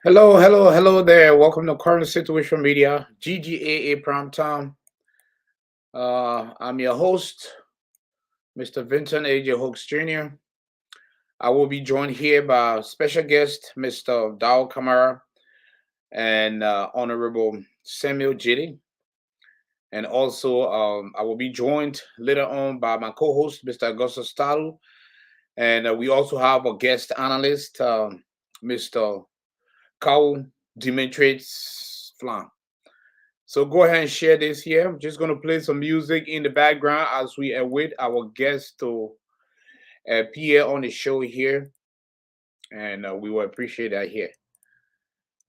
Hello, hello, hello there. Welcome to Current Situation Media, GGAA Prime Time. I'm your host, Mr. Vincent A.J. Hooks Jr. I will be joined here by special guest, Mr. Kamara and Honorable Samuel Jaiden. And also, I will be joined later on by my co-host, Mr. Augustus Tarle. And we also have a guest analyst, Mr. Karwho Demetrius Flahn. So go ahead and share this here. I'm just going to play some music in the background as we await our guest to appear on the show here. And we will appreciate that here.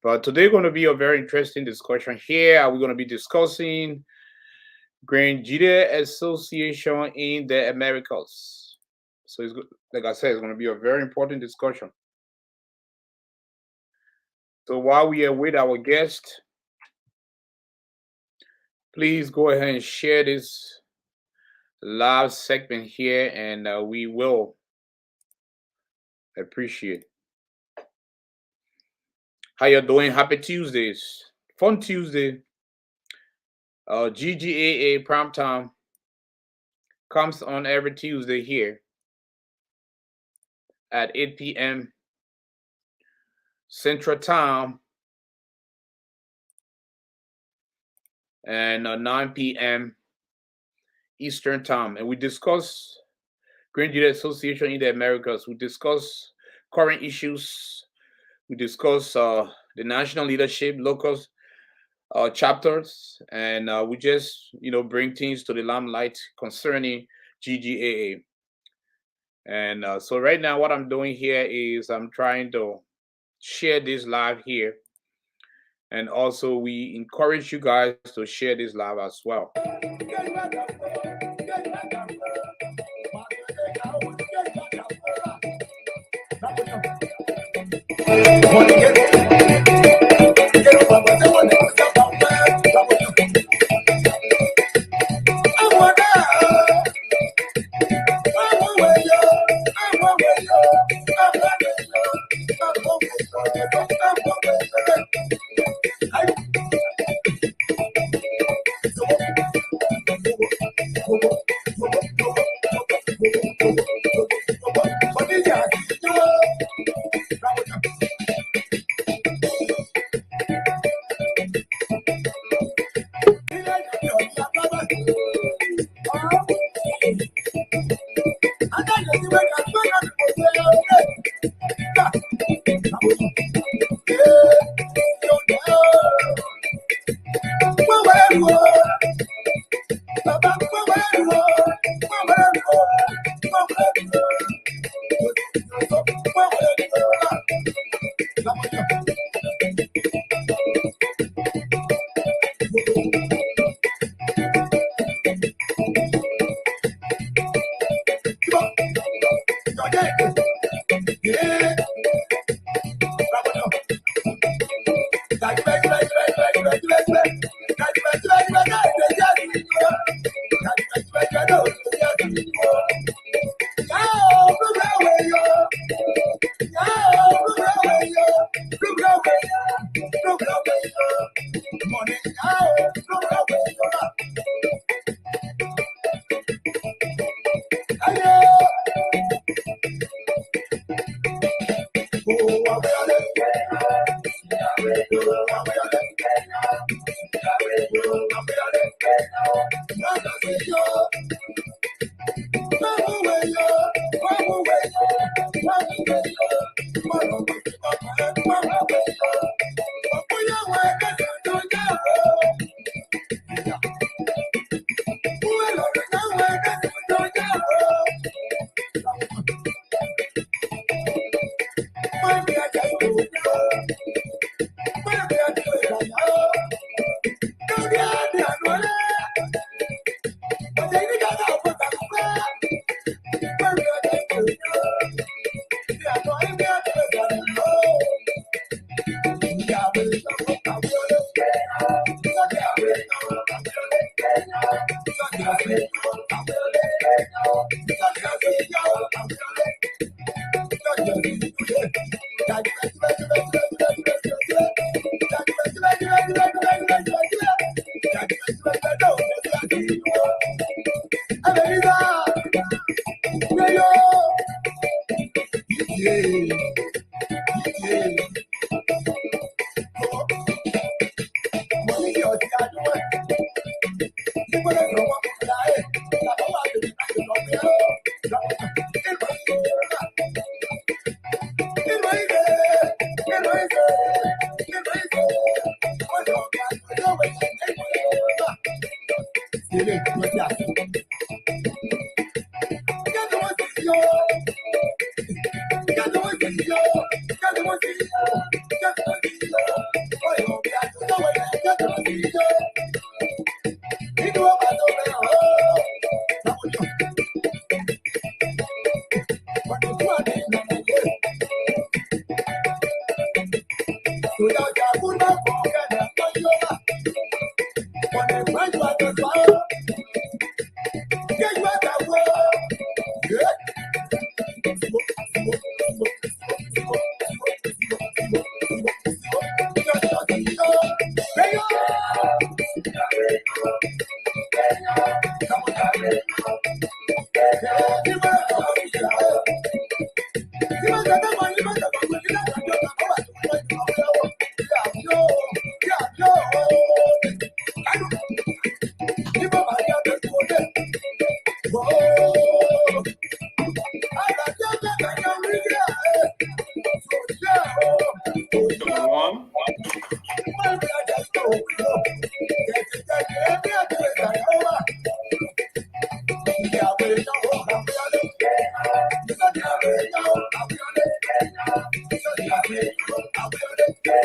But today going to be a very interesting discussion here. We're going to be discussing Gbote Association in the Americas. So it's, like I said, it's going to be a very important discussion. So while we await our guest, please go ahead and share this live segment here, and we will appreciate. How you doing? Happy Tuesdays. Fun Tuesday. GGAA Prime Time comes on every Tuesday here at 8 p.m. Central Time and 9 p.m. Eastern Time. And we discuss Gbote Association in the Americas. We discuss current issues. We discuss the national leadership, local chapters, and we just bring things to the limelight concerning GGAA. And so right now, what I'm doing here is I'm trying to share this live here, and also we encourage you guys to share this live as well.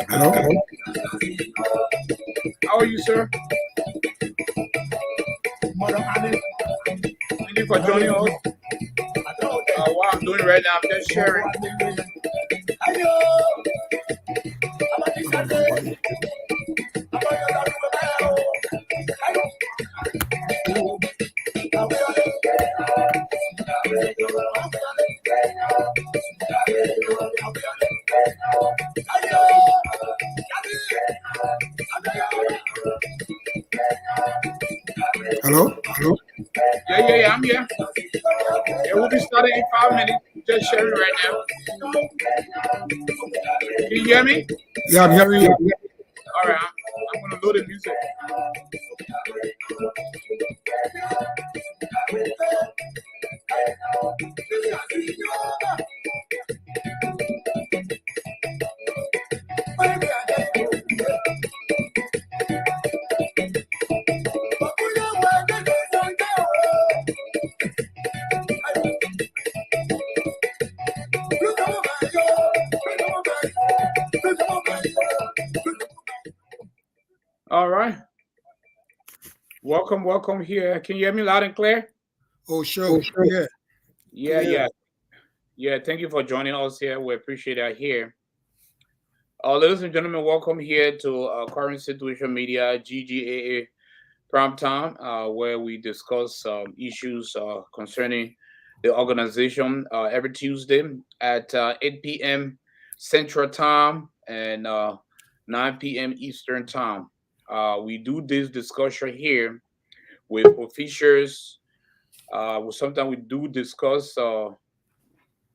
Hello? How are you, sir? Thank you for joining us. What I'm doing right now, I'm just sharing. Hello? Hello? Yeah, I'm here. Yeah, we'll be starting in 5 minutes. Just sharing right now. Can you hear me? Yeah, I'm hearing you. All right, I'm going to load the music. All right. Welcome here. Can you hear me loud and clear? Oh, sure. Yeah. Yeah. Thank you for joining us here. We appreciate that here. Ladies and gentlemen, welcome here to Current Situation Media GGAA Prime Time, where we discuss issues concerning the organization every Tuesday at 8 p.m. Central Time and 9 p.m. Eastern Time. We do this discussion here with officials. Sometimes we do discuss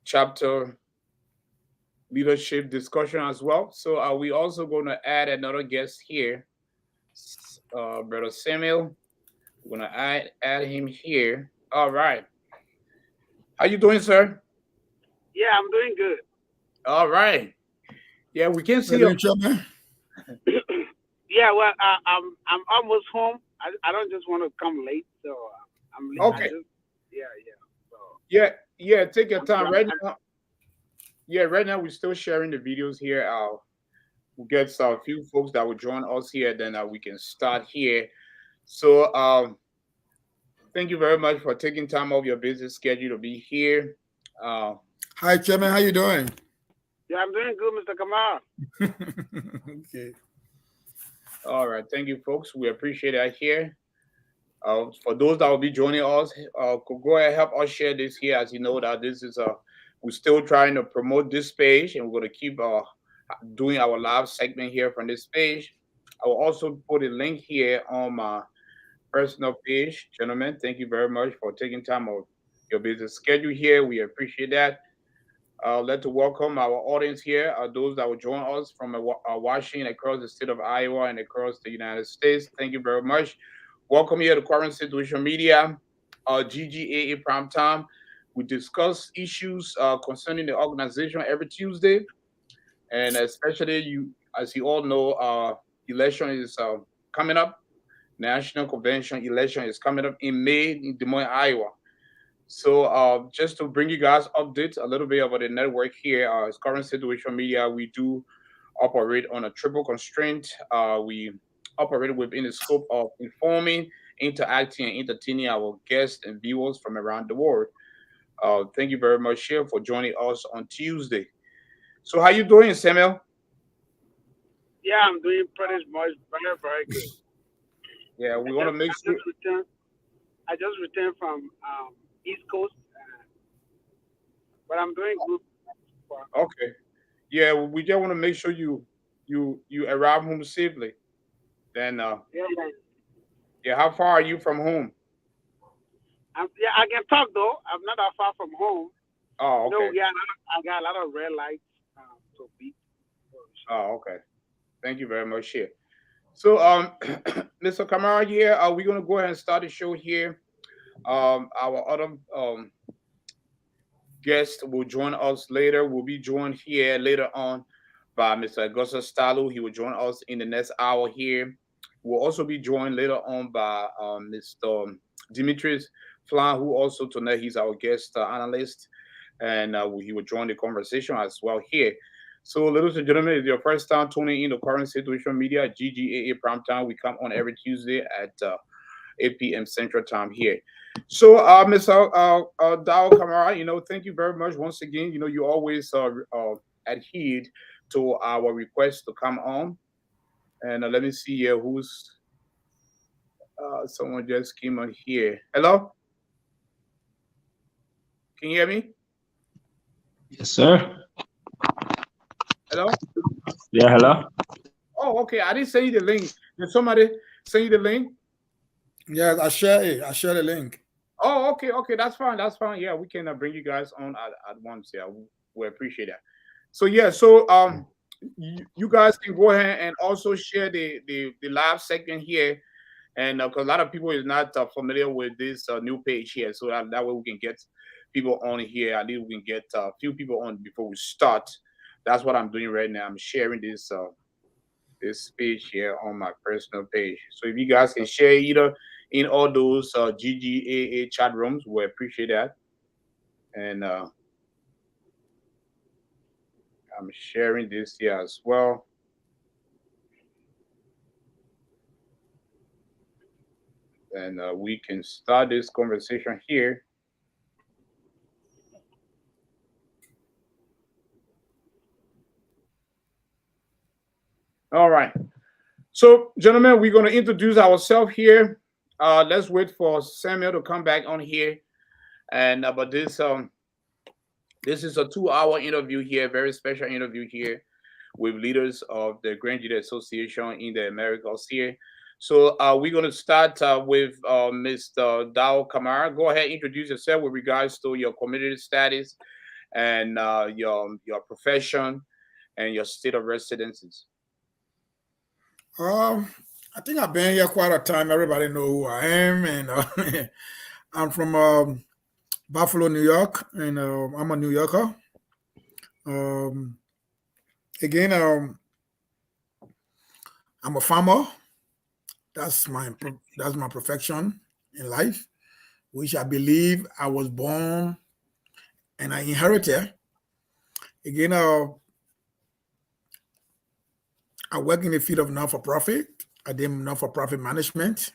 chapter leadership discussion as well. So we also going to add another guest here, Brother Samuel. We're gonna add him here. All right. How you doing, sir? Yeah, I'm doing good. All right. Yeah, we can see How you. you doing, man? Yeah, well, I'm almost home. I don't just want to come late, so I'm late. Okay. Yeah. So Yeah. Take your time. I'm- Right now. Yeah, right now we're still sharing the videos here. We'll get a few folks that will join us here. Then we can start here. So thank you very much for taking time off your busy schedule to be here. Uh, Hi, Chairman. How you doing? Yeah, I'm doing good, Mr. Kamara. Okay. all right. Thank you, folks. We appreciate that here. For those that will be joining us, could go ahead and help us share this here. As you know, that this is we're still trying to promote this page, and we're going to keep doing our live segment here from this page. I will also put a link here on my personal page, gentlemen. Thank you very much for taking time of your busy schedule here. We appreciate that. I'd like to welcome our audience here, those that will join us from Washington, across the state of Iowa, and across the United States. Thank you very much. Welcome here to Current Situation Media, GGAA Prime Time. We discuss issues concerning the organization every Tuesday, and especially as you all know, election is coming up National Convention election is coming up in May in Des Moines, Iowa. So just to bring you guys updates a little bit about the network here, its current situation media, we do operate on a triple constraint. We operate within the scope of informing, interacting, and entertaining our guests and viewers from around the world. Thank you very much, here for joining us on Tuesday. So how you doing, Samuel? Yeah, I'm doing pretty much very, very good. Yeah, we want to make I sure. just returned. I just returned from East Coast, but I'm doing good. Okay. Yeah, we just want to make sure you arrive home safely. Then Yeah, yeah, how far are you from home? yeah, I can talk though. I'm not that far from home. Oh, No, okay. yeah, I got a lot of red lights to beat. Oh, okay. Thank you very much, here. So Mr. Kamara here, we're gonna go ahead and start the show here. Our other guest will join us later. We'll be joined here later on by Mr. Augustus. He will join us in the next hour here. We'll also be joined later on by Mr. Demetrius Flahn, who also tonight he's our guest analyst, and he will join the conversation as well here. So, ladies and gentlemen, if your first time tuning in to Current Situation Media, GGAA Prime Time, we come on every Tuesday at 8 p.m. Central Time here. So, Mr. Dao Kamara, thank you very much once again. You always adhered to our request to come on. And let me see here who's someone just came on here. Hello? Can you hear me? Yes, sir. Hello? Yeah, hello. Oh, okay. I didn't send you the link. Did somebody send you the link? Yes, I share it. I share the link. Oh, okay, okay. That's fine. That's fine. Yeah, we can bring you guys on at once. Yeah, we appreciate that. So yeah, so you guys can go ahead and also share the live segment here, and because a lot of people is not familiar with this new page here, so that way we can get people on here. At least we can get a few people on before we start. That's what I'm doing right now. I'm sharing this page here on my personal page. So if you guys can share either in all those GGAA chat rooms, we appreciate that. And I'm sharing this here as well. And we can start this conversation here. All right. So, gentlemen, we're going to introduce ourselves here. Let's wait for Samuel to come back on here. And but this is a 2-hour interview here, very special interview here with leaders of the Grand Jury Association in the Americas here. So we're going to start with Mr. Dao Kamara. Go ahead, introduce yourself with regards to your community status and your profession and your state of residences. I think I've been here quite a time. Everybody know who I am, and I'm from Buffalo, New York, and I'm a New Yorker. Again, I'm a farmer. That's my profession in life, which I believe I was born and I inherited. Again, I work in the field of non-for-profit. I did non-for-profit management,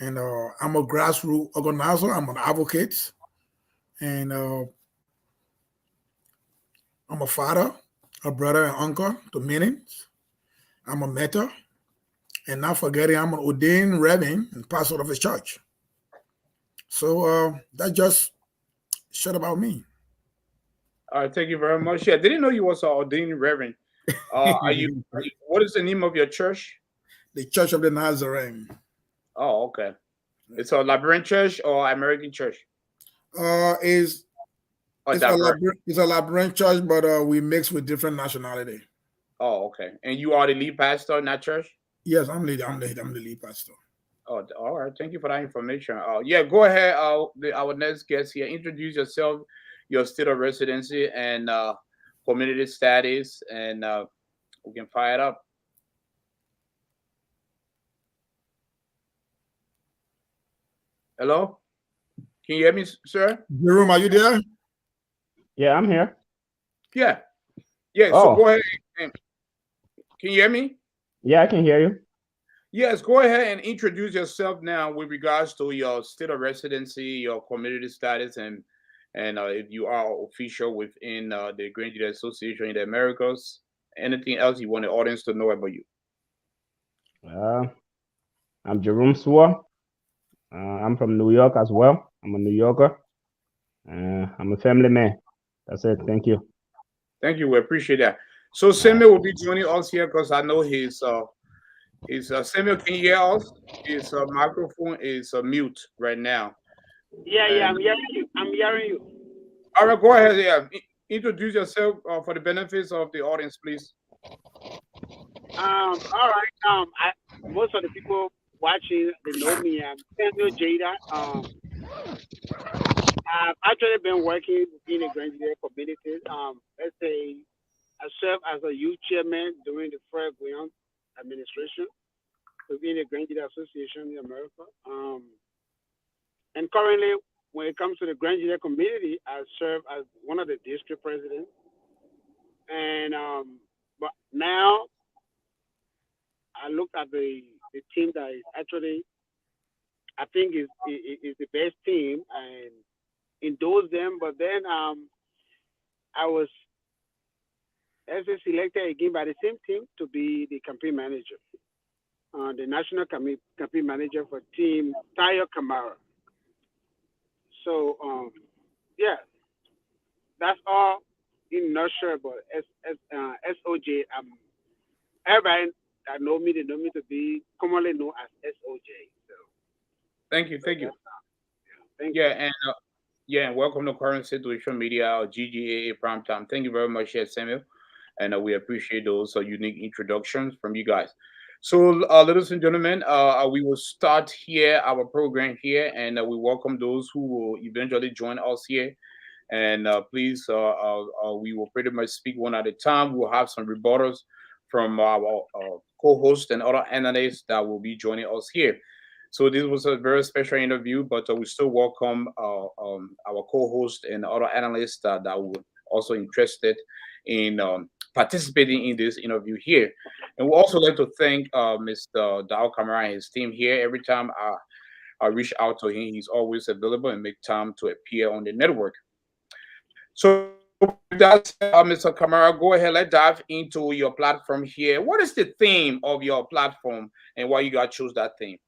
and I'm a grassroots organizer. I'm an advocate, and I'm a father, a brother, and uncle to many. I'm a mentor, and not forgetting I'm an ordained reverend and pastor of a church. So that's just short about me. All right, thank you very much. Yeah, I didn't know you was an ordained reverend. What is the name of your church? The Church of the Nazarene. Oh, okay. It's a Liberian church or American church? It's Or it's a diverse? it's a Liberian church, but we mix with different nationality. Oh, okay. And you are the lead pastor in that church? Yes, I'm the lead pastor. Oh, all right. Thank you for that information. Yeah, go ahead. Our next guest here. Introduce yourself, your state of residency, and community status, and we can fire it up. Hello? Can you hear me, sir? Jerome, are you there? Yeah, I'm here. Yeah. Yeah, so go ahead. And, can you hear me? Yeah, I can hear you. Yes, go ahead and introduce yourself now with regards to your state of residency, your community status, and if you are official within the Grain Dealer Association in the Americas. Anything else you want the audience to know about you? I'm Jerome Swore. I'm from New York as well. I'm a New Yorker. I'm a family man. That's it. Thank you. Thank you. We appreciate that. So Samuel will be joining us here because I know his Samuel. Can you hear us? His microphone is mute right now. Yeah, I'm hearing you. I'm hearing you. All right, go ahead. Yeah, introduce yourself for the benefits of the audience, please. All right. Most of the people watching, they know me. I'm Samuel Jaiden. I've actually been working in the Grand Dealer community. Let's say I serve as a youth chairman during the Fred Guion administration within the Grand Dealer Association in America. And currently, when it comes to the Grand Dealer community, I serve as one of the district presidents. And but now I looked at the team that is actually I think is the best team and endorse them. But then I was actually selected again by the same team to be the campaign manager, the national campaign manager for team Tarle Kamara. So yeah, that's all in nutshell. But SOJ, everybody that know me, they know me to be commonly known as SOJ. So Thank you. thank you. And welcome to Current Situation Media, GGAA Primetime. Thank you very much, Samuel, and we appreciate those unique introductions from you guys. So, ladies and gentlemen, we will start here our program here, and we welcome those who will eventually join us here. And please, we will pretty much speak one at a time. We'll have some rebuttals from our co-hosts and other analysts that will be joining us here. So this was a very special interview, but we still welcome our co-host and other analysts that were also interested in participating in this interview here. And we also like to thank Mr. Kamara and his team here. Every time I reach out to him, he's always available and make time to appear on the network. So with that said, Mr. Kamara, go ahead. Let's dive into your platform here. What is the theme of your platform and why you guys chose that theme?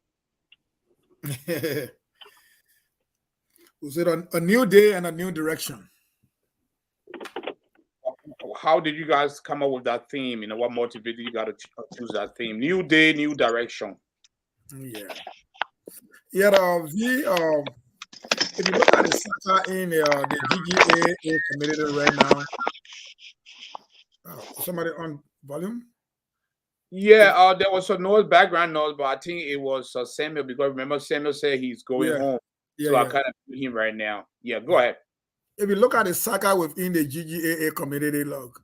Was it a new day and a new direction? How did you guys come up with that theme? You know, what motivated you guys to choose that theme? New day, new direction. Yeah. If you look at the center in the GGAA community right now, somebody on volume? Yeah, there was a noise, background noise, but I think it was Samuel, because remember Samuel said he's going home. So I kind of put him right now. Yeah, go ahead. If you look at the saga within the GGAA community log,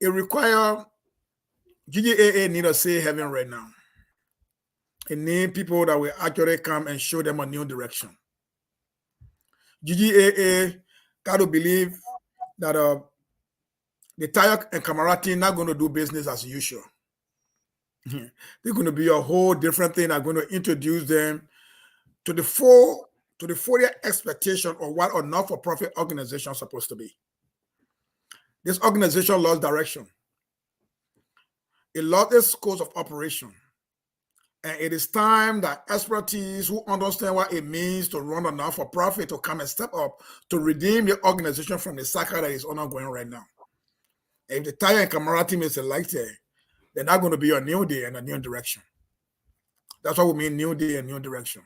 it requires GGAA need to say heaven right now. It need people that will actually come and show them a new direction. GGAA got to believe that the Tarle and Kamara team not going to do business as usual. They're going to be a whole different thing. I'm going to introduce them to the full expectation of what a not-for-profit organization is supposed to be. This organization lost direction. It lost its course of operation. And it is time that expertise who understand what it means to run a not-for-profit to come and step up to redeem the organization from the saga that is ongoing right now. If the Tarle and Kamara team is elected, they're not going to be a new day and a new direction. That's what we mean, new day and new direction.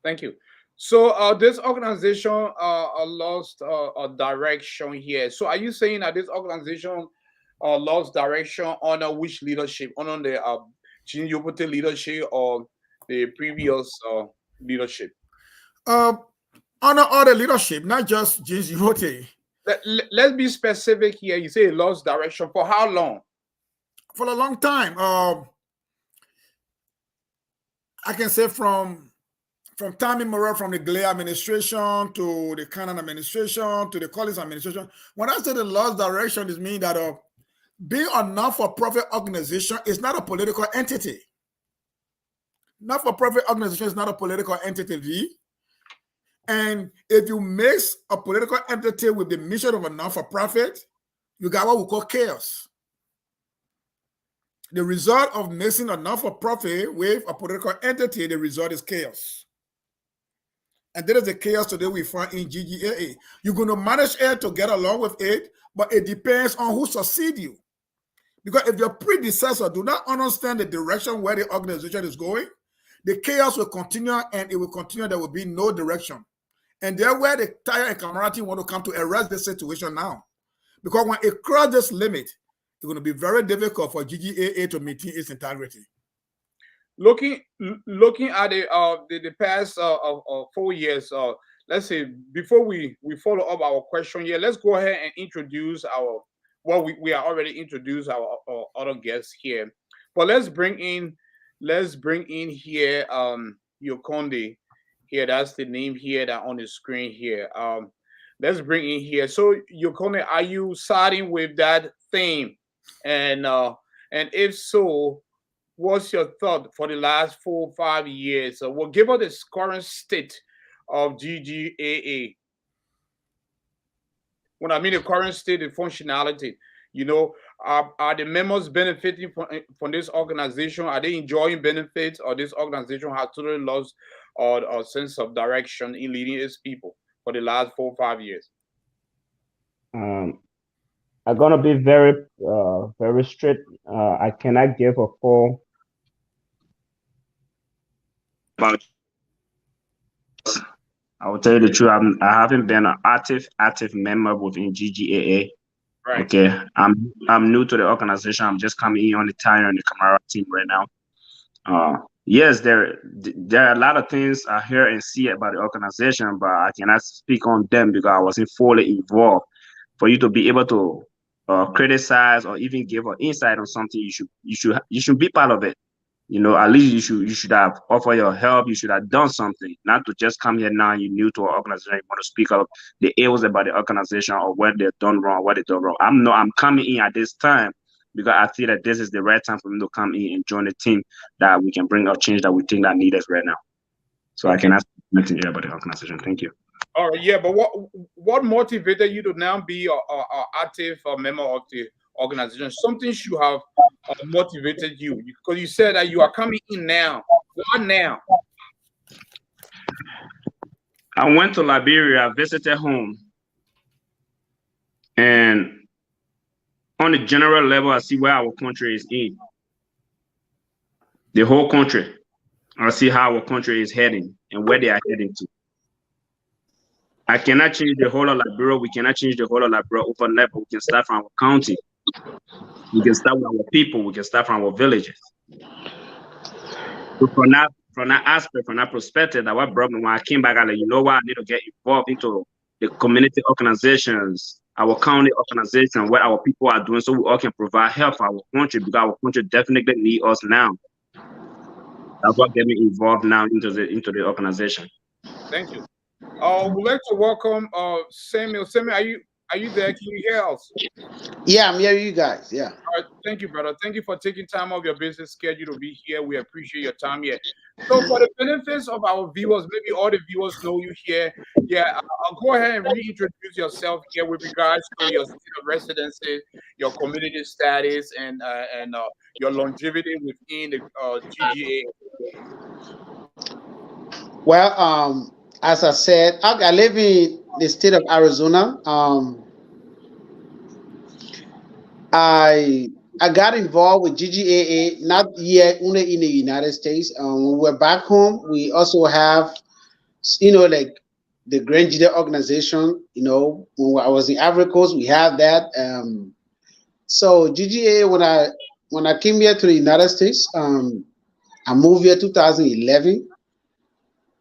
Thank you. So this organization lost a direction here. So are you saying that this organization lost direction under which leadership? Under the Gbote leadership or the previous leadership? Under all the leadership, not just Gbote. Let's be specific here. You say it lost direction. For how long? For a long time. I can say from from time immemorial, from the Glare administration to the Cannon administration to the Collins administration. When I say the Lord's direction, it means that being a not-for-profit organization is not a political entity. Not-for-profit organization is not a political entity. And if you mix a political entity with the mission of a not-for-profit, you got what we call chaos. The result of mixing a not-for-profit with a political entity, the result is chaos. And that is the chaos today we find in GGAA. You're going to manage it to get along with it, but it depends on who succeeds you. Because if your predecessor do not understand the direction where the organization is going, the chaos will continue and it will continue. There will be no direction. And there where the Tarle and Kamara team want to come to arrest this situation now. Because when it crosses this limit, it's going to be very difficult for GGAA to maintain its integrity. Looking at the past 4 years, let's say before we follow up our question here, let's go ahead and introduce we are already introduced our other guests here, but let's bring in here Yokonde here. That's the name here that on the screen here. Let's bring in here. So Yokonde, are you siding with that theme? And if so, what's your thought for the last 4 or 5 years? Well, give us the current state of GGAA. When I mean the current state, the functionality, are the members benefiting from this organization? Are they enjoying benefits, or this organization has totally lost a sense of direction in leading its people for the last 4 or 5 years? I'm gonna be very, very strict. I cannot give a full about. I will tell you the truth. I haven't been an active member within GGAA. Right. Okay. I'm new to the organization. I'm just coming in on the Tarle and the Kamara team right now. Yes, there are a lot of things I hear and see about the organization, but I cannot speak on them because I wasn't fully involved. For you to be able to criticize or even give an insight on something, you should be part of it. At least you should have offered your help. You should have done something, not to just come here now. You're new to an organization. You want to speak up the ills about the organization or what they've done wrong, what they done wrong. I'm coming in at this time because I feel that this is the right time for me to come in and join the team that we can bring a change that we think that needs us right now. So I cannot speak anything here about the organization. Thank you. All right, yeah, but what motivated you to now be an active member of the organization? Something should have motivated you, because you said that you are coming in now. Why now? I went to Liberia, visited home, and on the general level, I see where our country is in. The whole country. I see how our country is heading and where they are heading to. I cannot change the whole of Liberia. We cannot change the whole of Liberia overnight, but we can start from our county. We can start with our people. We can start from our villages. So from that aspect, from that perspective, that what brought me when I came back, I like, I need to get involved into the community organizations, our county organization, what our people are doing, so we all can provide help for our country, because our country definitely needs us now. That's what get me involved now into the organization. Thank you. We'd like to welcome Samuel. Samuel, are you there? Can you hear us? Yeah, I'm hearing you guys. Yeah. All right, thank you, brother. Thank you for taking time off your business schedule to be here. We appreciate your time here. So for the benefits of our viewers, maybe all the viewers know you here. Yeah, I'll go ahead and reintroduce yourself here with regards to your state of residency, your community status, and your longevity within the GGA. Well, as I said, I live in the state of Arizona. I got involved with GGAA not yet only in the United States. When we're back home, we also have, like the Grand Jide organization. When I was in Ivory Coast, we have that. So GGAA, when I came here to the United States, I moved here 2011.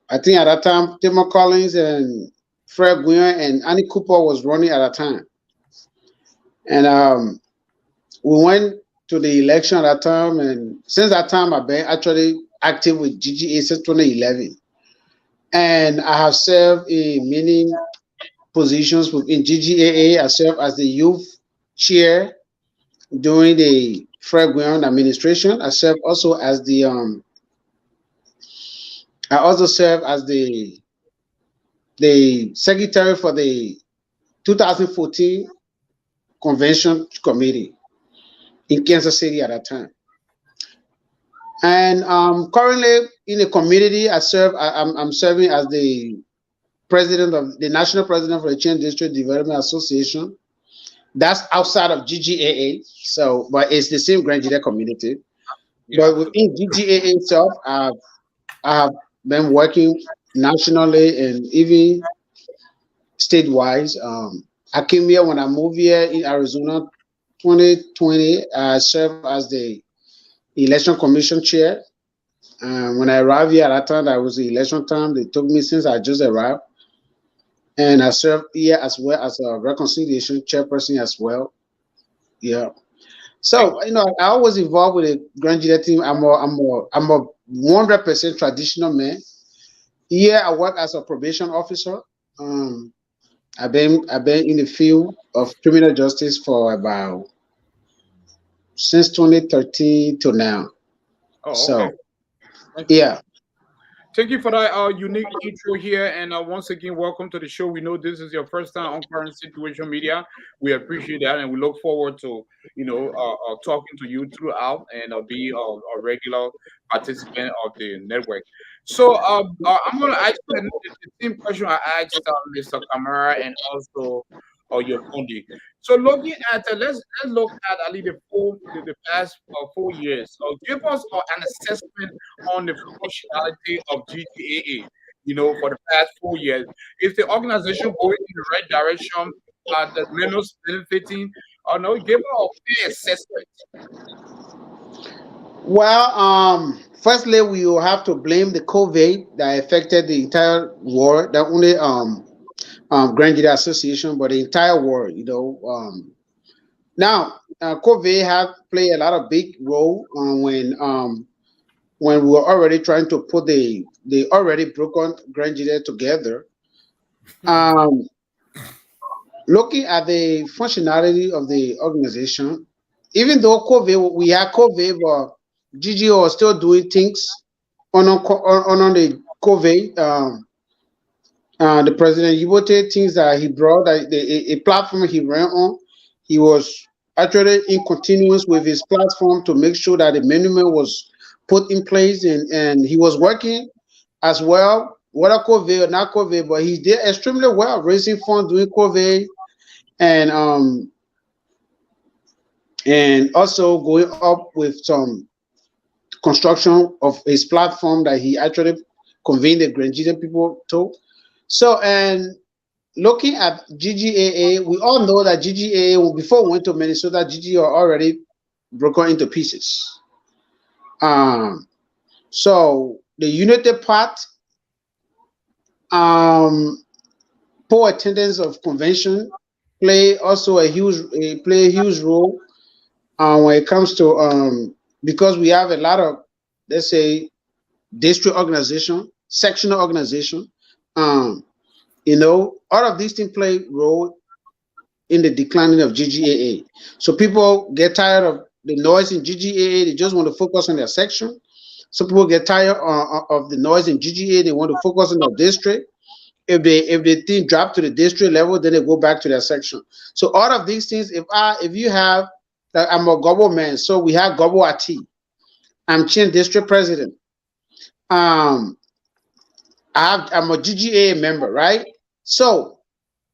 I think at that time, Tim Collins and Fred Guion and Annie Cooper was running at that time. And we went to the election at that time. And since that time, I've been actually active with GGA since 2011. and I have served in many positions within GGAA. I served as the youth chair during the Fred Guion administration. I served also as the I also served as the secretary for the 2014 convention committee in Kansas City at that time. And currently in the community, I'm serving as the president of the national president for the Chain District Development Association. That's outside of GGAA, so but it's the same Grand Jide community. Yeah, But within GGAA itself, I have been working nationally and even statewide. I came here when I moved here in Arizona 2020. I served as the election commission chair. When I arrived here at that time, that was the election time. They took me since I just arrived. And I served here as well as a reconciliation chairperson as well. Yeah. So I was involved with the Grand Jide team. I'm a 100% traditional man. Here I work as a probation officer. I've been in the field of criminal justice for about since 2013 to now. oh, okay. So Thank you. yeah. Thank you for that unique intro here, and once again, welcome to the show. We know this is your first time on Current Situation Media. We appreciate that, and we look forward to talking to you throughout, and be a regular participant of the network. So I'm going to ask you the same question I asked Mr. Kamara and also your Fundi. So looking at let's look at least the past 4 years. So give us an assessment on the functionality of GTAA. For the past 4 years, is the organization going in the right direction? The members benefiting? Or no? Give us a fair assessment. Well, firstly, we will have to blame the COVID that affected the entire world. Not only Grand Jide Association, but the entire world. Now, COVID have played a lot of big role when we were already trying to put the already broken Grand Jide together. Um, Looking at the functionality of the organization, even though we had COVID, but GGO was still doing things on the COVID. The president Gbote things that he brought, a platform he ran on, he was actually in continuance with his platform to make sure that the minimum was put in place, and he was working as well, whether COVID or not COVID, but he did extremely well raising funds during COVID, and also going up with some construction of his platform that he actually convened the Grand Jide people to. So, and looking at GGAA, we all know that GGAA, before we went to Minnesota, GGA are already broken into pieces. So the United part, poor attendance of convention play also a huge role when it comes to because we have a lot of, let's say, district organization, sectional organization. All of these things play role in the declining of GGAA. So people get tired of the noise in GGAA. They just want to focus on their section. Some people get tired of the noise in GGAA. They want to focus on their district. If the thing drop to the district level, then they go back to their section. So all of these things, if you have, like, I'm a Gbote man, so we have Gbote at. I'm Chin district president. I'm a GGA member, right? So,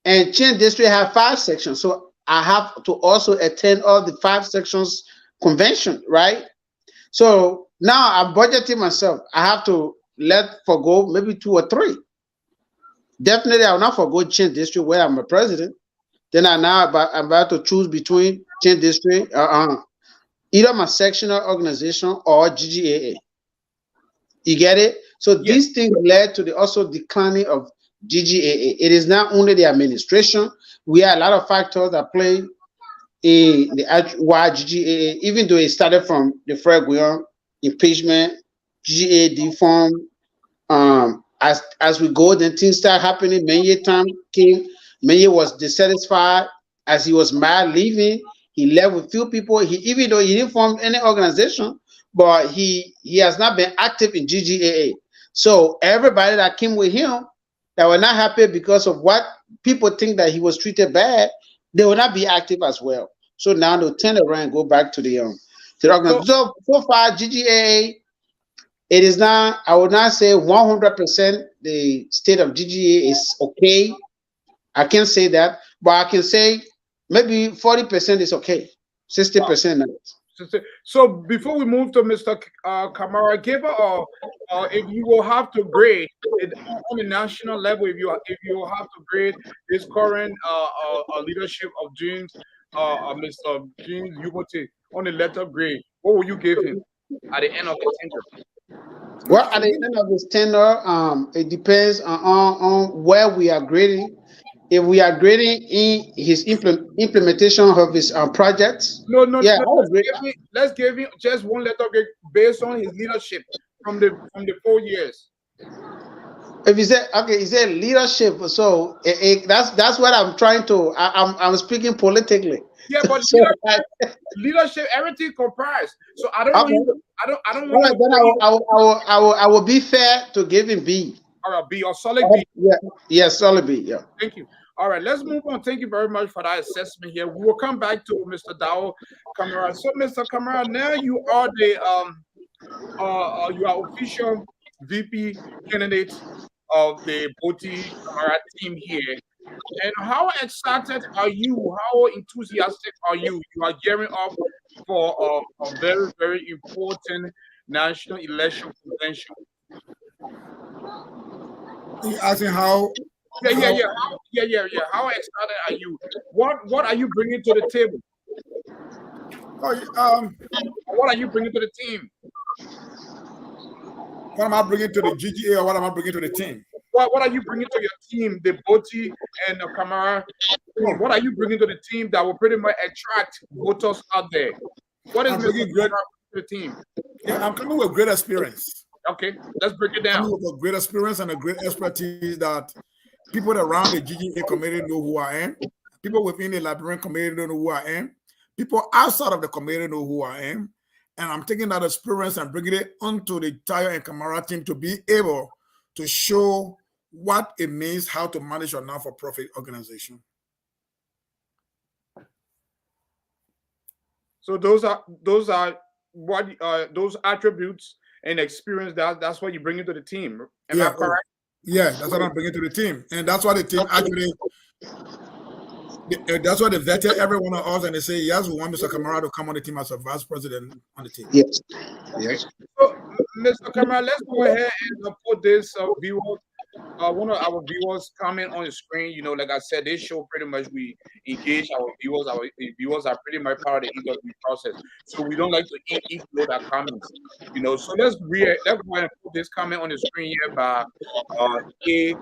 and Chin district have 5 sections, so I have to also attend all the 5 sections convention, right? So now I'm budgeting myself. I have to forgo maybe 2 or 3. Definitely, I will not forgo Chin district where I'm a president. Then I'm about to choose between Chin district, either my sectional organization or GGAA. You get it? So Yes. these things led to the also declining of GGAA. It is not only the administration. We have a lot of factors that play in the why GGAA, even though it started from the Fred Guion impeachment, GGAA deformed. as we go, then things start happening. Many time came, Many was dissatisfied as he was mad leaving. He left with few people. He even though he didn't form any organization, but he has not been active in GGAA. So everybody that came with him that were not happy because of what people think that he was treated bad, they will not be active as well. So now they'll turn around and go back to the organization. So far, GGAA, it is not, I would not say 100% the state of GGA is okay. I can't say that, but I can say maybe 40% is okay, 60% not. So before we move to Mr. Kamara, give if you will have to grade it on a national level, if you have to grade this current leadership of James, Mr. James Gbote on a letter grade, what will you give him at the end of the tenure? Well, at the end of his tenure, it depends on where we are grading. If we are grading in his implementation of his projects, yeah, let's give him just one letter grade based on his leadership from the 4 years. If he said okay, he said leadership, so that's what I'm trying to. I'm speaking politically. Yeah, but so, leadership, everything comprised. So I don't okay. I will be fair to give him B. All right, B or solid B. Yeah, solid B. Yeah. Thank you. All right, let's move on. Thank you very much for that assessment here. We will come back to Mr. Dao Kamara. So, Mr. Kamara, now you are the you are official VP candidate of the Gbote Kamara team here. And how excited are you? How enthusiastic are you? You are gearing up for a very, very important national election convention. You asking how? Yeah. How excited are you? What are you bringing to the table? What are you bringing to the team? What am I bringing to the GGA, or what am I bringing to the team? What are you bringing to your team, the Gbote and the Kamara team? What are you bringing to the team that will pretty much attract voters out there? What is bringing to the team? Yeah, I'm coming with great experience. Okay, let's break it down. I'm coming with a great experience and a great expertise that people around the GGA committee know who I am. People within the Liberian committee don't know who I am. People outside of the committee know who I am. And I'm taking that experience and bringing it onto the Tarle and Kamara team to be able to show what it means, how to manage a not-for-profit organization. So those are what those attributes and experience that's what you bring into the team. Am I correct? Yeah, that's what I'm bringing to the team, and that's why the team actually. That's why they vetted every one of us, and they say yes, we want Mr. Kamara to come on the team as a vice president on the team. Yes. So, Mr. Kamara, let's go ahead and put this viewer. One of our viewers comment on the screen. You know, like I said, this show pretty much we engage our viewers. Our viewers are pretty much part of the interview process, so we don't like to ignore that comments. You know, so let's go ahead and put this comment on the screen here by A.Z.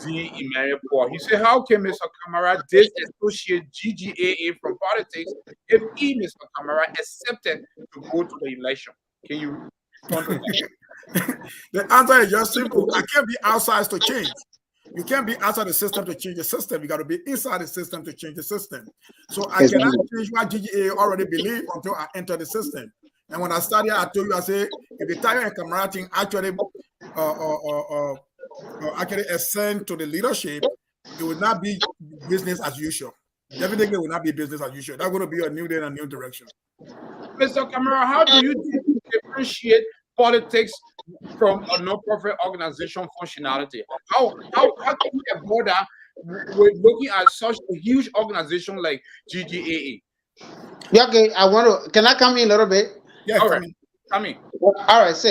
Emmanuel. He said, "How can Mr. Kamara disassociate GGAA from politics if he, Mr. Kamara, accepted to go to the election?" Can you? The answer is just simple. I can't be outside to change. You can't be outside the system to change the system. You got to be inside the system to change the system. So I cannot change what GGA already believe until I enter the system. And when I started, I told you, I said, if the Tarle and Kamara thing actually ascend to the leadership, it would not be business as usual. Definitely will not be business as usual. That's going to be a new day and a new direction. Mr. Kamara, how do you differentiate politics from a non-profit organization functionality? How can you avoid that with looking at such a huge organization like GGAA? Yeah, okay. Can I come in a little bit? Yeah, all right. Come in. All right, so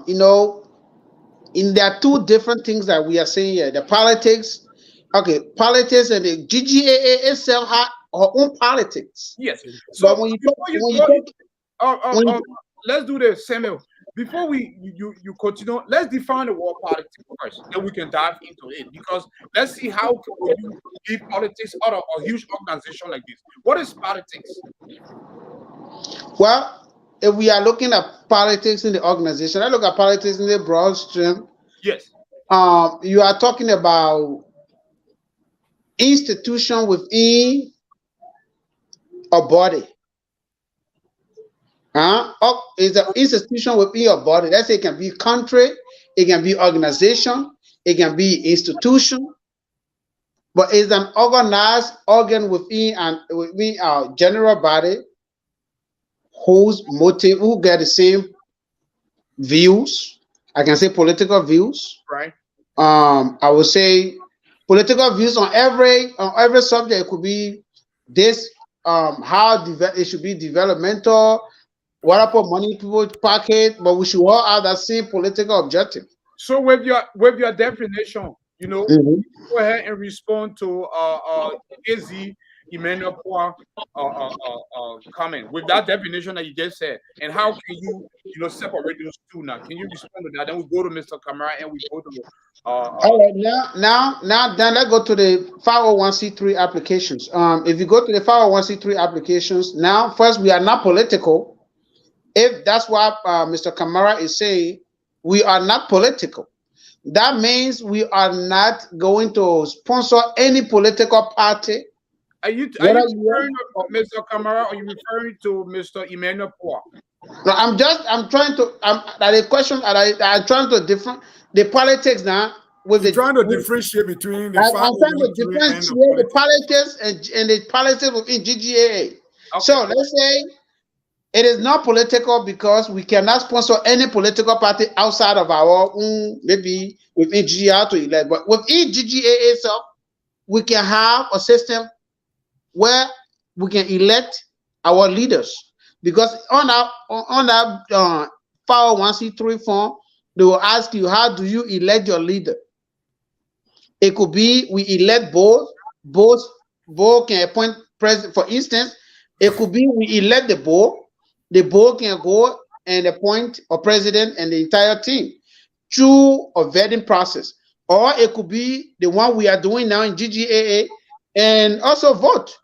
you know, there are two different things that we are saying here. The politics, politics and the GGAA itself have our own politics. Yes. So but let's do this, Samuel. Before you continue, let's define the word politics first, then we can dive into it. Because let's see how can you give politics out of a huge organization like this. What is politics? Well, if we are looking at politics in the organization, I look at politics in the broad stream. Yes. You are talking about institution within a body. It's an institution within your body. Let's say it can be country, it can be organization, it can be institution, but it's an organized organ within our general body whose motive, who get the same views. I can say political views. Right. I would say political views on every subject. It could be this how it should be developmental, what up money people pocket, but we should all have that same political objective. So with your definition, you know, go ahead and respond to AZ Emmanuel Poir comment with that definition that you just said, and how can you separate those two now? Can you respond to that? Then we go to Mr. Kamara and we go to all right, now then let's go to the 501c3 applications. If you go to the 501c3 applications, now first we are not political. If that's what Mr. Kamara is saying, we are not political. That means we are not going to sponsor any political party. Are you referring to Mr. Kamara, or are you referring to Mr. Emmanuel Poir? No, I'm trying to. The question I'm trying to different the politics now. Trying to differentiate between the I'm trying to differentiate the politics and the politics within GGAA. Okay. So let's say it is not political because we cannot sponsor any political party outside of our own, maybe within GGR to elect. But within GGAA itself, we can have a system where we can elect our leaders. Because on that 501c3 form, they will ask you, how do you elect your leader? It could be we elect both can appoint president. For instance, it could be we elect the board can go and appoint a president and the entire team through a vetting process. Or it could be the one we are doing now in GGAA and also vote.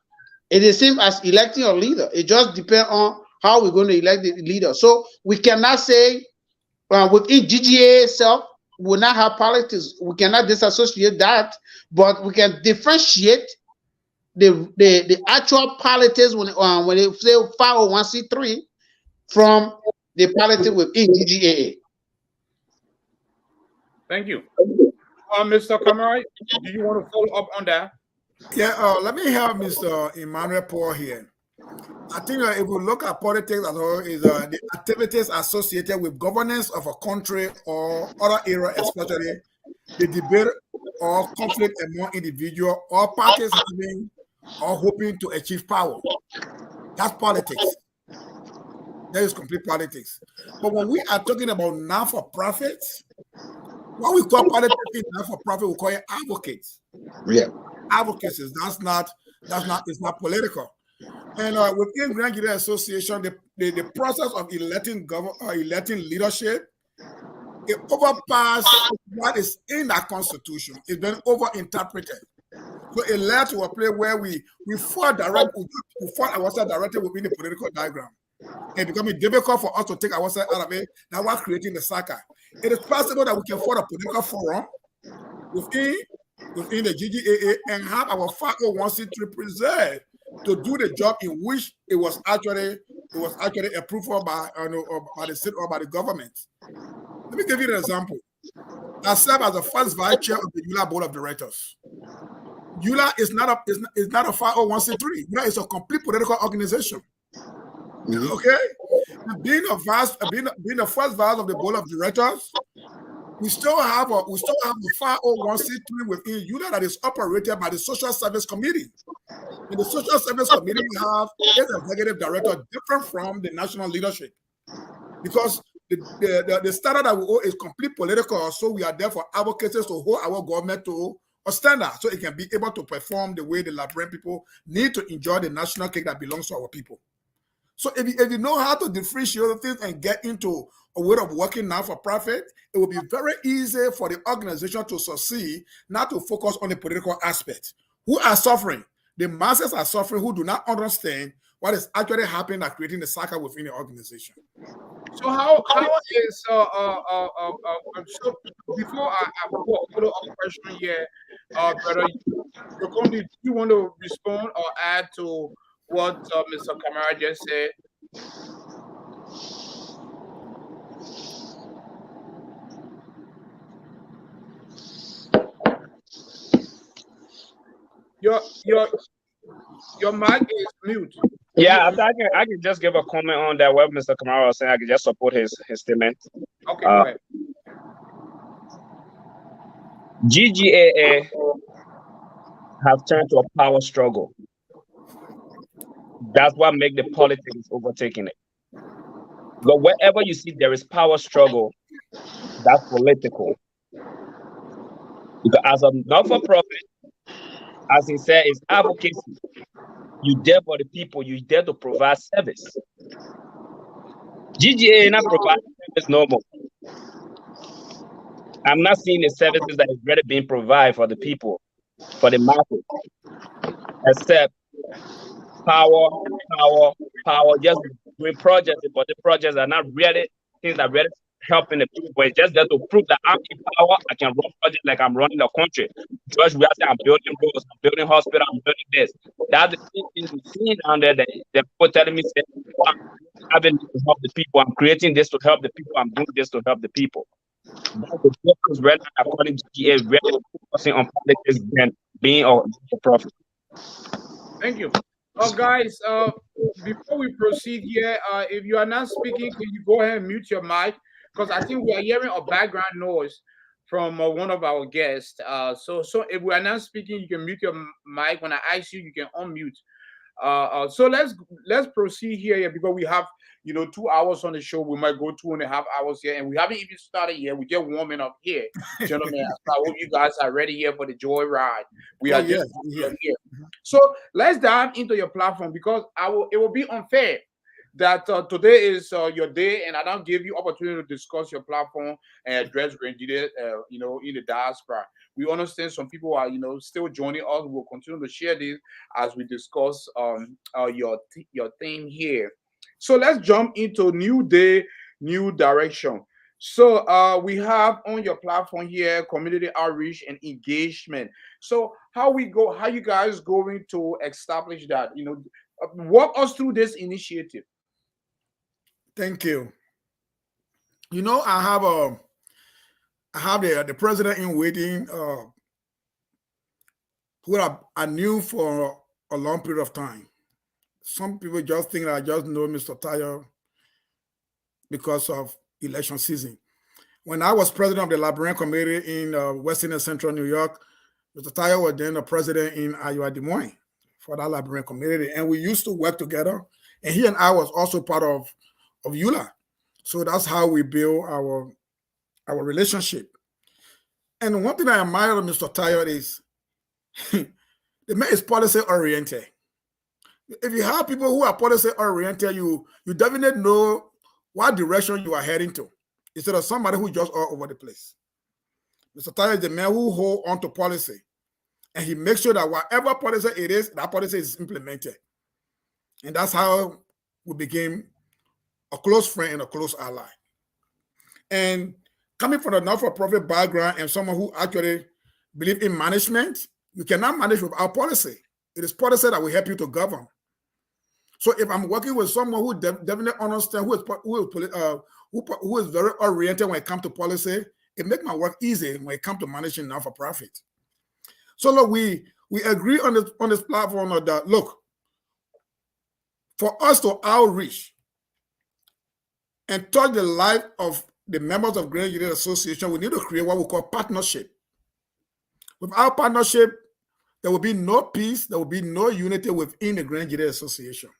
It is the same as electing a leader. It just depends on how we're going to elect the leader. So we cannot say within GGAA itself, we will not have politics. We cannot disassociate that, but we can differentiate the actual politics when they say 501c3 from the politics within GGAA. Thank you. Mr. Kamara, do you want to follow up on that? Yeah, let me have Mr. Emmanuel Poir here. I think if we look at politics as well, is the activities associated with governance of a country or other area, especially the debate or conflict among individuals or parties having or hoping to achieve power. That's politics. That is complete politics. But when we are talking about not-for-profits, what we call politics in not-for-profit, we call it advocates. Yeah. Advocacy. It's not political. And within Grand Guinea Association, the process of electing leadership, it overpassed what is in that constitution. It's been overinterpreted. So it led to a place where we fought ourselves directly within the political diagram. It becoming difficult for us to take ourselves out of it. Now we're creating the SACA. It is possible that we can form a political forum within the GGAA and have our 501c3 preserved to do the job in which it was actually approved for by the state or by the government. Let me give you an example. I serve as the first vice chair of the EULA board of directors. EULA is not a 501c3. EULA is a complete political organization. Okay, being the first vice of the board of directors, we still have a 501c3 within EULA that is operated by the Social Service Committee. In the Social Service Committee, we have its executive director different from the national leadership, because the standard that we owe is complete political. So we are there for advocates to hold our government to a standard, so it can be able to perform the way the Liberian people need to enjoy the national cake that belongs to our people. So if you know how to differentiate things and get into a way of working now for profit, it will be very easy for the organization to succeed, not to focus on the political aspect. Who are suffering? The masses are suffering who do not understand what is actually happening at creating the cycle within the organization. So how is so before I put a follow up question here, brother, do you want to respond or add to what Mr. Kamara just said? Your mic is mute. Yeah, I can just give a comment on that. What Mr. Kamara was saying, I can just support his statement. Okay, go ahead. GGAA have turned to a power struggle. That's what makes the politics overtaking it. But wherever you see there is power struggle, that's political. Because as a not-for-profit, as he said, it's advocacy. You there for the people. You there to provide service. GGA not providing service no more. I'm not seeing the services that is really being provided for the people, for the market, except power, just doing projects, but the projects are not really things that really helping the people. It's just there to prove that I'm in power. I can run projects like I'm running the country. Because we are saying I'm building roads, I'm building hospitals, I'm building this. That's the thing we're seeing down there that the people telling me, say, oh, I'm having this to help the people. I'm creating this to help the people. I'm doing this to help the people. That's the difference right now, according to GA, really focusing on politics than being a profit. Thank you. Guys, before we proceed here, if you are not speaking, can you go ahead and mute your mic? Because I think we are hearing a background noise from one of our guests. So if we are not speaking, you can mute your mic. When I ask you, you can unmute. So let's proceed here because we have 2 hours on the show. We might go 2.5 hours here, and we haven't even started yet. We're just warming up here, gentlemen. I hope you guys are ready here for the joy ride. We are just here. So let's dive into your platform because it will be unfair that today is your day, and I don't give you opportunity to discuss your platform and address Grenadier, in the diaspora. We understand some people are, still joining us. We'll continue to share this as we discuss your theme here. So let's jump into new day, new direction. So we have on your platform here community outreach and engagement. So how you guys going to establish that? Walk us through this initiative. Thank you. I have the president in waiting, who I knew for a long period of time. Some people just think that I just know Mr. Tarle because of election season. When I was president of the Librarian Committee in Western and Central New York, Mr. Tarle was then the president in Iowa Des Moines for that Librarian Committee, and we used to work together. And he and I was also part of EULA. So that's how we build our relationship. And one thing I admire of Mr. Tarle is the man is policy oriented. If you have people who are policy oriented, you definitely know what direction you are heading to, instead of somebody who just all over the place. Mr. Tarle is the man who hold on to policy, and he makes sure that whatever policy it is, that policy is implemented. And that's how we became a close friend and a close ally. And coming from a not-for-profit background and someone who actually believes in management, you cannot manage without policy. It is policy that will help you to govern. So if I'm working with someone who definitely understands, who is very oriented when it comes to policy, it makes my work easy when it comes to managing not-for-profit. So look, we agree on this platform that, look, for us to outreach and touch the life of the members of Grand Union Association, we need to create what we call partnership. Without partnership, there will be no peace, there will be no unity within the Grand Union Association.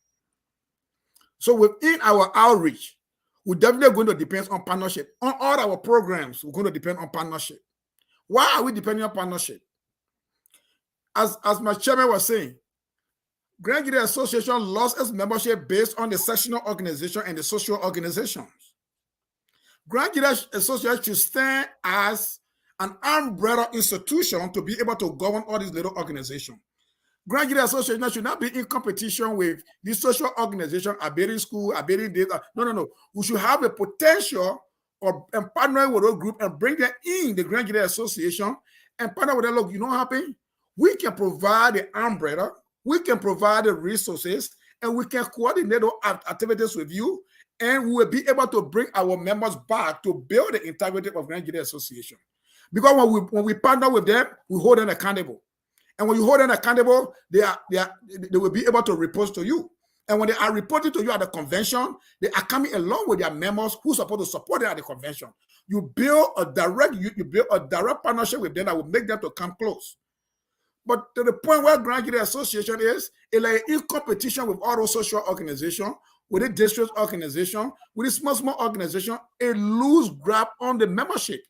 So within our outreach, we're definitely going to depend on partnership. On all our programs, we're going to depend on partnership. Why are we depending on partnership? As my chairman was saying, Grand Union Association lost its membership based on the sectional organization and the social organizations. Grand Union Association should stand as an umbrella institution to be able to govern all these little organizations. Graduate Association should not be in competition with the social organization, Aberi School, Aberi Data. No. We should have a potential and partner with a group and bring them in the Graduate Association and partner with them. Look, you know what happened? We can provide the umbrella, we can provide the resources, and we can coordinate activities with you, and we will be able to bring our members back to build the integrity of Graduate Association. Because when we partner with them, we hold them accountable. And when you hold them accountable, they will be able to report to you. And when they are reporting to you at the convention, they are coming along with their members who are supposed to support them at the convention. You build a direct partnership with them that will make them to come close. But to the point where Graduate Association is like in competition with all those social organizations, with the district organization, with the small organization, a loose grab on the membership.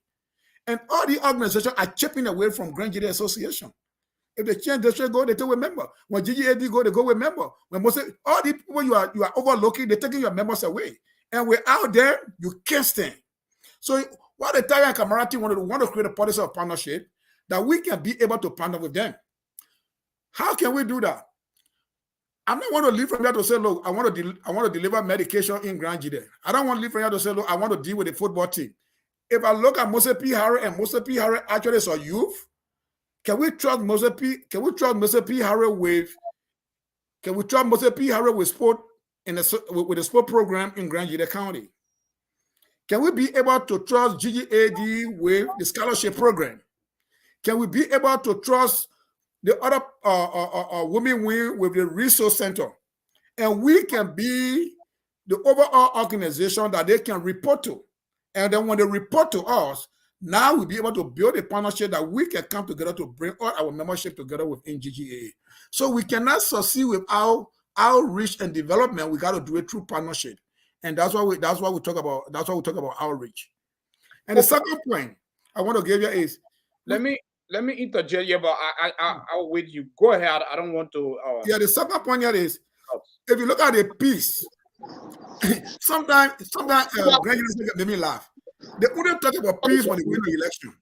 And all the organizations are chipping away from Graduate Association. If they change district go, they take a member. When GGAD go, they go with member. When most all the people you are overlooking, they're taking your members away. And we're out there, you can't stand. So what the Tarle and Kamara team want to create a policy of partnership that we can be able to partner with them. How can we do that? I'm not want to leave from here to say, look, I want to deliver medication in Grand Jide. I don't want to leave from here to say, look, I want to deal with the football team. If I look at Mose P. Harry and Mose P. Harry actually is a youth, can we trust Mose P. Harry with sport with the sport program in Grand Jide County? Can we be able to trust GGAD with the scholarship program? Can we be able to trust the other women wing with the resource center? And we can be the overall organization that they can report to. And then when they report to us, now we'll be able to build a partnership that we can come together to bring all our membership together within GGAA. So we cannot succeed without outreach and development. We got to do it through partnership. And that's why we talk about outreach. And the second point I want to give you is let me interject you, but I'll with you. Go ahead. I don't want to. The second point here is if you look at the piece, sometimes graduates make me laugh. They wouldn't talk about peace when they win the election.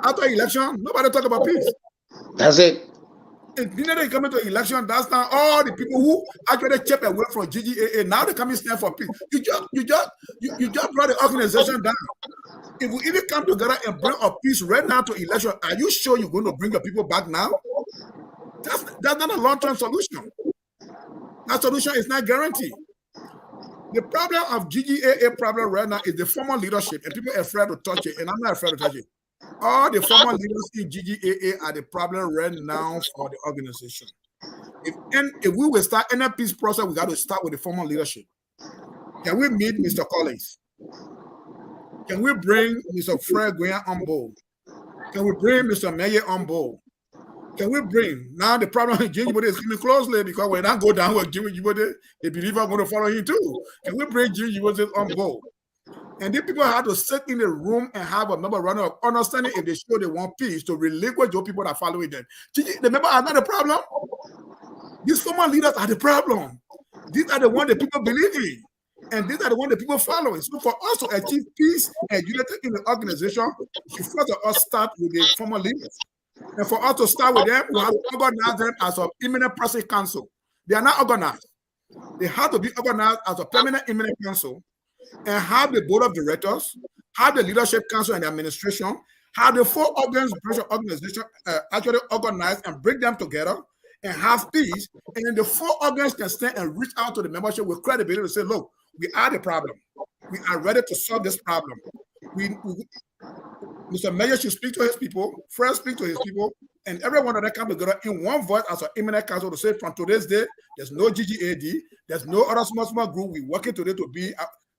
After election, nobody talk about peace. That's it. If they come into election, that's not all the people who actually chip away from GGAA. Now they come and stand for peace. You just brought the organization down. If we even come together and bring a peace right now to election, are you sure you're going to bring the people back now? That's not a long-term solution. That solution is not guaranteed. The problem of GGAA problem right now is the former leadership, and people are afraid to touch it, and I'm not afraid to touch it. All the former leaders in GGAA are the problem right now for the organization. If we will start any peace process, we got to start with the former leadership. Can we meet Mr. Collins? Can we bring Mr. Fred Gbote on board? Can we bring Mr. Mayer on board? Can we bring now the problem with Jimmy Gbote is coming closely because when I go down with Jimmy Gbote, they believe I'm going to follow him too. Can we bring Jimmy Gbote on board? And then people have to sit in the room and have a member runner of understanding if they show they want peace to relinquish those people that are following them. The members are not the problem. These former leaders are the problem. These are the ones that people believe in. And these are the ones that people following. So for us to achieve peace and unity in the organization, we first of all start with the former leaders. And for us to start with them, we have to organize them as an imminent person council. They are not organized. They have to be organized as a permanent imminent council and have the board of directors, have the leadership council and the administration, have the four organizations actually organize and bring them together and have peace. And then the four organs can stand and reach out to the membership with credibility to say, look, we are the problem. We are ready to solve this problem. Mr. Mayor should speak to his people, Fred speak to his people, and everyone that come together in one voice as an imminent council to say from today's day, there's no GGAD, there's no other small group. We're working today to be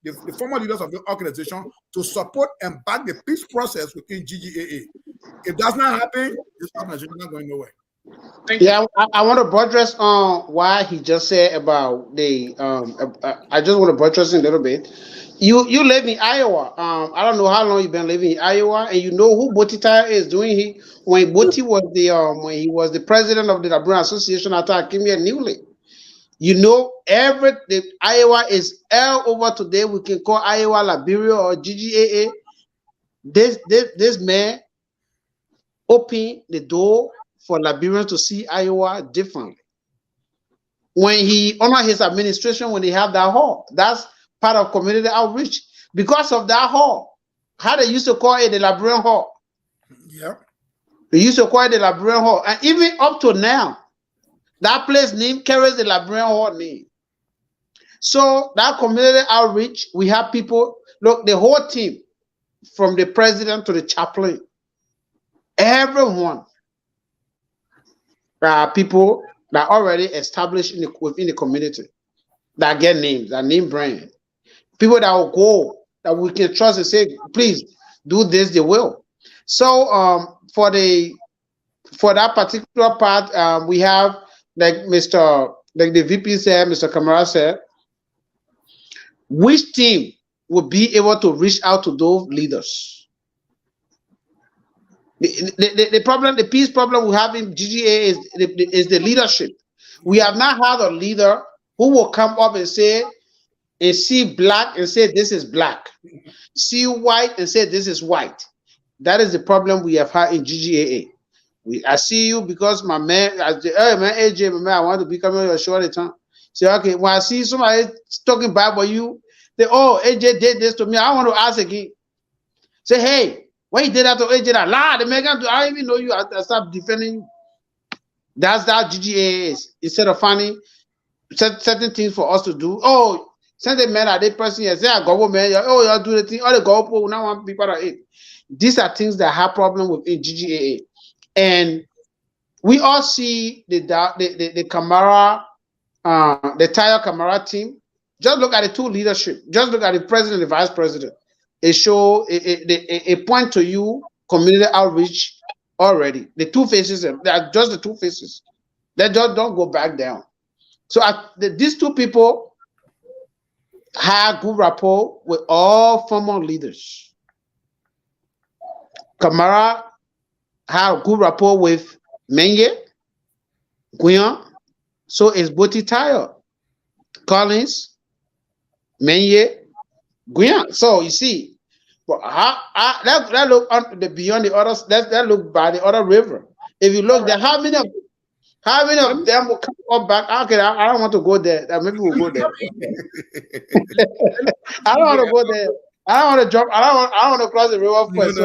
the former leaders of the organization to support and back the peace process within GGAA. If that's not happening, this organization is not going nowhere. Yeah, I want to buttress on why he just said about the. I just want to buttress a little bit. You live in Iowa. I don't know how long you've been living in Iowa, and you know who Gbote is doing. When Gbote was when he was the president of the Labrador Association after I came here newly. You know, the Iowa is all over today. We can call Iowa Liberia or GGAA. This man opened the door for Liberians to see Iowa differently. When he honored his administration, when they have that hall, that's part of community outreach. Because of that hall, how they used to call it the Liberian Hall. Yeah. They used to call it the Liberian Hall. And even up to now, that place name carries the Liberian Hall name. So that community outreach, we have people, look, the whole team, from the president to the chaplain, everyone, people that are already established within the community, that get names, that name brand. People that will go, that we can trust and say, please do this, they will. So for that particular part, we have, like the VP said, Mr. Kamara said, which team will be able to reach out to those leaders? The problem, the peace problem we have in GGA is the leadership. We have not had a leader who will come up and say, and see black and say this is black, see white and say this is white. That is the problem we have had in GGAA. I see you because my man, hey man, AJ, my man, I want to be coming on your show all the time. Say, okay, when I see somebody talking bad about you, they, oh, AJ did this to me, I want to ask again. Say, hey, when you did that to AJ, that lie, the man, I don't even know you, I stop defending you. That's that GGAA is. Instead of finding certain things for us to do, oh, send a man at that person and say, I go, man, oh, y'all do the thing, all the go, now want people are it. These are things that have problem within GGAA. And we all see the Kamara, the entire Kamara team. Just look at the two leadership. Just look at the president and the vice president. It show a point to you community outreach already. The two faces, they are just the two faces. They just don't go back down. So these two people have good rapport with all former leaders. Kamara have good rapport with Menye, Guyan, so is Gbote Tarle, Collins, Menye, Guyan. So you see, but that look beyond the others. That look by the other river. If you look there, how many of them will come up back? Okay, I don't want to go there. Maybe we'll go there. I don't want to go there. I don't want to jump. I don't want to cross the river first.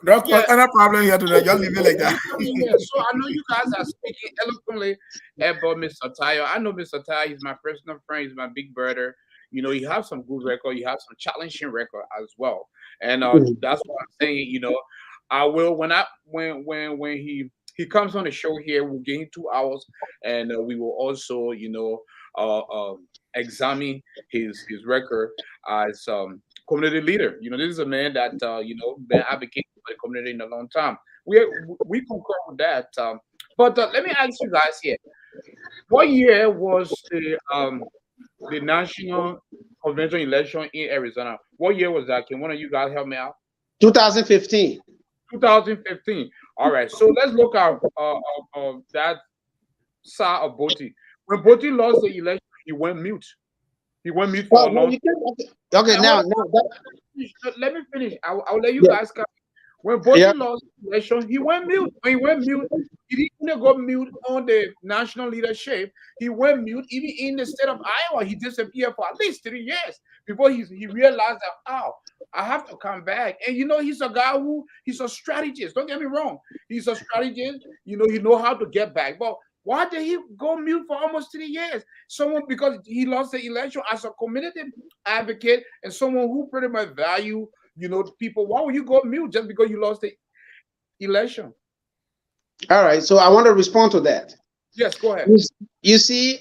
Don't cause any problem here today. Just leave it like that. So I know you guys are speaking eloquently about Mr. Tarle. I know Mr. Tarle. He's my personal friend. He's my big brother. You know, you have some good record. You have some challenging record as well. And that's what I'm saying. You know, I will when he comes on the show here, we'll give him 2 hours, and we will also, you know, examine his record as community leader. You know, this is a man that you know, been advocating for the community in a long time. We concur with that. But let me ask you guys here: what year was the national convention election in Arizona? What year was that? Can one of you guys help me out? 2015. 2015. All right. So let's look at that side of Gbote. When Gbote lost the election, he went mute. He went mute for a long time. Okay, now let me finish. I'll let you guys come. When Gbote lost the election, he went mute. When he went mute, he didn't go mute on the national leadership. He went mute even in the state of Iowa. He disappeared for at least 3 years before he realized that, oh, I have to come back. And you know, he's a guy he's a strategist. Don't get me wrong. He's a strategist. You know, he knows how to get back. But why did he go mute for almost 3 years? Because he lost the election as a community advocate and someone who pretty much value, you know, people. Why would you go mute just because you lost the election? All right. So I want to respond to that. Yes, go ahead. You see,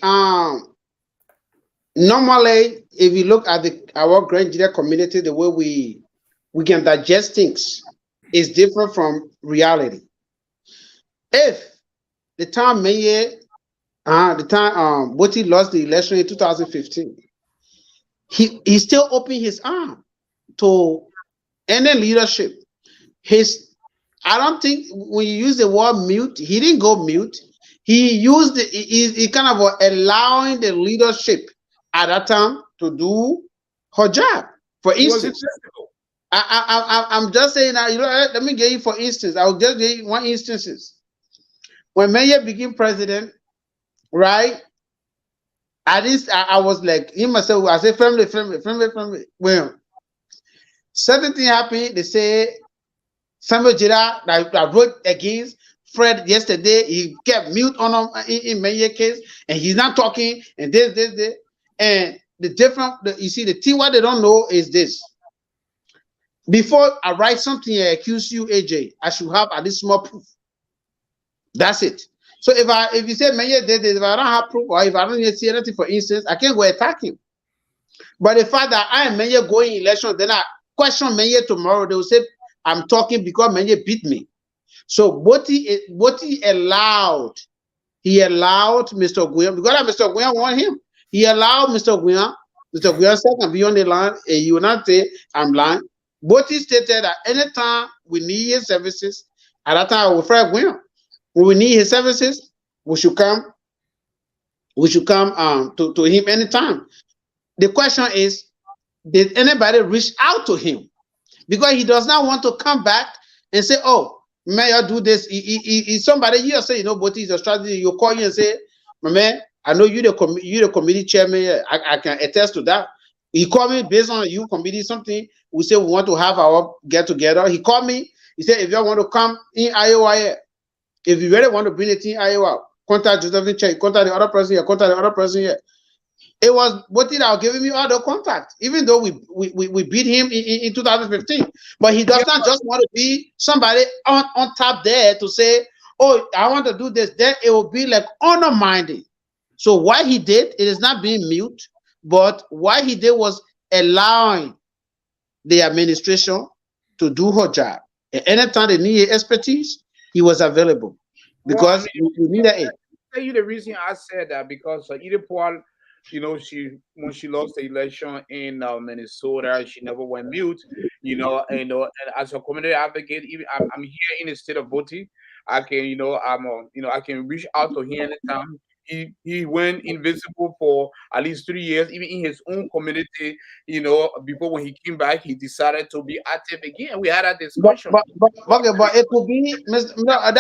normally, if you look at our Grand Nigeria community, the way we can digest things is different from reality. If the time Gbote lost the election in 2015, he still opened his arm to any leadership. I don't think when you use the word mute, he didn't go mute. He used he kind of allowing the leadership at that time to do her job. For instance, I'm just saying now, you know, let me give you for instance. I'll just give you one instance. when Meyer became president, right? At least I was like him myself. I said, family. Well, certain thing happened. They say Samuel Jira that wrote against Fred yesterday. He kept mute on him in Meyer case, and he's not talking. And this, and the different. You see, the thing what they don't know is this. Before I write something and accuse you, AJ, I should have at least small proof. That's it. So if you say Meyer did this, if I don't have proof or if I don't see anything, for instance, I can't go attack him. But the fact that I am Meyer going election, then I question Meyer tomorrow, they will say I'm talking because Meyer beat me. So what he allowed, Mr. Guillaume, because Mr. Guillaume want him. He allowed Mr. Guillaume said can be on the line, and you will not say I'm lying. But he stated that anytime we need his services, at that time I will Fred Guillaume. When we need his services, we should come to him anytime. The question is, did anybody reach out to him? Because he does not want to come back and say, oh, may I do this? Somebody, you say, but it's a strategy. You call you and say, my man, I know you the committee chairman. I can attest to that. He called me based on you committee something. We say we want to have our get together. He called me. He said, if you want to come in Iowa, if you really want to bring the team Iowa, contact Josephine Check, contact the other person here, contact the other person here. It was what did I giving me all the contacts, even though we beat him in 2015. But he does not just want to be somebody on top there to say, oh, I want to do this. Then it will be like honor-minded. So what he did, it is not being mute, but what he did was allowing the administration to do her job. And anytime they needed expertise, he was available because we needed it. I'll tell you the reason I said that because Edith Paul, when she lost the election in Minnesota, she never went mute. And as a community advocate, even I'm here in the state of Gbote. I can, I can reach out to him anytime. He went invisible for at least 3 years, even in his own community. Before when he came back, he decided to be active again. We had a discussion. But it could be, I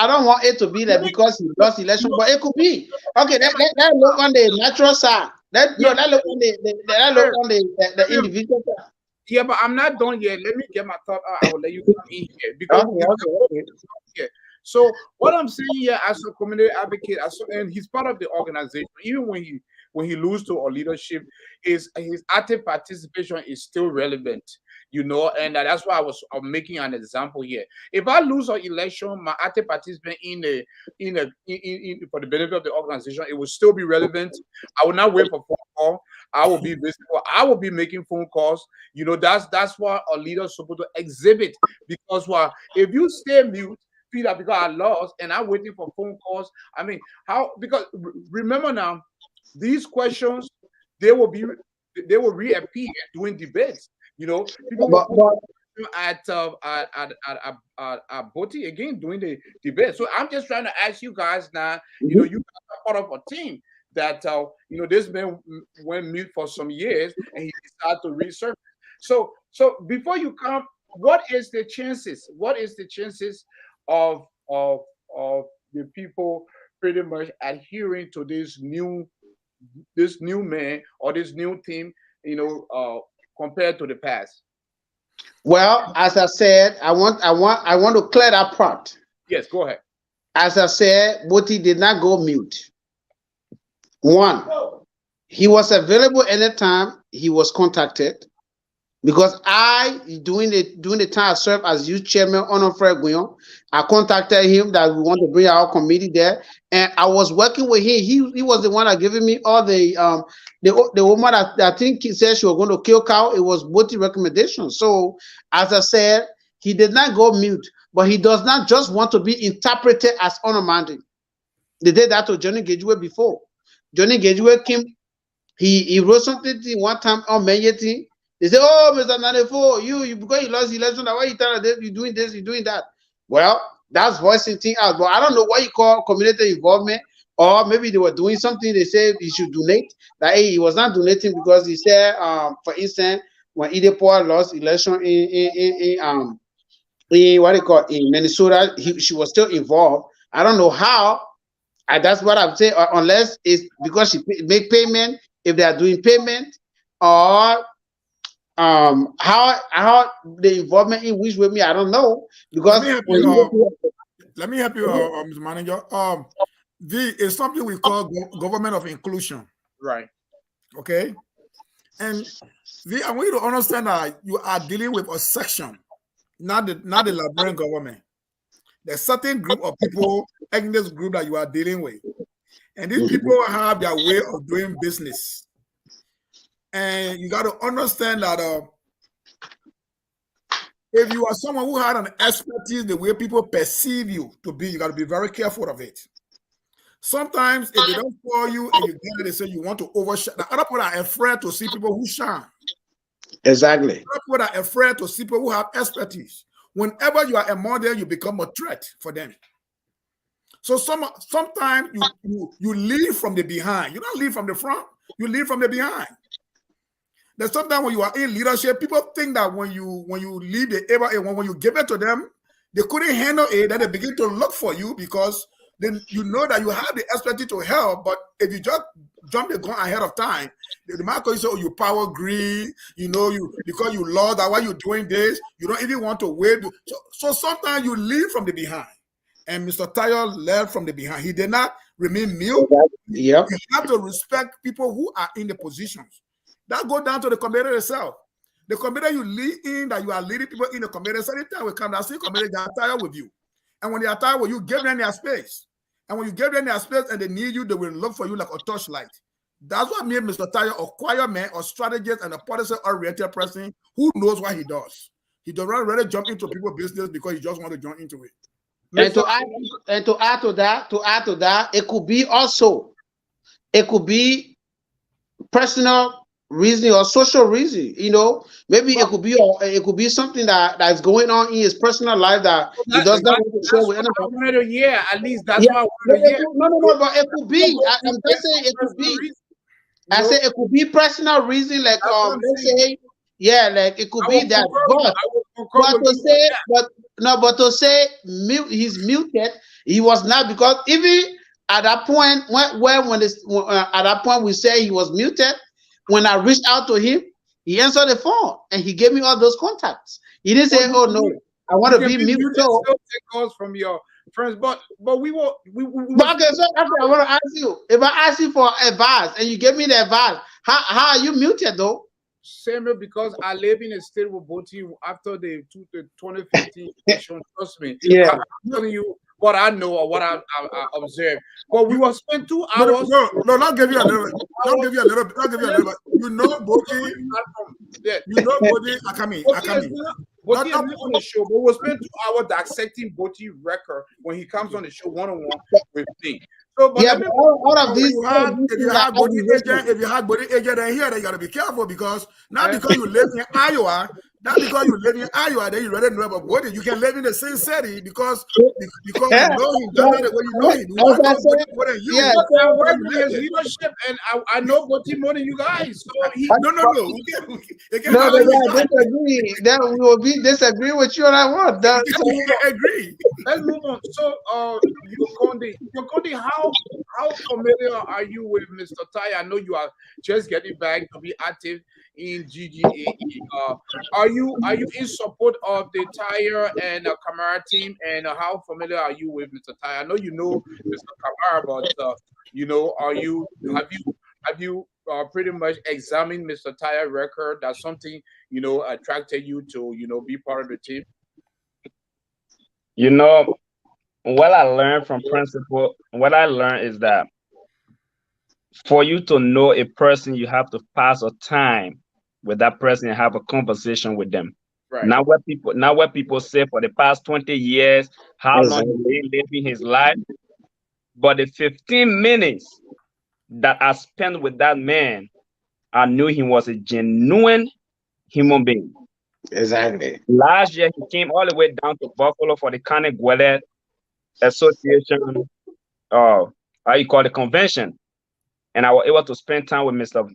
don't want it to be that because he lost election, but it could be. Okay, that look on the natural side. That look on the individual side. Yeah, but I'm not done yet. Let me get my thought out. I will let you come in here because okay. So what I'm saying here as a community advocate, and he's part of the organization, even when he loses to our leadership, his active participation is still relevant, and that's why I'm making an example here. If I lose an election, my active participation for the benefit of the organization, it will still be relevant. I will not wait for phone call. I will be visible. I will be making phone calls. That's what a leader is supposed to exhibit. Because if you stay mute, because I lost and I'm waiting for phone calls. I mean, how? Because remember now, these questions they will reappear during debates. People at Gbote again during the debate. So I'm just trying to ask you guys now. You guys are part of a team that this man went mute for some years and he decided to resurface. So before you come, what is the chances? What is the chances of the people pretty much adhering to this new man or this new team, compared to the past? Well, as I said, I want to clear that part. Yes, go ahead. As I said, Gbote did not go mute. One, he was available anytime he was contacted. Because during the time I served as youth chairman on Fred Guillaume, I contacted him that we want to bring our committee there, and I was working with him. He was the one that gave me all the woman that I think he said she was going to kill cow. It was Gbote recommendation. So as I said, he did not go mute, but he does not just want to be interpreted as honor-minded. They did that to Johnny Gbote before. Johnny Gbote came. He wrote something one time on Menyeti. They say, oh, Mr. 94, you because you lost the election, why you tell them you're doing this, you're doing that? Well, that's voicing things out. But I don't know what you call community involvement, or maybe they were doing something. They said he should donate. That he was not donating because he said, for instance, when Edith Paul lost election what they call in Minnesota, she was still involved. I don't know how. That's what I'm saying. Unless it's because she make payment, if they are doing payment, or how the involvement in which with me, I don't know. Because let me help you, Mr. Manager. It's something we call government of inclusion. Right. Okay. And I want you to understand that you are dealing with a section, not the Liberian government. There's certain group of people in this group that you are dealing with. And these people have their way of doing business. And you got to understand that if you are someone who had an expertise, the way people perceive you to be, you got to be very careful of it. Sometimes if they don't call you and you get it, they say you want to overshine. The other people are afraid to see people who shine. Exactly. Other people are afraid to see people who have expertise. Whenever you are a model, you become a threat for them. So sometimes you lead from the behind. You don't lead from the front. You lead from the behind. There's sometimes when you are in leadership, people think that when you lead the area, when you give it to them, they couldn't handle it. Then they begin to look for you because then you know that you have the expertise to help. But if you just jump the gun ahead of time, the might call you say, "Oh, you power greed." You know, because you lost that while you're doing this, you don't even want to wait. So sometimes you lead from the behind. And Mr. Tarle led from the behind. He did not remain mute. Yep. You have to respect people who are in the positions. That go down to the committee itself. The committee you lead in, that you are leading people in the committee, certain time will come down, see committee, they are tired with you. And when they are tired with you, give them their space. And when you give them their space and they need you, they will look for you like a torchlight. That's what made Mr. Tarle a quiet man, a strategist, and a policy-oriented person who knows what he does. He does not really jump into people's business because he just wants to join into it. And to add to that, it could be personal reason or social reason. You know, maybe it could be something that's going on in his personal life that he does not want to share with anybody. Yeah, at least that's what I wanted to hear. No, but it could be. I'm just saying it could be. I say it could be personal reason, like let's say, yeah, like it could be that. But to say he's muted, he was not, because even at that point at that point we say he was muted. When I reached out to him, he answered the phone and he gave me all those contacts. He didn't say, "Oh no, I want to be muted." Still take calls from your friends, but we will. But okay, so after I want to ask you, if I ask you for advice and you give me the advice, how are you muted though? Samuel, because I live in a state with Gbote after the 2015 election. Trust me. Yeah. I'm telling you what I know or what I observed. But we will spend 2 hours. No, not give you a little bit. Not give you a little bit. You know Gbote. You know Gbote Akami. Gbote is not on the show, but we'll spend 2 hours dissecting Gbote record when he comes on the show one-on-one with me. So, but yeah, but all of these. If you have Gbote agent in here, then you gotta be careful, because not because you live in Iowa, then you really know about Gbote. You can live in the same city because you know him, that's not the way you know him. I work with his leadership, and I know Gbote more than you guys. So No. Disagree. Then we will disagree with you on that one. Agree. Let's move on. So, Yokonde, how familiar are you with Mr. Tarle? I know you are just getting back to be active in GGAE. Are you in support of the Tarle and Kamara team? And how familiar are you with Mr. Tarle? I know you know Mr. Kamara, but have you pretty much examined Mr. Tarle record? That's something attracted you to be part of the team. What I learned from principle, what I learned is that for you to know a person, you have to pass a time with that person and have a conversation with them. Right. Not what people say for the past 20 years, how long he's been living his life, but the 15 minutes that I spent with that man, I knew he was a genuine human being. Exactly. Last year, he came all the way down to Buffalo for the County Gbote Association, convention, and I was able to spend time with Mr.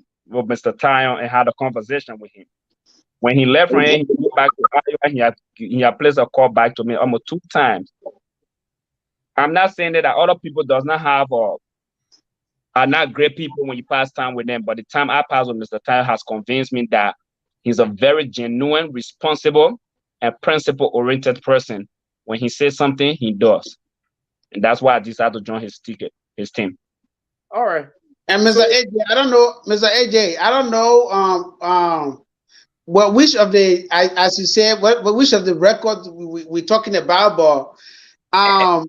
Tarle and had a conversation with him. When he left from here, he went back to Iowa. He had placed a call back to me almost 2 times. I'm not saying that other people does not have are not great people when you pass time with them, but the time I pass with Mr. Tarle has convinced me that he's a very genuine, responsible, and principle-oriented person. When he says something, he does. And that's why I decided to join his team. All right. And Mr. AJ, I don't know, Mr. AJ, I don't know well, which of the, as you said, which of the records we're talking about, but on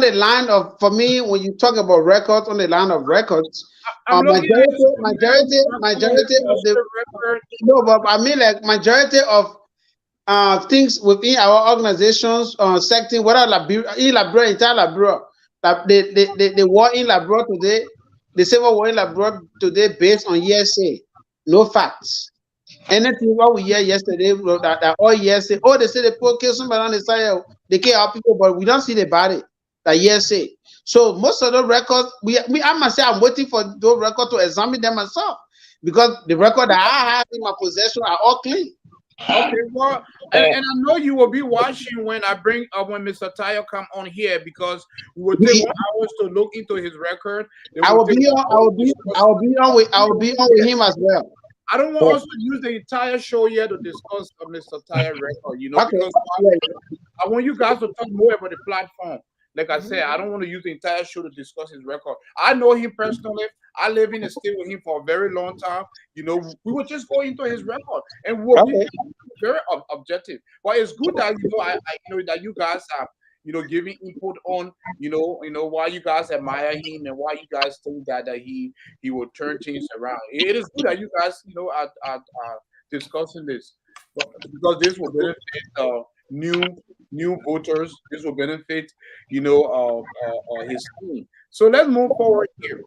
the line of, for me, when you talk about records, on the line of records, majority of the record. No, but I mean, like, majority of things within our organizations, secting, whether in Liberia, entire Liberia, the war in Liberia today, the civil war in Liberia today based on hearsay, no facts. Anything what we hear yesterday, that all hearsay, they say they put kill somebody on the side, they kill our people, but we don't see the body. That hearsay. So most of the records, I must say, I'm waiting for those records to examine them myself, because the record that I have in my possession are all clean. Okay, well, and I know you will be watching when I bring up when Mr. Tarle come on here, because we will take 1 hour to look into his record. I will be on with him as well. I don't want us to use the entire show here to discuss Mr. Tarle record, because I want you guys to talk more about the platform. Like I said, I don't want to use the entire show to discuss his record. I know him personally. I live in the state with him for a very long time. We will just go into his record and we'll be very objective. But it's good that I know that you guys are giving input on why you guys admire him and why you guys think that he will turn things around. It is good that you guys are discussing this, because this will benefit new voters. This will benefit his team. So let's move forward here.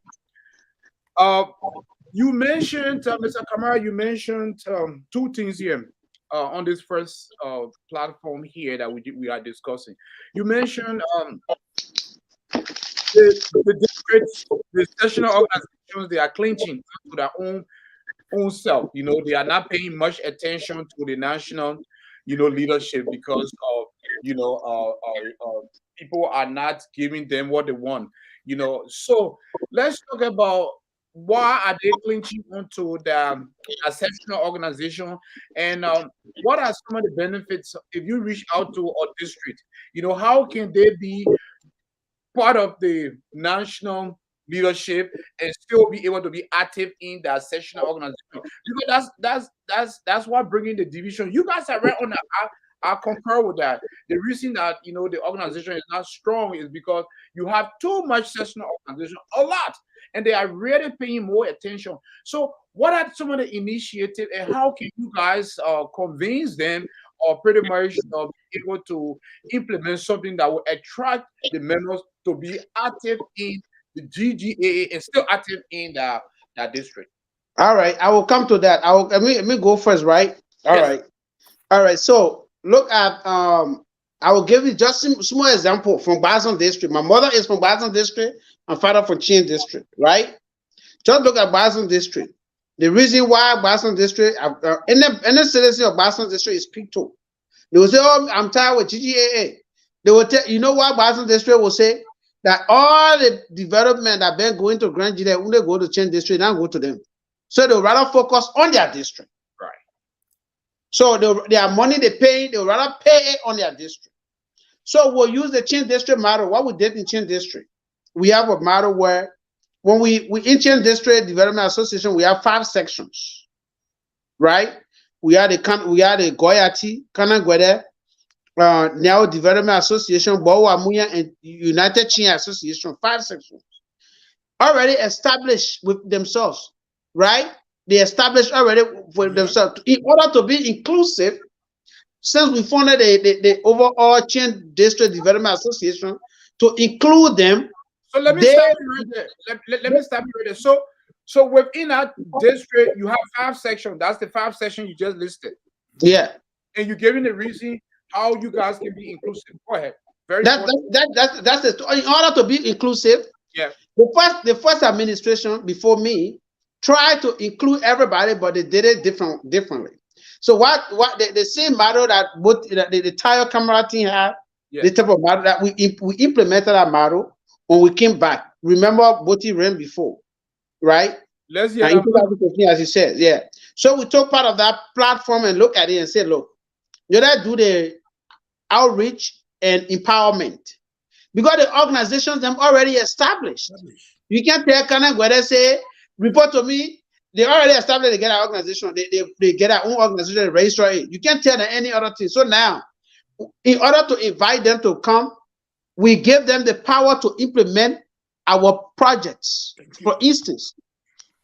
You mentioned, Mr. Kamara, you mentioned 2 things here on this first platform here that we are discussing. You mentioned the districts, the sectional organizations, they are clinching to their own self. They are not paying much attention to the national leadership, because of people are not giving them what they want. So let's talk about why are they clinching onto the sectional organization, and what are some of the benefits if you reach out to a district? How can they be part of the national leadership and still be able to be active in that sectional organization? Because that's what bringing the division. You guys are right on that. I concur with that. The reason that the organization is not strong is because you have too much sectional organization, a lot, and they are really paying more attention. So what are some of the initiatives, and how can you guys convince them, or pretty much be able to implement something that will attract the members to be active in the GGAA and still active in that district? All right, I will come to that. Let me go first, right? All right. So look at I will give you just a small example from Basin District. My mother is from Basin District, my father from Chin District, right? Just look at Basin District. The reason why Basin District, any citizen of Basin District is picked up. They will say, "Oh, I'm tired with GGAA." They will tell, why Basin District will say that all the development that been going to Grand Gide, when they go to Chin District, not go to them. So they'll rather focus on their district. Right. So their money they pay, they'll rather pay it on their district. So we'll use the Chin District model. What we did in Chin District, we have a model where when we in Chin District Development Association, we have 5 sections, right? We are the Goyati, Kanagwede, Neo Development Association, Bowamuya, and United Chin Association, 5 sections already established with themselves, right? They established already for themselves in order to be inclusive. Since we founded the overall Chin District Development Association to include them. So let me stop you right there. Let me stop you right there. So within that district, you have 5 sections. That's the 5 sections you just listed. Yeah. And you're giving the reason how you guys can be inclusive. Go ahead. That's it. In order to be inclusive, the first administration before me tried to include everybody, but they did it differently. So what the same model that both the entire Kamara team had, the type of model that we implemented that model when we came back. Remember, Gbote ran before, right? Let's hear And in 2015, as you said, yeah. So we took part of that platform and look at it and said, look, you gotta do the outreach and empowerment because the organizations them already established. You can't tell Kana where they say report to me. They already established. They get an organization. They get their own organization. They register it. You can't tell them any other thing. So now, in order to invite them to come, we give them the power to implement our projects. For instance,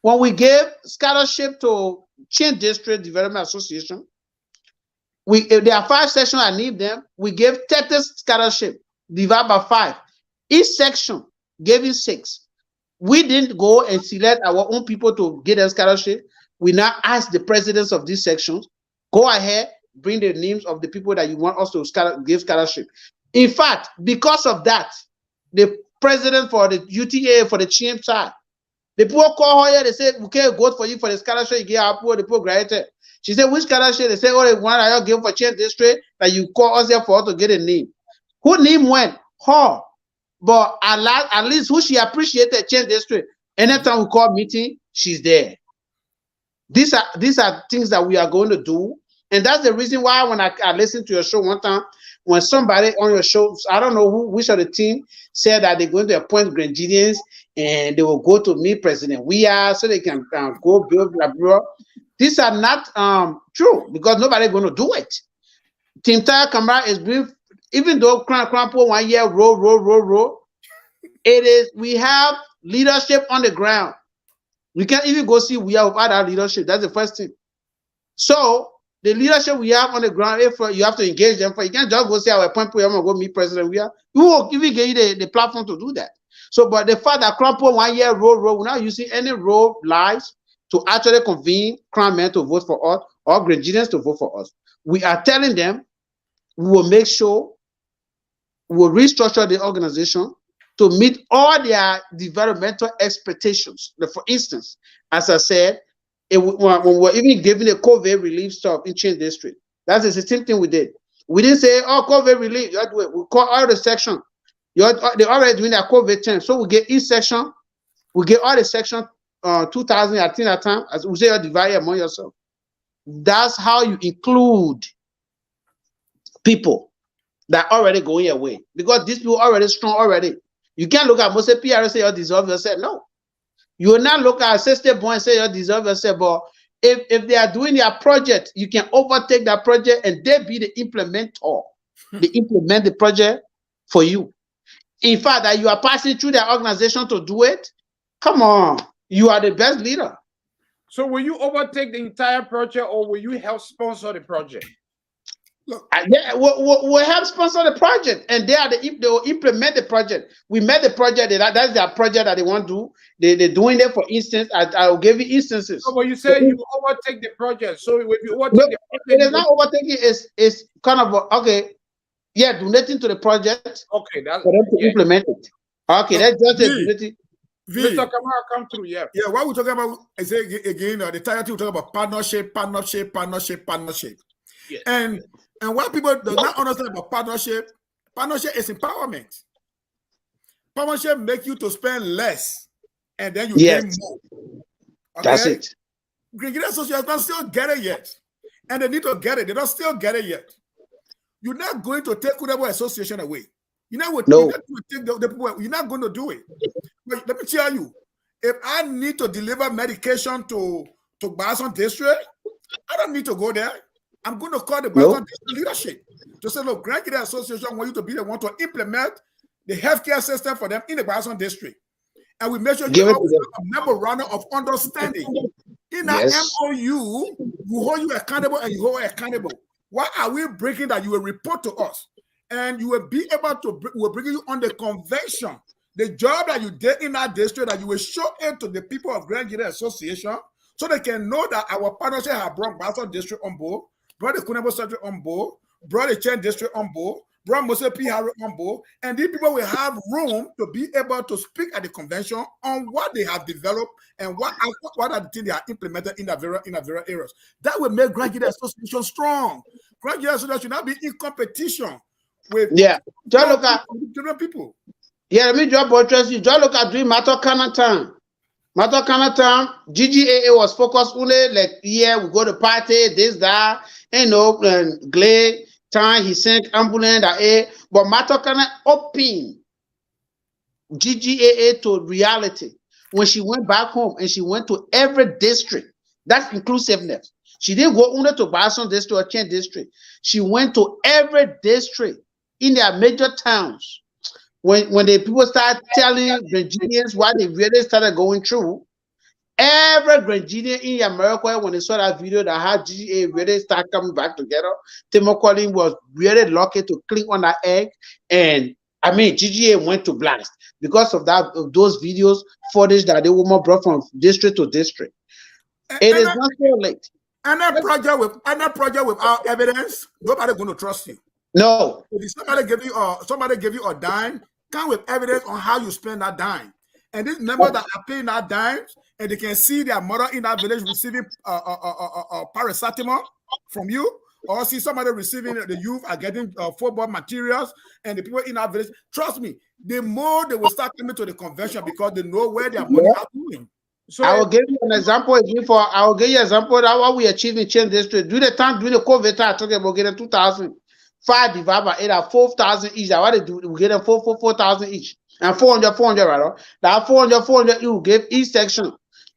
when we gave scholarship to Chin District Development Association, if there are 5 sections I need them, we gave 30 scholarship divided by 5. Each section gave 6. We didn't go and select our own people to get a scholarship. We now ask the presidents of these sections, go ahead, bring the names of the people that you want us to give scholarship. In fact, because of that, the president for the UTA, for the CHIM side, the people call her here, they say, we can't vote for you for the scholarship you get our poor, the poor graduate. She said, which scholarship? They say, oh, the one I give for CHIM district that you call us here for us to get a name. Who name went? Her. But at least who she appreciated Change District. Anytime we call meeting, she's there. These are things that we are going to do. And that's the reason why when I listened to your show one time, when somebody on your show, I don't know which of the team said that they're going to appoint Grenadians and they will go to meet President Weah so they can go build blah, blah. These are not true because nobody's going to do it. Team Tire Kamara is being, even though Crampo 1 year roll, it is, we have leadership on the ground. We can't even go see we have without our leadership. That's the first thing. So the leadership we have on the ground, if you have to engage them, you can't just go say our point, I'm gonna go meet President Weah. We will even give you the platform to do that. So, but the fact that Crampo 1 year roll, we're not using any roll lies to actually convene Crown men to vote for us or Grenadians to vote for us. We are telling them we will make sure we will restructure the organization to meet all their developmental expectations. For instance, as I said, when we're even giving the COVID relief stuff in Chin District, that's the same thing we did. We didn't say, oh, COVID relief, you have to wait. We call all the section. They're already doing their COVID 10. So we get each section, we get all the section 2,000 at a time, as we say, you divide among yourself. That's how you include people that already going away, because these people are already strong already. You can't look at most PR and say you deserve yourself. No, you will not look at sister boy and say you deserve yourself. But if they are doing their project, you can overtake that project and they be the implementer. They implement the project for you. In fact, that you are passing through their organization to do it. Come on, you are the best leader. So will you overtake the entire project, or will you help sponsor the project? Look, yeah, we'll help sponsor the project, and they will implement the project. We made the project. That's their project that they want to do. They're doing it. For instance, I'll give you instances. So, but you say you overtake the project. So if you overtake the project, it is not overtaking. It's kind of okay. Yeah, donating to the project. Okay, that's for them to implement it. Okay, that's just it. Mr. Kamara, come through. Yeah. Yeah, what we're talking about, I say again, the title we're talking about partnership. Yes. And what people do not understand about partnership is empowerment. Partnership make you to spend less, and then you gain more. Okay? That's it. Grenadian Association don't still get it yet, and they need to get it. They don't still get it yet. You're not going to take whatever association away. You're not going to take the people. You're not going to do it. But let me tell you, if I need to deliver medication to Bason District, I don't need to go there. I'm going to call the Bason District leadership to say, look, Grenadian Association want you to be the one to implement the healthcare system for them in the Bason District. And we make sure you have a memorandum of understanding. In our MOU, you hold you accountable and you hold accountable. Why are we breaking that? You will report to us. And you will be able to, we'll bring you on the convention. The job that you did in that district, that you will show it to the people of Grenadian Association so they can know that our partnership have brought Bason District on board, brought the Kunebo District on board, brought the Chen District on board, brought Moses P. Harry on board, and these people will have room to be able to speak at the convention on what they have developed and what are the things they are implemented in the various areas. That will make Grand Gbote Association strong. Grand Gbote Association should not be in competition with just look at different people. Yeah, let me just buttress you. Just look at doing Matokana time. Matokana time, GGAA was focused only like, yeah, we go to party, this, that, and Glade time, he sent ambulance, but Matokana opened GGAA to reality. When she went back home and she went to every district, that's inclusiveness. She didn't go only to Boston district or Chen district. She went to every district in their major towns. When the people start telling Grenadians what they really started going through, every Grenadian in America, when they saw that video that had GGA really start coming back together, Timo Collins was really lucky to click on that egg. And I mean, GGA went to blast because of that, of those videos, footage that the woman brought from district to district. It is not so late. And that project without evidence, nobody going to trust you. No. If somebody give you a dime, come with evidence on how you spend that dime. And these members that are paying that dimes, and they can see their mother in that village receiving paracetamol from you, or see somebody receiving, the youth are getting football materials, and the people in that village, trust me, the more they will start coming to the convention because they know where their money are going. So I will give you an example again I will give you an example of what we achieved in Chen district. During the COVID time, I talking about getting 2,005 divided by 8 are 4,000 each. That's what they do. We get them 4,000 each. And 400, right? That 400, you give each section.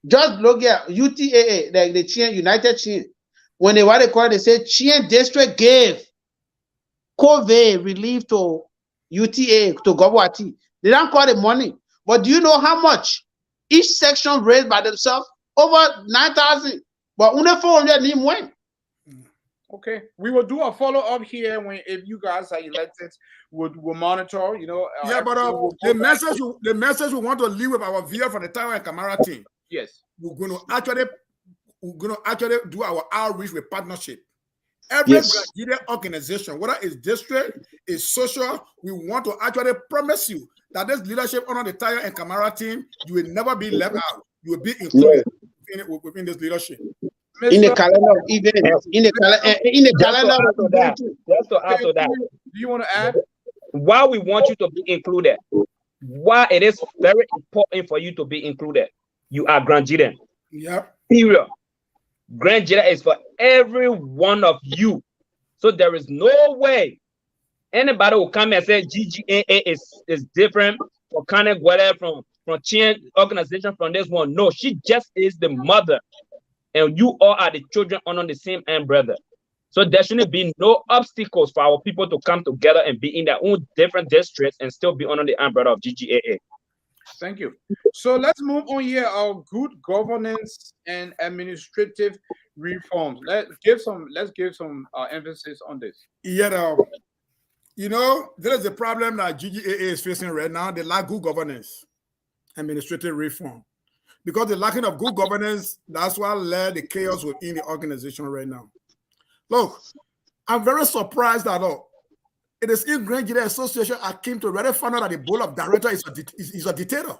Just look at UTAA, like the Chen, United Chen. When they call it, they say Chen district gave COVID relief to UTA, to Gbote. They don't call it money. But do you know how much each section raised by themselves? Over 9,000. But only 400 didn't win. Okay, we will do a follow-up here if you guys are elected, we'll monitor, but the message we want to leave with our viewer from the Tarle and Kamara team. Yes. We're going to actually do our outreach with partnership. Every Gbote organization, whether it's district, it's social, we want to actually promise you that this leadership under the Tarle and Kamara team, you will never be left out. You will be included within this leadership. In the calendar of events, in the calendar of that. Just to add to that, do you want to add why we want you to be included? Why it is very important for you to be included? You are Grand Gbote. Yeah. Period. Grand Gbote is for every one of you. So there is no way anybody will come and say GGAA is different for Gbote from Chen organization from this one. No, she just is the mother. And you all are the children under the same umbrella. So there shouldn't be no obstacles for our people to come together and be in their own different districts and still be under the umbrella of GGAA. Thank you. So let's move on here. Our good governance and administrative reforms. Let's give some emphasis on this. Yeah, there is a problem that GGAA is facing right now. They lack good governance, administrative reform. Because the lacking of good governance, that's what led the chaos within the organization right now. Look, I'm very surprised that it is in Grand Gbote Association I came to already find out that the board of directors is a dictator.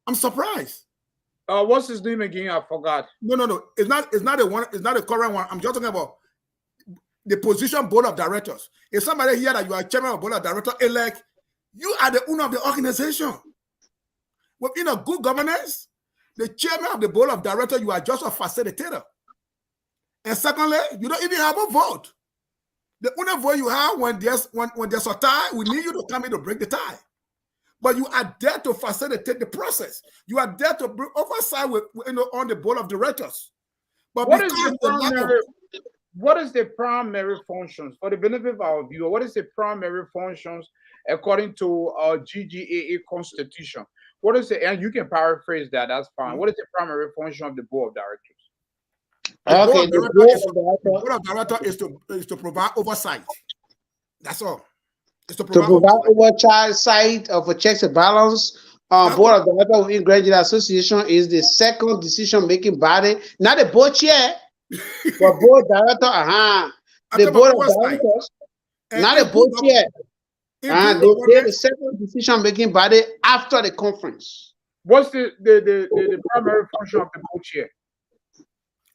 I'm surprised. What's his name again? I forgot. No. It's not the one. It's not the current one. I'm just talking about the position board of directors. If somebody here that you are chairman of board of directors, elect, you are the owner of the organization. Within a good governance, the chairman of the board of directors, you are just a facilitator. And secondly, you don't even have a vote. The only vote you have when there's a tie, we need you to come in to break the tie. But you are there to facilitate the process. You are there to bring oversight on the board of directors. But what is the primary functions for the benefit of our viewer? What is the primary functions according to our GGAA constitution? What is the, and you can paraphrase that, that's fine. What is the primary function of the board of directors? The board of directors is to provide oversight. That's all. It's to provide oversight of a checks and balance. Board of directors within Grand Gbote Association is the second decision-making body, not the board chair, but board director. The board of directors Not a board chair. And they're the separate decision-making body after the conference. What's the primary function of the board chair?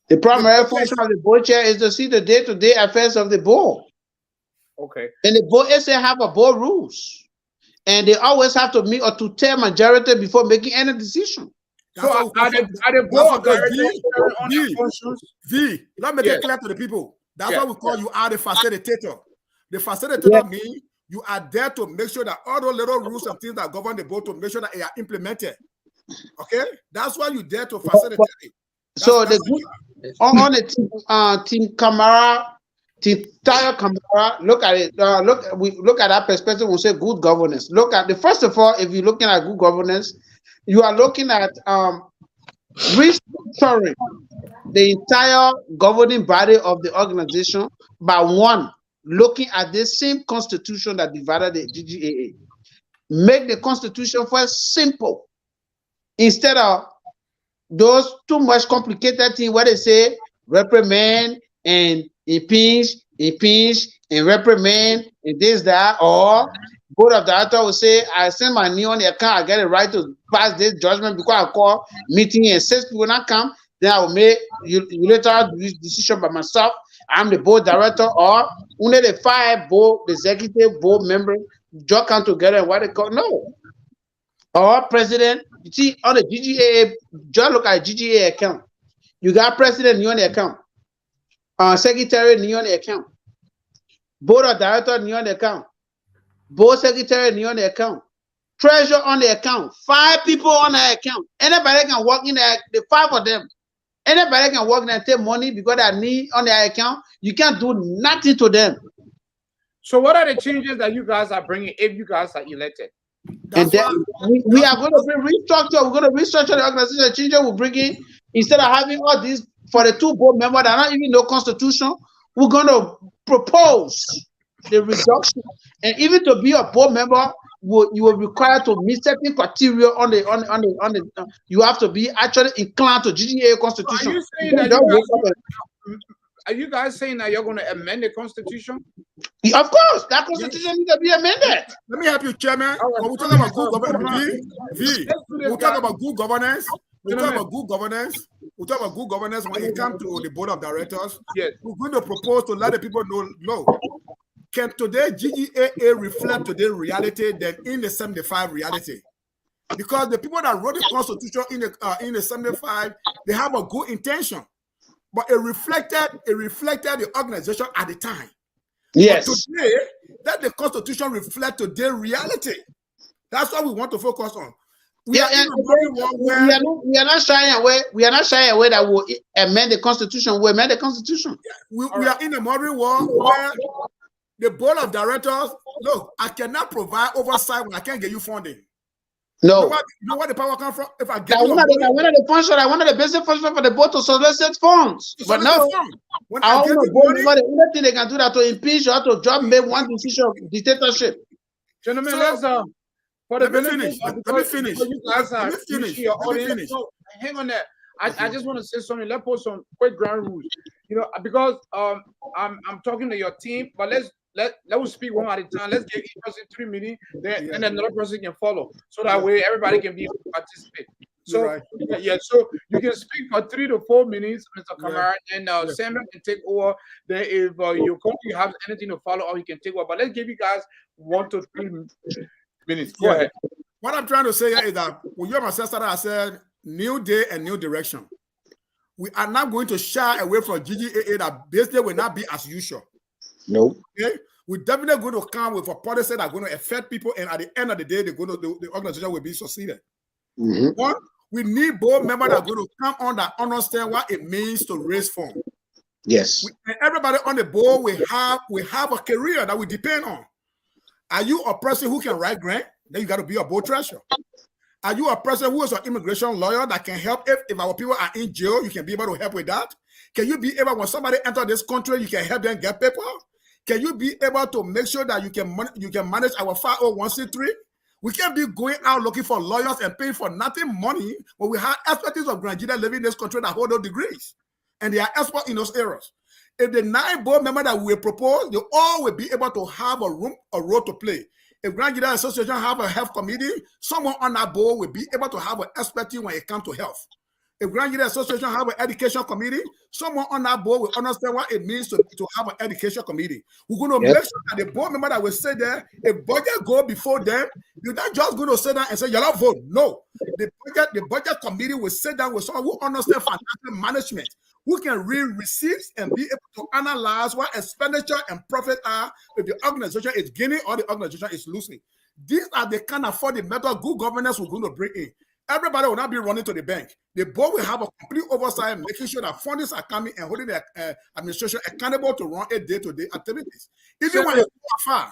The primary function of the board chair is to see the day-to-day affairs of the board. Okay. And the board SA have a board rules. And they always have to meet a two-thirds majority before making any decision. So are the board of directors on their functions? Let me make it clear to the people. That's why we call you the facilitator. The facilitator means you are there to make sure that all those little rules and things that govern the board to make sure that they are implemented. Okay? That's why you're there to facilitate it. So on the team Kamara, team Tarle Kamara, look at it. Look at that perspective. We say good governance. Look at the first of all, if you're looking at good governance, you are looking at restructuring the entire governing body of the organization by one, looking at the same constitution that divided the GGAA. Make the constitution first simple instead of those too much complicated things where they say reprimand and impeach, and reprimand and this, that, or board of directors will say, I send my name on the account, I get a right to pass this judgment because I call meeting and 6 people not come, then I will make unilateral decision by myself. I'm the board director, or only the 5 board, the executive board members just come together and what they call no. Or president, you see on the GGAA, just look at the GGAA account. You got president on the account, secretary on the account, board of directors on the account, board secretary on the account, treasurer on the account, 5 people on the account. Anybody can walk in there, the 5 of them. Anybody can walk in and take money because they need on their account. You can't do nothing to them. So what are the changes that you guys are bringing if you guys are elected? And then we are going to restructure. We're going to restructure the organization. The changes we're bringing, instead of having all these for the 2 board members that don't even know constitution, we're going to propose the reduction. And even to be a board member, you will require to meet certain criteria on the you have to be actually inclined to GGA constitution. Are you guys saying that you're going to amend the constitution? Of course, that constitution needs to be amended. Let me help you, Chairman. When we talk about good governance, we talk about good governance. We talk about good governance. We talk about good governance when it comes to the board of directors. Yes. We're going to propose to let the people know. Can today GGAA reflect today's reality than in the 75 reality? Because the people that wrote the constitution in the 75, they have a good intention, but it reflected the organization at the time. Yes. But today, that the constitution reflects today's reality. That's what we want to focus on. We are not shying away. We are not shying away that we'll amend the constitution. We'll amend the constitution. We are in a modern world where the board of directors, look, I cannot provide oversight when I can't get you funding. No. You know where the power comes from? If I get one of the basic functions for the board to solicit funds. But no, when I get the money, the only thing they can do that to impeach or to just make one decision of dictatorship. Gentlemen, let's let me finish. So, hang on there. I just want to say something. Let's put some quick ground rules. You know, because I'm talking to your team, but let us speak one at a time. Let's give each person 3 minutes, and another person can follow, so that way everybody can be able to participate. So so you can speak for 3 to 4 minutes, Mr. Kamara, and Samuel can take over. Then if your company has anything to follow, or you can take over. But let's give you guys 1 to 3 minutes. Go ahead. What I'm trying to say here is that when you and my sister, I said new day and new direction. We are not going to shy away from GGAA that this day will not be as usual. No. Okay? We're definitely going to come with a policy that are going to affect people, and at the end of the day, the organization will be succeeded. Mm-hmm. One, we need board members that are going to come on that understand what it means to raise funds. Yes. And everybody on the board we have a career that we depend on. Are you a person who can write grant? Then you got to be a board treasurer. Are you a person who is an immigration lawyer that can help if our people are in jail? You can be able to help with that. Can you be able, when somebody enters this country, you can help them get paper? Can you be able to make sure that you can manage our 501c3? We can't be going out looking for lawyers and paying for nothing money when we have expertise of Granjida living in this country that hold those degrees. And they are experts in those areas. If the 9 board members that we propose, they all will be able to have a role to play. If Grand General Association have a health committee, someone on that board will be able to have an expertise when it comes to health. If Grand General Association have an education committee, someone on that board will understand what it means to have an education committee. We're going to make sure that the board member that will sit there, if budget go before them, you're not just going to sit down and say, you're not vote. No. The budget committee will sit down with someone who understands financial management, who can read receipts and be able to analyze what expenditure and profit are if the organization is gaining or the organization is losing. These are the kind of fundamental good governance we're going to bring in. Everybody will not be running to the bank. The board will have a complete oversight, making sure that fundings are coming and holding the administration accountable to run a day-to-day activities. Even when it's far,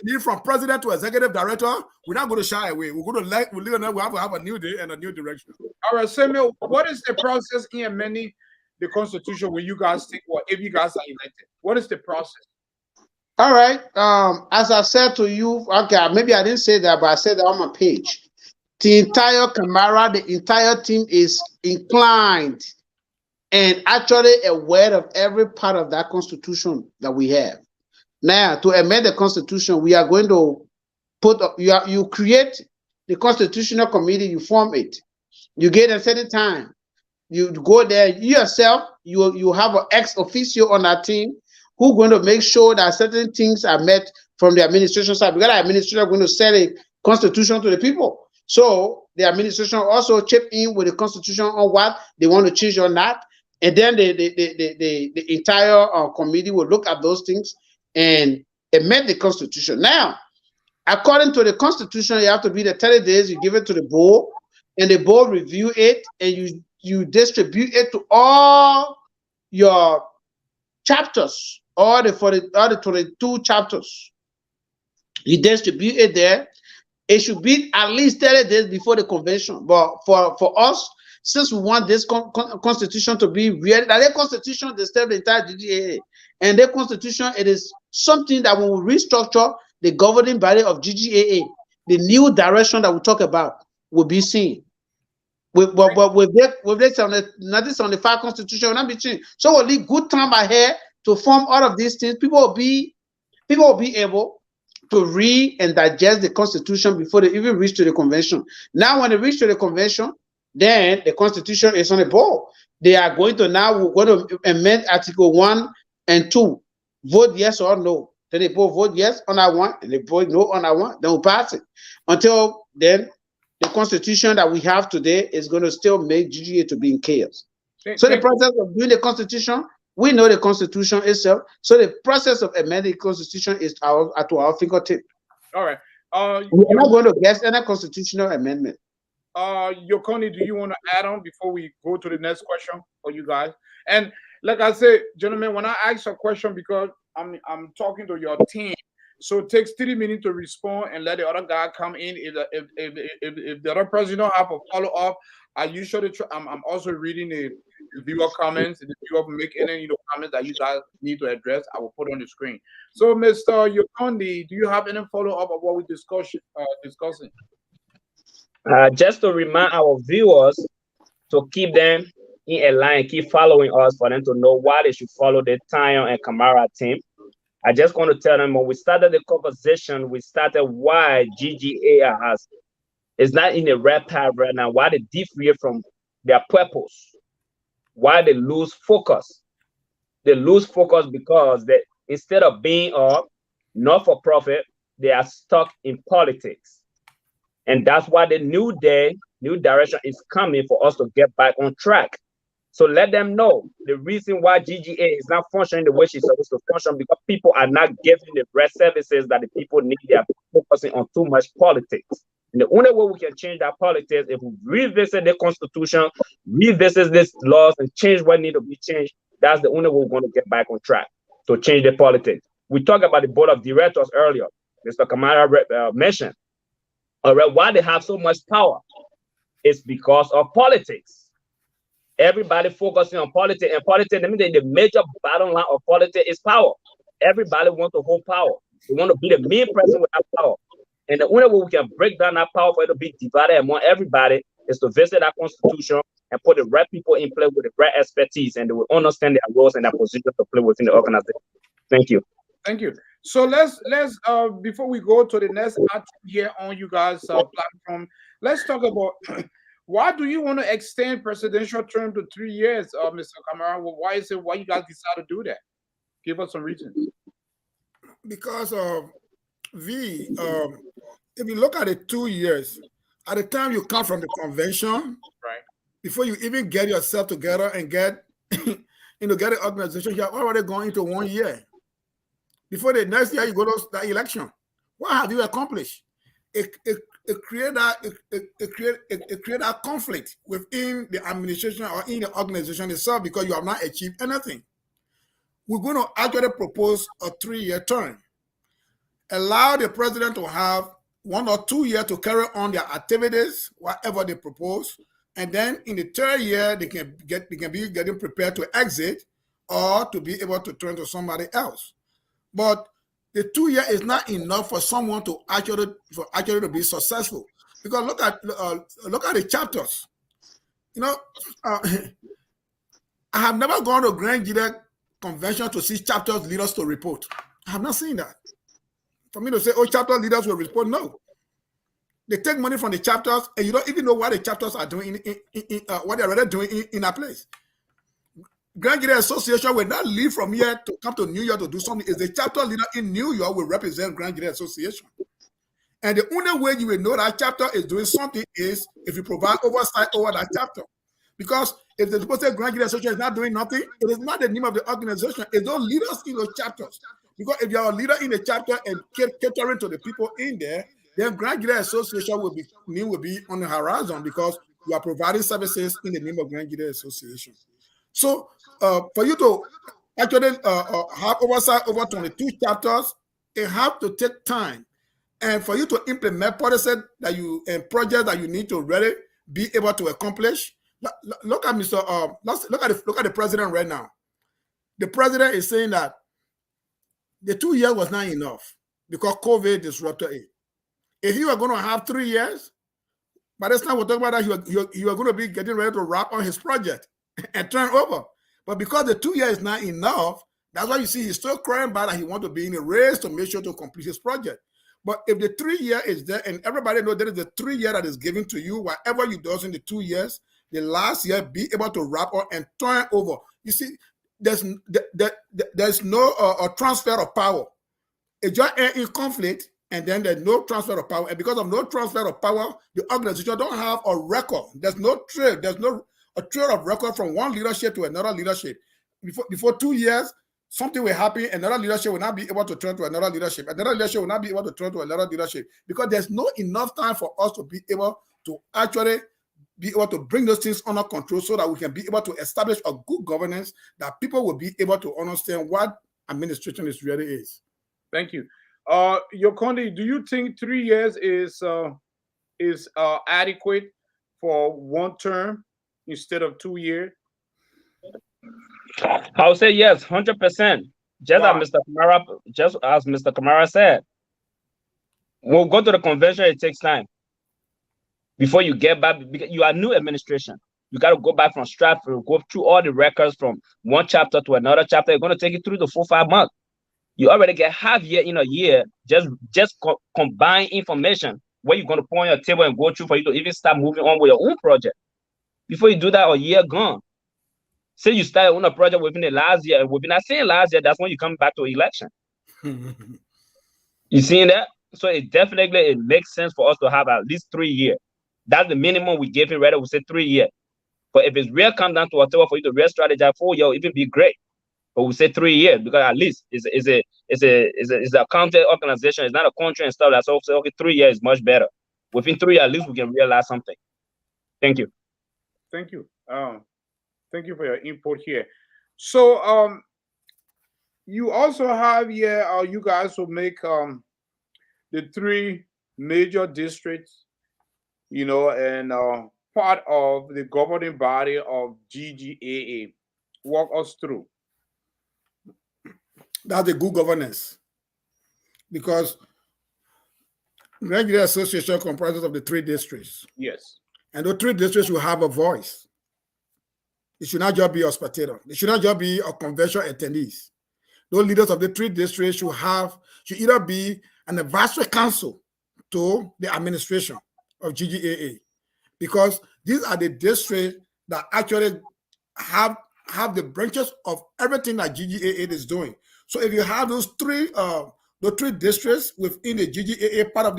need from president to executive director, we're not going to shy away. We're going to we have to have a new day and a new direction. All right, Samuel, what is the process in amending the Constitution when you guys think, well, if you guys are elected? What is the process? All right. As I said to you, okay, maybe I didn't say that, but I said that on my page. The entire Kamara, the entire team is inclined and actually aware of every part of that constitution that we have. Now, to amend the constitution, we are going to put you create the constitutional committee, you form it. You get a certain time. You go there, you yourself, you have an ex officio on that team who's going to make sure that certain things are met from the administration side, because the administration are going to sell a constitution to the people. So the administration also chip in with the constitution on what they want to change or not, and then the entire committee will look at those things and amend the constitution. Now, according to the constitution, you have to be the 30 days. You give it to the board, and the board review it, and you distribute it to all your chapters, all the 22 chapters. You distribute it there. It should be at least 30 days before the convention. But for us, since we want this constitution to be real, that constitution disturbs the entire GGAA. And the constitution, it is something that will restructure the governing body of GGAA. The new direction that we talk about will be seen. With this on the 75 constitution will not be changed. So we'll leave good time ahead to form all of these things. People will be able to read and digest the constitution before they even reach to the convention. Now, when they reach to the convention, then the constitution is on the board. They are going to amend Article 1 and 2. Vote yes or no. Then they both vote yes on that one, and they vote no on that one. Then we'll pass it. Until then, the constitution that we have today is going to still make GGA to be in chaos. So the process of doing the constitution, we know the constitution itself. So the process of amending the constitution is to our fingertip. All right. We're not going to guess any constitutional amendment. Yokoni, do you want to add on before we go to the next question for you guys? And like I said, gentlemen, when I ask a question, because I'm talking to your team, so it takes 3 minutes to respond and let the other guy come in. If the other person don't have a follow up, I usually I'm also reading the viewer comments. And if you make any comments that you guys need to address, I will put on the screen. So, Mr. Yokondi, do you have any follow up of what we discussing? Just to remind our viewers to keep them in a line, keep following us for them to know why they should follow the Tarle and Kamara team. I just want to tell them when we started the conversation, we started why GGA is not in the red path right now, why they deviate from their purpose, why they lose focus. They lose focus because they, instead of being not for profit, they are stuck in politics. And that's why the new day, new direction is coming for us to get back on track. So let them know the reason why GGA is not functioning the way she's supposed to function, because people are not giving the breast services that the people need. They are focusing on too much politics. And the only way we can change that politics if we revisit the constitution, revisit these laws, and change what needs to be changed. That's the only way we're going to get back on track to change the politics. We talked about the board of directors earlier. Mr. Kamara mentioned. All right, why they have so much power? It's because of politics. Everybody focusing on politics, and politics, I mean, the major bottom line of politics is power. Everybody wants to hold power. They want to be the main person with that power. And the only way we can break down that power for it to be divided among everybody is to visit that constitution, and put the right people in place with the right expertise, and they will understand their roles and their position to play within the organization. Thank you. Thank you. So let's before we go to the next item here on you guys' platform, let's talk about why do you want to extend presidential term to 3 years, Mr. Kamara? Well, why you guys decided to do that? Give us some reasons. Because if you look at the 2 years, at the time you come from the convention, right, before you even get yourself together and get get an organization, you're already going into 1 year. Before the next year you go to the election. What have you accomplished? It create a conflict within the administration or in the organization itself because you have not achieved anything. We're going to actually propose a 3-year term. Allow the president to have 1 or 2 years to carry on their activities, whatever they propose, and then in the 3rd year they can be getting prepared to exit or to be able to turn to somebody else. But the 2 year is not enough for someone to actually to be successful. Because look at the chapters. I have never gone to Grand Gbote convention to see chapters leaders to report. I have not seen that. For me to say, oh, chapter leaders will report, no. They take money from the chapters, and you don't even know what the chapters are doing what they're already doing in a place. Grand Gbote Association will not leave from here to come to New York to do something. Is the chapter leader in New York will represent Grand Gbote Association. And the only way you will know that chapter is doing something is if you provide oversight over that chapter. Because if the people say Grand Gbote Association is not doing nothing, it is not the name of the organization. It's those leaders in those chapters. Because if you are a leader in the chapter and catering to the people in there, then Grand Gbote Association will be on the horizon because you are providing services in the name of Grand Gbote Association. So for you to actually have oversight over 22 chapters, it has to take time. And for you to implement policies and projects that you need to really be able to accomplish. Look at look at the president right now. The president is saying that the 2 years was not enough because COVID disrupted it. If you are going to have 3 years, by this time we're talking about that you are going to be getting ready to wrap on his project and turn over. But because the 2 years is not enough, that's why you see he's still crying about that he wants to be in a race to make sure to complete his project. But if the 3 year is there, and everybody knows there is a 3 year that is given to you, whatever you do in the 2 years, the last year be able to wrap up and turn over. You see, there's no transfer of power. It's just in conflict, and then there's no transfer of power. And because of no transfer of power, the organization don't have a record. There's no trade. There's no a trade of record from one leadership to another leadership. Before 2 years, something will happen. Another leadership will not be able to turn to another leadership. Another leadership will not be able to turn to another leadership because there's no enough time for us to be able to actually be able to bring those things under control so that we can be able to establish a good governance that people will be able to understand what administration really is. Thank you. Yokonde, do you think 3 years is adequate for one term instead of 2 years? I would say yes, 100%. Just as Mr. Kamara said, when we go to the convention, it takes time. Before you get back, because you are new administration, you got to go back from Stratford, go through all the records from one chapter to another chapter. It's going to take you 3 to 4, 5 months. You already get half year in a year, just combine information where you're going to put on your table and go through for you to even start moving on with your own project. Before you do that, a year gone. Say you started on a project within the last year, within that same last year, that's when you come back to election. You seeing that? So it makes sense for us to have at least 3 years. That's the minimum we give it. Rather, we say 3 years. But if it's real come down to a table for you to real strategize 4 years, even be great. But we say 3 years because at least it's a counted organization. It's not a country and stuff. That's so okay. 3 years is much better. Within 3 years, at least we can realize something. Thank you. Thank you. Thank you for your input here. So you also have here you guys will make the 3 major districts, and part of the governing body of GGAA. Walk us through. That's a good governance because Grand Gbote Association comprises of the 3 districts. Yes. And the 3 districts will have a voice. They should not just be a spectator. They should not just be a convention attendees. Those leaders of the 3 districts should either be an advisory council to the administration of GGAA, because these are the districts that actually have the branches of everything that GGAA is doing. So if you have those three districts within the GGAA part of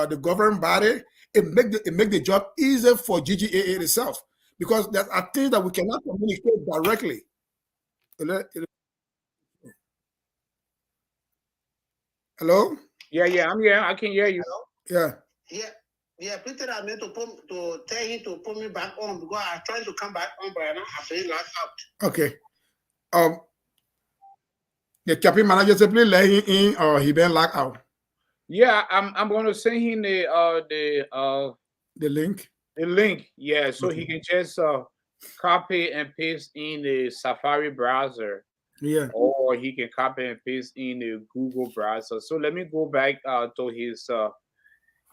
the governing body, it make the job easier for GGAA itself, because there are things that we cannot communicate directly. Hello? Yeah, I'm here. I can hear you. Yeah. Peter, I meant to tell him to put me back on, because I'm trying to come back on, but I've been locked out. Okay. The campaign manager said please let him in, or he been locked out. Yeah, I'm gonna send him the link. The link, yeah, so Okay. he can just copy and paste in the Safari browser. Yeah. Or he can copy and paste in the Google browser. So let me go back to his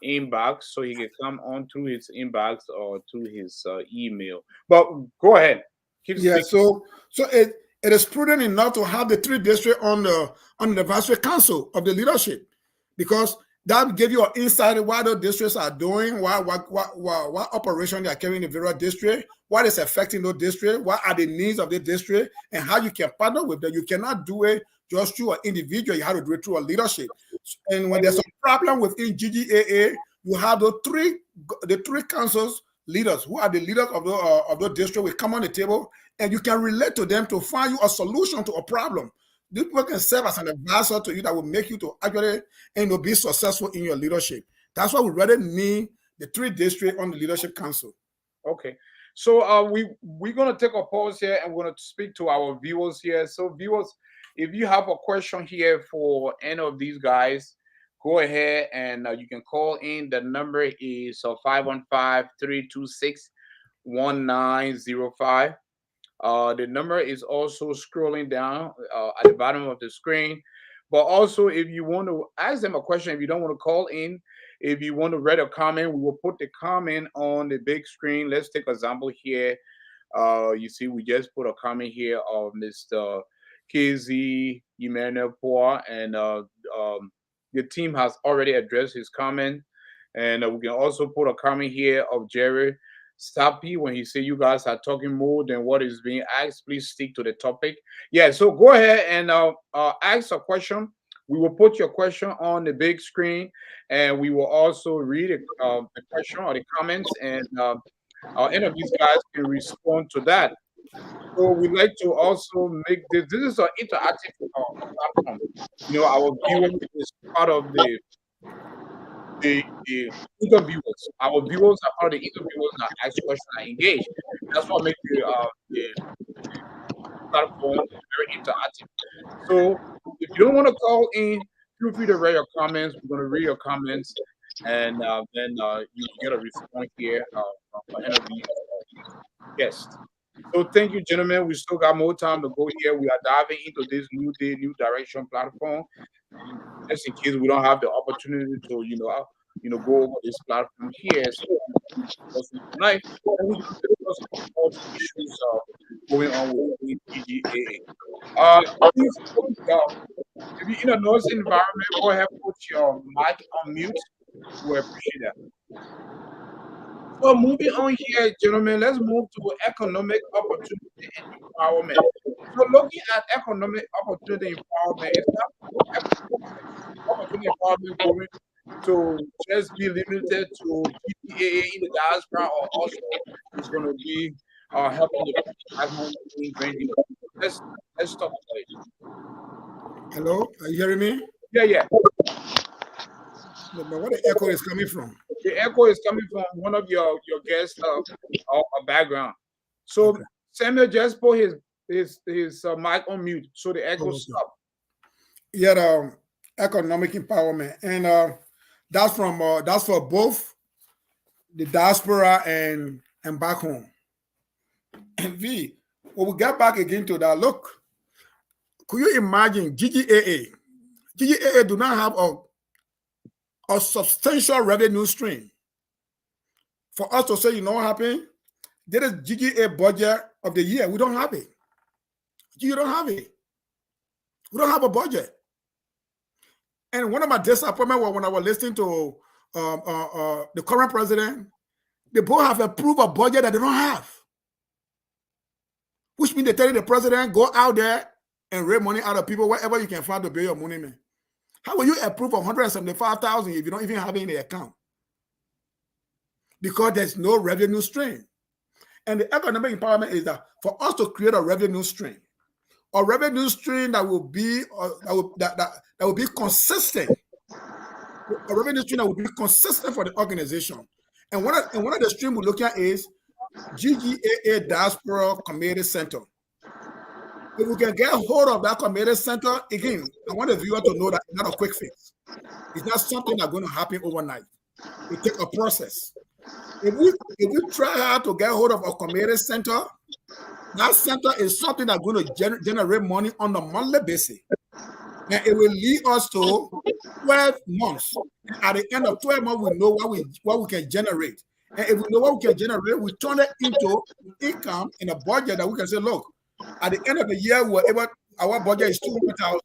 inbox, so he can come on through his inbox or to his email. But go ahead. Keep Yeah. speaking. So it is prudent enough to have the 3 districts on the advisory council of the leadership, because that will give you an insight of what the districts are doing, what operation they are carrying in the various district, what is affecting those districts, what are the needs of the district, and how you can partner with them. You cannot do it just through an individual. You have to do it through a leadership. And when there's a problem within GGAA, you have the three councils leaders who are the leaders of the district will come on the table, and you can relate to them to find you a solution to a problem. These people can serve as an advisor to you that will make you to actually be successful in your leadership. That's why we rather need the 3 districts on the leadership council. Okay. So we're gonna take a pause here, and we're gonna speak to our viewers here. So viewers, if you have a question here for any of these guys, go ahead and you can call in. The number is 515-326-1905. The number is also scrolling down at the bottom of the screen. But also, if you want to ask them a question, if you don't want to call in, if you want to read a comment, we will put the comment on the big screen. Let's take an example here. You see, we just put a comment here of Mr. KZ Emmanuel Poir, and the team has already addressed his comment. And we can also put a comment here of Jerry Stappy when he say you guys are talking more than what is being asked. Please stick to the topic. Yeah, so go ahead and ask a question. We will put your question on the big screen, and we will also read the question or the comments, and any of these guys can respond to that. So we like to also make this. This is an interactive platform. You know, our viewers is part of the interviewers. Our viewers are part of the interviewers that ask questions and engage. That's what makes the platform very interactive. So if you don't want to call in, feel free to write your comments. We're going to read your comments, and then you get a response here from any of these guests. So thank you, gentlemen. We still got more time to go here. We are diving into this new day, new direction platform. Just in case we don't have the opportunity to go over this platform here. So tonight, we discuss all the issues going on with GGAA. If you're in a noisy environment, go ahead and put your mic on mute. We appreciate that. So moving on here, gentlemen, let's move to economic opportunity and empowerment. So looking at economic opportunity empowerment, it's not opportunity empowerment going to just be limited to GPAA in the diaspora, or also it's going to be helping the home in Grand. Let's talk about it. Hello, are you hearing me? Yeah. But where the echo is coming from? The echo is coming from one of your guests' background. So okay. Samuel just put his mic on mute, so the echo stopped. Yeah, economic empowerment, and that's for both the diaspora and back home. And V, when we get back again to that, look, could you imagine GGAA? GGAA do not have a substantial revenue stream. For us to say, you know what happened? There is GGA budget of the year. We don't have it. You don't have it. We don't have a budget. And one of my disappointments was when I was listening to the current president. They both have approved a budget that they don't have. Which means they're telling the president, go out there and raise money out of people wherever you can find to pay your money, man. How will you approve 175,000 if you don't even have it in the account? Because there's no revenue stream. And the economic empowerment is that for us to create a revenue stream that will be that will be consistent. A revenue stream that will be consistent for the organization. And one of the streams we're looking at is GGAA Diaspora Community Center. If we can get hold of that community center, again, I want the viewer to know that it's not a quick fix. It's not something that's going to happen overnight. It takes a process. If we try hard to get hold of a community center, that center is something that's going to generate money on a monthly basis. And it will lead us to 12 months. And at the end of 12 months, we know what we can generate. And if we know what we can generate, we turn it into income in a budget that we can say, look, at the end of the year, our budget is 200,000.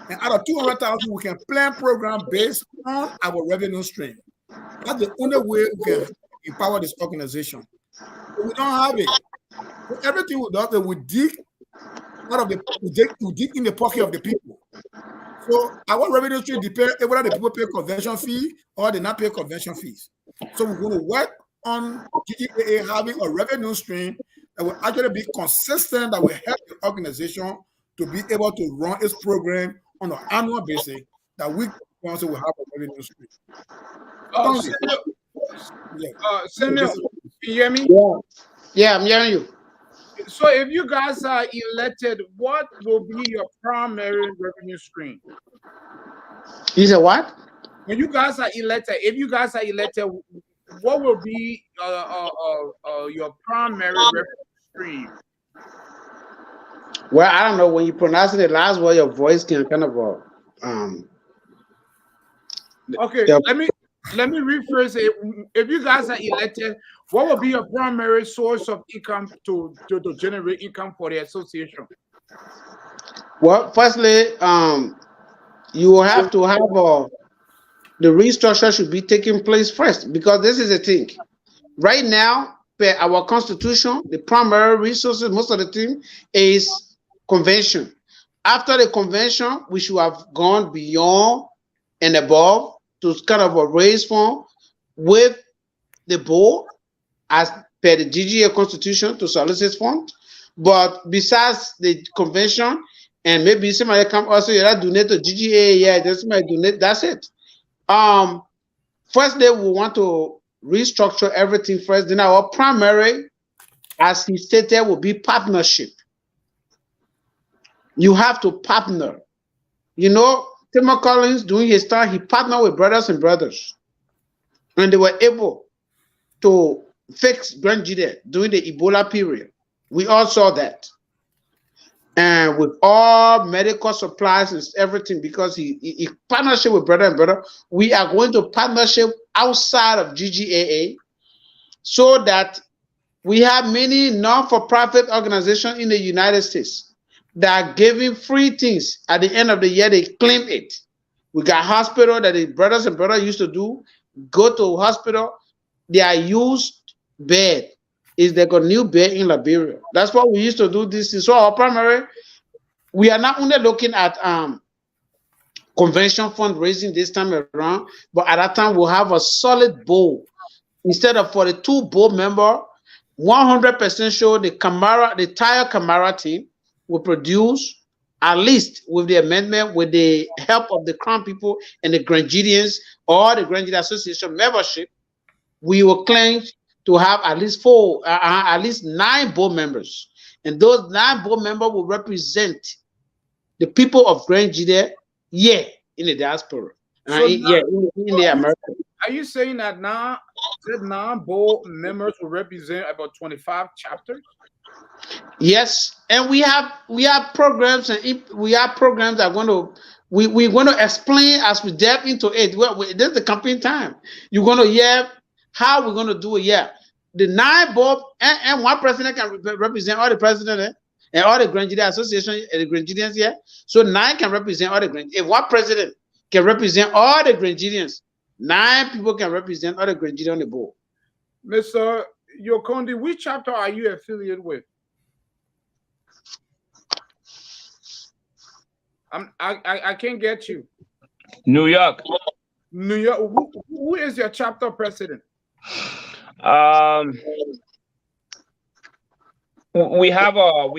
And out of 200,000, we can plan program based on our revenue stream. That's the only way we can empower this organization. But we don't have it. So everything we do, we dig in the pocket of the people. So our revenue stream depends whether the people pay convention fee or they not pay convention fees. So we're going to work on GGAA having a revenue stream that will actually be consistent, that will help the organization to be able to run its program on an annual basis, that we also will have a revenue stream. Samuel, can you hear me? Yeah, I'm hearing you. So if you guys are elected, what will be your primary revenue stream? You said what? When you guys are elected, if you guys are elected, what will be your primary revenue stream? Well, I don't know. When you pronounce the last word, your voice can kind of Okay, yeah. let me rephrase it. If you guys are elected, what will be your primary source of income to generate income for the association? Well, firstly, you will have to have the restructure should be taking place first, because this is the thing. Right now, per our constitution, the primary resources, most of the thing is convention. After the convention, we should have gone beyond and above to kind of raise fund with the board as per the GGA constitution to solicit funds. But besides the convention, and maybe somebody come also donate to GGA, yeah, somebody donate, that's it. Firstly, we want to restructure everything first. Then our primary, as he stated, will be partnership. You have to partner. You know, Tim Collins, during his time, he partnered with brothers and brothers. And they were able to fix Grand Jaiden during the Ebola period. We all saw that. And with all medical supplies and everything, because he partnership with brother and brother, we are going to partnership outside of GGAA so that we have many non-for-profit organizations in the United States that are giving free things. At the end of the year, they claim it. We got hospital that the brothers and brothers used to do. Go to hospital, they are used bed. Is they got new bed in Liberia. That's what we used to do this. So our primary, we are not only looking at convention fundraising this time around, but at that time we'll have a solid board. Instead of for the 2 board member, 100% sure the entire Kamara team will produce, at least with the amendment, with the help of the Crown people and the Grand Jaidians or the Grand Jaiden Association membership, we will claim to have at least 9 board members. And those 9 board members will represent the people of Grand Jaiden, in the diaspora. So in the America. Are you saying that now the 9 board members will represent about 25 chapters? Yes, and we have programs, and we have programs that are going to we're going to explain as we delve into it. Well, this is the campaign time. You're going to hear how we're going to do it. Yeah, the 9 board and one president can represent all the president and all the Grand Jury Association and the Grand Juryans here. So 9 can represent all the Grand. If one president can represent all the Grand Juryans, 9 people can represent all the Grand Jury on the board. Mr. Yokondi, which chapter are you affiliated with? I can't get you. New York. New York. Who is your chapter president? We have a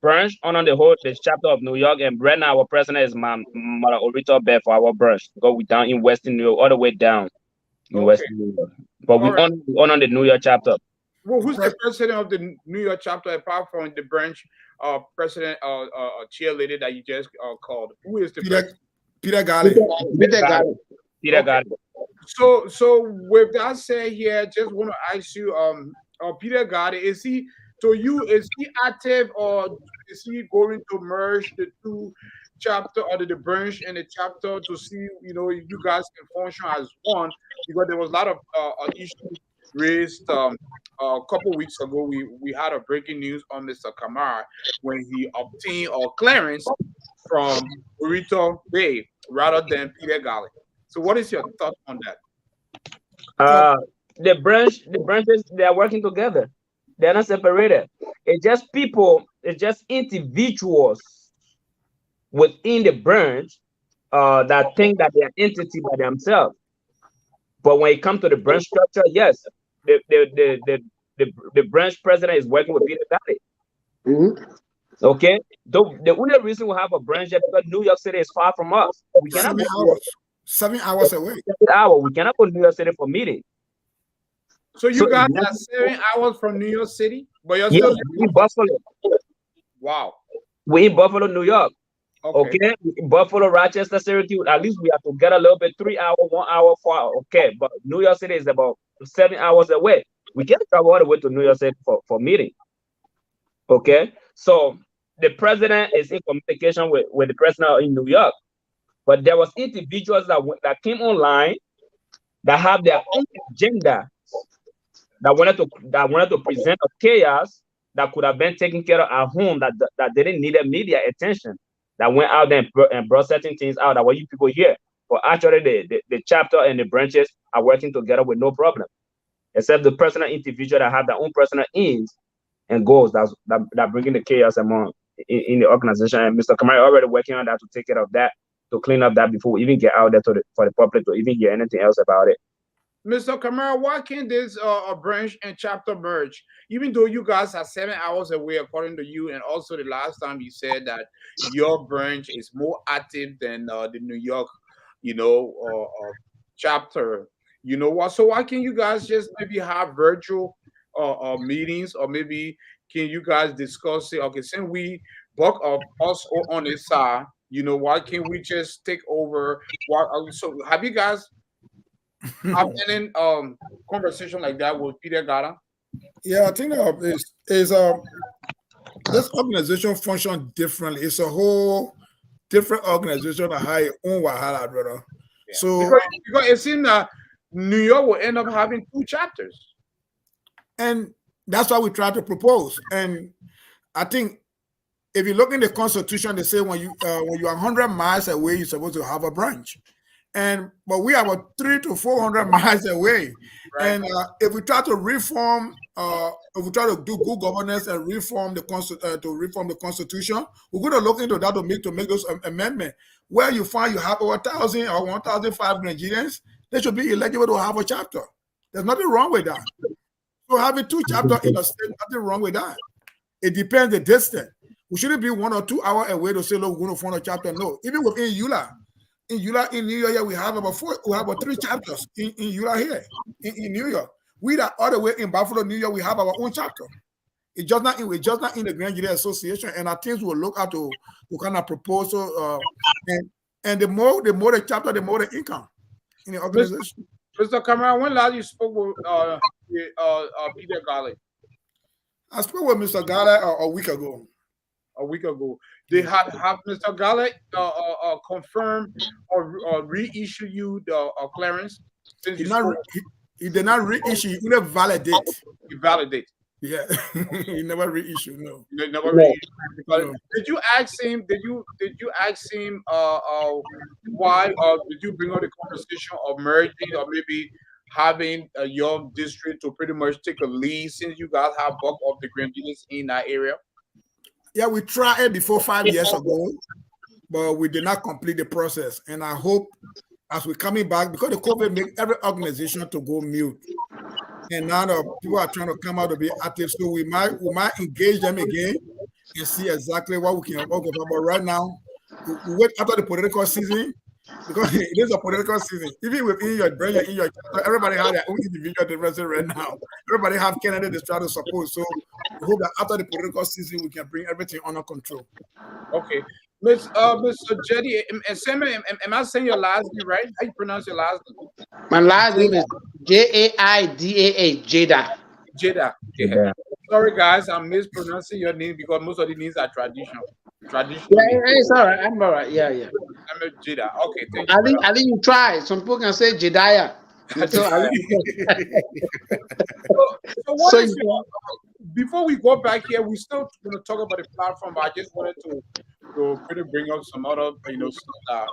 branch on the chapter of New York, and right now our president is Mother Orita Bear for our branch. Go down in Western New York, all the way down in Western New York. But we on the New York chapter. Well, who's the president of the New York chapter apart from the branch president cheerleader that you just called? Who is the president? Peter Garley. Peter Garley. So with that said here, just want to ask you, Peter Garley, is he active, or is he going to merge the two chapter or the branch and the chapter to see, you guys can function as one? Because there was a lot of issues raised a couple weeks ago. We had a breaking news on Mr. Kamara when he obtained a clearance from Orita Bay rather than Peter Garley. So what is your thought on that? The branches, they are working together. They're not separated. It's just individuals within the branch that think that they are entity by themselves. But when it comes to the branch structure, yes, the branch president is working with Peter Garley. Mm-hmm. Okay, the only reason we have a branch is because New York City is far from us. We cannot 7 hours away. 7 hours. We cannot go to New York City for meeting. So you guys are 7 hours from New York City, but you're still in Buffalo. Wow. We're in Buffalo, New York. Okay. Buffalo, Rochester, Syracuse. At least we have to get a little bit 3 hours, 1 hour, 4 hours. Okay, but New York City is about 7 hours away. We can't travel all the way to New York City for meeting. Okay, so the president is in communication with the president in New York, but there was individuals that came online that have their own agenda that wanted to present a chaos that could have been taken care of at home, that didn't need a media attention, that went out there and brought certain things out that what you people hear. But actually the chapter and the branches are working together with no problem, except the personal individual that have their own personal ends and goals that bringing the chaos among in the organization. And Mr. Kamara already working on that to take care of that, to clean up that before we even get out there for the public to even hear anything else about it. Mr. Kamara, why can't this branch and chapter merge? Even though you guys are 7 hours away, according to you, and also the last time you said that your branch is more active than the New York, chapter. You know what? So why can't you guys just maybe have virtual meetings, or maybe can you guys discuss it? Okay, since we bulk of us on this side, why can't we just take over? So have you guys have any conversation like that with Peter Garley? Yeah, I think this organization functions differently. It's a whole different organization that has its own wahala, brother. Yeah. So because it seems that New York will end up having 2 chapters, and that's what we try to propose. And I think if you look in the Constitution, they say when you are 100 miles away, you're supposed to have a branch. But we are about 300 to 400 miles away. Right. And if we try to reform, if we try to do good governance and reform the Constitution, we're going to look into that to make those amendments. Where you find you have over 1,000 or 1,005 Nigerians, they should be eligible to have a chapter. There's nothing wrong with that. So having 2 chapters in a state, nothing wrong with that. It depends the distance. We shouldn't be 1 or 2 hours away to say, look, we're going to form a chapter. No, even within EULA. In New York, we have about 3 chapters in EULA here in New York. We that all the way in Buffalo, New York, we have our own chapter. It's just not in the Grand Jury Association, and our teams will look at to kind of proposal. And the more the chapter, the more the income in the organization. Mr. Kamara, when last you spoke with Peter Garley? I spoke with Mr. Garley a week ago. A week ago, they have Mr. Garley confirm or reissue you the clearance? Since he He did not reissue. He couldn't validate. You validate. Yeah, he never reissued. No. You never No. really. Because No. did you ask him? Did you ask him? Why? Or did you bring up the conversation of merging, or maybe having your district to pretty much take a lead since you guys have bulk of the grandees in that area? Yeah, we tried it before 5 years ago, but we did not complete the process. And I hope as we're coming back, because the COVID make every organization to go mute. And now the people are trying to come out to be active. So we might engage them again and see exactly what we can work with. But right now, we wait after the political season, because it is a political season. Even within your brain, in your everybody has their own individual differences right now. Everybody have candidates they try to support. So we hope that after the political season, we can bring everything under control. Okay, Mr. Jetty, and Sam, am I saying your last name right? How you pronounce your last name? My last name is Jaidaa. Jada. Jada. Yeah. Sorry, guys, I'm mispronouncing your name because most of the names are traditional. Traditional. Yeah, it's all right. I'm all right. Yeah. I'm a Jada. Okay, thank you. I think you try. Some people can say Jediah. So what is before we go back here, we still going to talk about the platform, but I just wanted to pretty bring up some other, stuff that,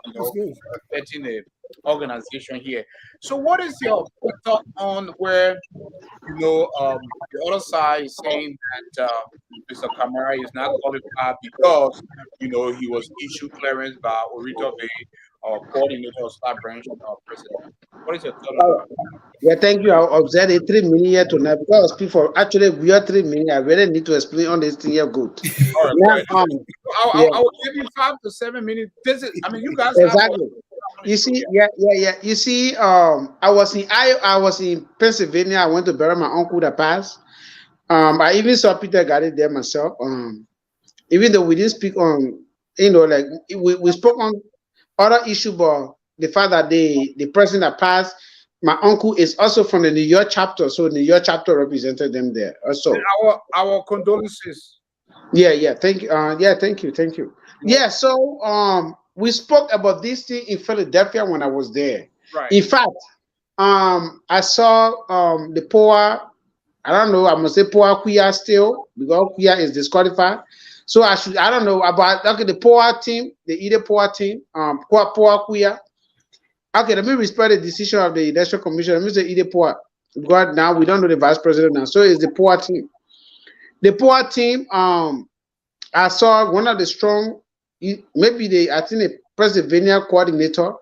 affecting the organization here. So what is your thought on where, the other side is saying that Mr. Kamara is not qualified because, he was issued clearance by Orito Bay or coordinator of Star Branch president. What is your thought on that? yeah, thank you. I'll observe it 3 minutes here tonight because people actually we are 3 minutes. I really need to explain on this thing here good. All right, Now, I will give you 5 to 7 minutes. You guys exactly. You see, yeah. You see, I was in Pennsylvania. I went to bury my uncle that passed. I even saw Peter Gade there myself. Even though we didn't speak on, like we spoke on other issue, but the fact that the person that passed, my uncle is also from the New York chapter, so New York chapter represented them there also. And our condolences. Yeah. Thank you. Thank you. Yeah. So we spoke about this thing in Philadelphia when I was there. Right. In fact, I saw the poor. I don't know. I must say poor Kuya still because Kuya is disqualified. So I don't know about the poor team, the either poor team, poor Kuya. Okay, let me respect the decision of the election commission. Let me say either poor because now we don't know the vice president now. So it's the poor team. The poor team. I saw one of the strong, maybe I think the Pennsylvania coordinator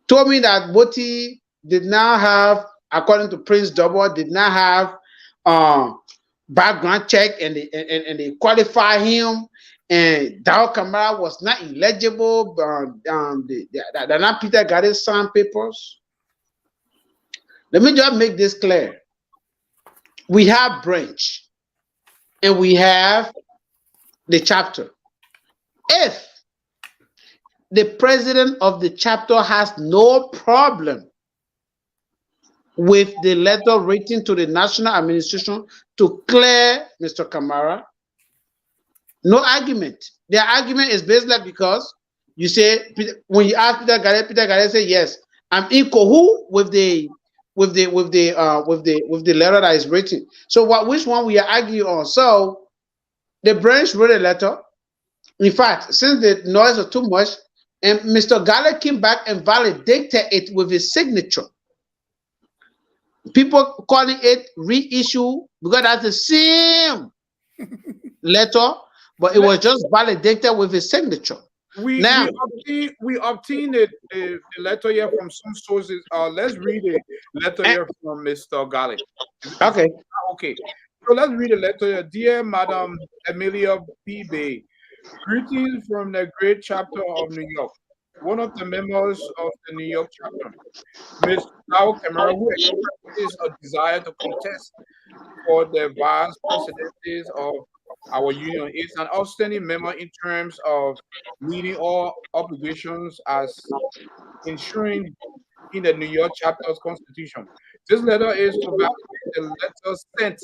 told me that Gbote did not have, according to Prince Double, did not have background check and they qualify him, and Dow Kamara was not eligible. They're not Peter Gade signed papers. Let me just make this clear. We have branch and we have the chapter. If the president of the chapter has no problem with the letter written to the national administration to clear Mr. Kamara, no argument. Their argument is basically because you say when you ask Peter Gade say yes, I'm in cahoots with the letter that is written. So which one we are arguing on? So the branch wrote a letter. In fact, since the noise was too much, and Mr. Gale came back and validated it with his signature. People calling it reissue because that's the same letter, but it was just validated with his signature. We obtained the letter here from some sources. Let's read the letter here from Mr. Gale. Okay. So let's read the letter here. Dear Madam Emilia P. Bay, greetings from the great chapter of New York. One of the members of the New York chapter, Ms. Kamara, who expresses a desire to contest for the vice presidencies of our union, is an outstanding member in terms of meeting all obligations as ensuring in the New York chapter's constitution. This letter is to validate the letter sent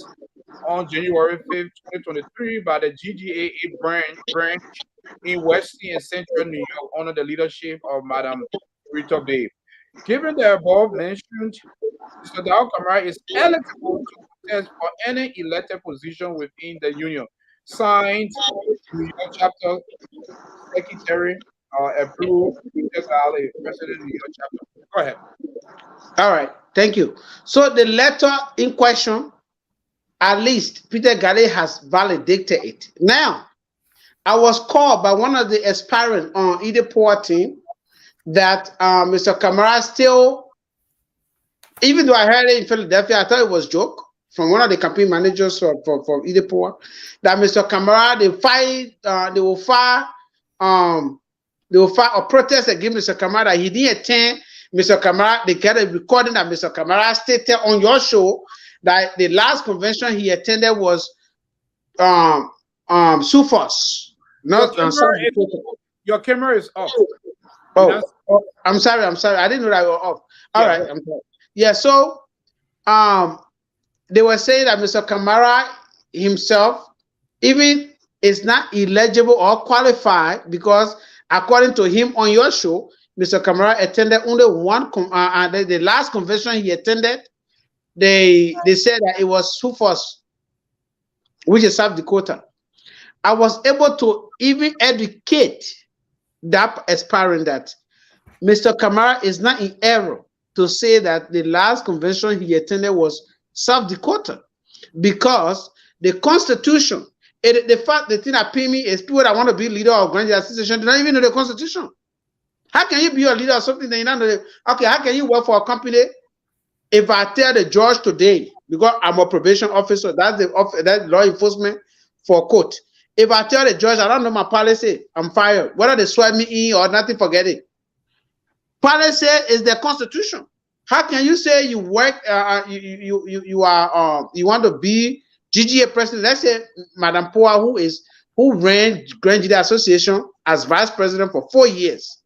on January 5th, 2023 by the GGAA branch in Western and Central New York under the leadership of Madam Rita Bay. Given the above mentioned, Mr. Dao Kamara is eligible to contest for any elected position within the union. Signed, New York chapter secretary, approved, Peter Tarle, president of New York chapter. Go ahead. All right, thank you. So the letter in question, at least Peter Gale has validated it. Now, I was called by one of the aspirants on either poor team that Mr. Kamara still, even though I heard it in Philadelphia, I thought it was a joke from one of the campaign managers for either poor, that Mr. Kamara, they will file a protest against Mr. Kamara that he didn't attend. Mr. Kamara, they get a recording that Mr. Kamara stated on your show that the last convention he attended was Sufos. Not your camera is off. Oh, I'm sorry. I didn't know that you were off. All right, I'm sorry. Yeah, so they were saying that Mr. Kamara himself even is not eligible or qualified because according to him on your show, Mr. Kamara attended only one the last convention he attended, they said that it was Sufos, which is South Dakota. I was able to even educate that aspirant that Mr. Kamara is not in error to say that the last convention he attended was South Dakota, because the Constitution, the thing that pain me is people that want to be leader of Grand Jury Association do not even know the Constitution. How can you be a leader of something that you don't know? Okay, how can you work for a company? If I tell the judge today, because I'm a probation officer, that's law enforcement for court. If I tell the judge I don't know my policy, I'm fired. Whether they swear me in or nothing, forget it. Policy is the Constitution. How can you say you work? You want to be GGA president? Let's say Madam Poa, who ran Grand Jury Association as vice president for 4 years,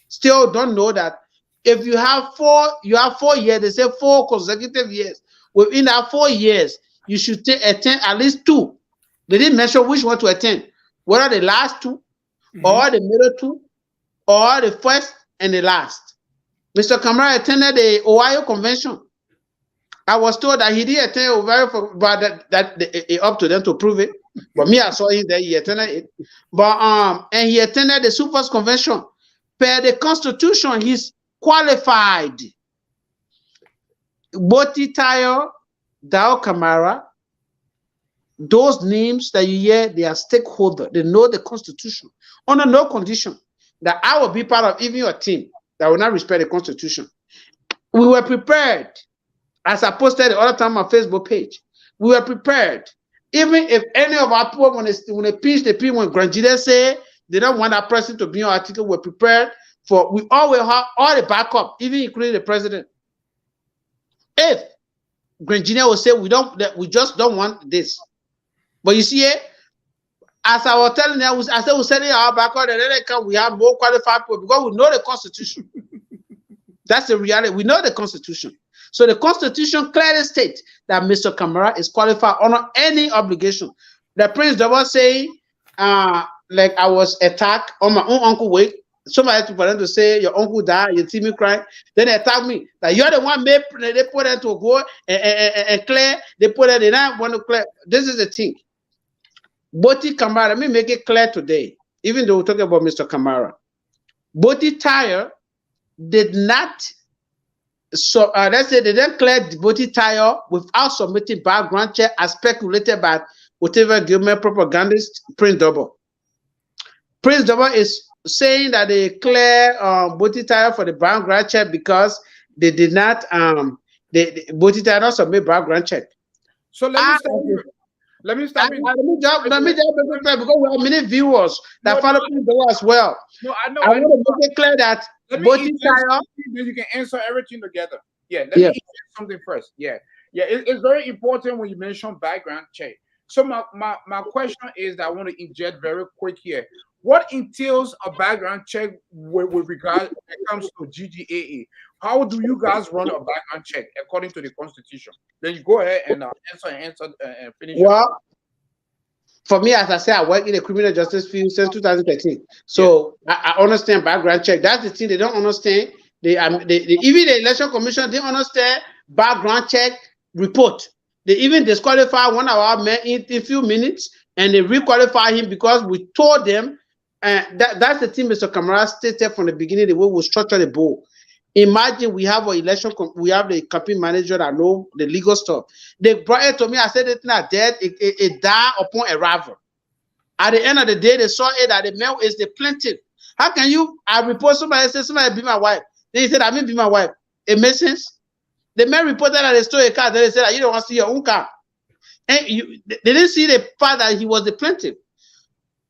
still don't know that if you have 4 years. They say 4 consecutive years. Within that 4 years, you should attend at least 2. They didn't mention which one to attend, whether the last 2, or the middle 2, or the first and the last. Mr. Kamara attended the Ohio convention. I was told that he didn't attend Ohio, but that up to them to prove it. But me, I saw him there. He attended it. But and he attended the Supers convention. Per the Constitution, he's qualified. Gbote, Tarle, Dao Kamara, those names that you hear, they are stakeholders. They know the Constitution. Under no condition that I will be part of even your team that will not respect the Constitution. We were prepared, as I posted the other time on my Facebook page. We were prepared. Even if any of our people, when they pinch the pin, when Grand Jury say they don't want that person to be on article, we're prepared for. We always have all the backup, even including the president. If Grand Jury will say we just don't want this. But you see, as I was telling them, I said we're sending our backup, and then they come, we have more qualified people because we know the Constitution. That's the reality. We know the Constitution. So the Constitution clearly states that Mr. Kamara is qualified under any obligation. The Prince Double say, like I was attacked on my own uncle wake. Somebody for them to say your uncle died, you see me crying. Then they attack me. That you're the one they put them to go and clear. They put it, they not want to clear. This is the thing. Gbote Kamara, let me make it clear today, even though we're talking about Mr. Kamara. Gbote Tarle did not, let's say they didn't clear Gbote Tarle without submitting background check as speculated by whatever government propagandist, Prince Double. Prince Double is saying that they clear Gbote Tarle for the background check because they did not, Gbote Tarle not submit background check. So let me stop. Let me jump because we have many viewers that follow Prince Double as well. No, I know. I want to make it clear that Gbote Tarle, then you can answer everything together. Yeah, let me answer something first. Yeah, it's very important when you mention background check. So my question is that I want to inject very quick here. What entails a background check with regard when it comes to GGAA? How do you guys run a background check according to the Constitution? Then you go ahead and answer and finish. Well, for me, as I said, I work in the criminal justice field since 2013. So I understand background check. That's the thing they don't understand. even the election commission didn't understand background check report. They even disqualify one of our men in a few minutes, and they requalify him because we told them. That's the thing Mr. Kamara stated from the beginning, the way we structure the bowl. Imagine we have an election, we have the campaign manager that know the legal stuff. They brought it to me. I said it's not dead. It died upon arrival. At the end of the day, they saw it that the male is the plaintiff. How can you? I report somebody say somebody be my wife. Then he said I mean be my wife. It makes sense. The man reported that they stole a car. Then they said that you don't want to see your own car. And they didn't see the fact that he was the plaintiff.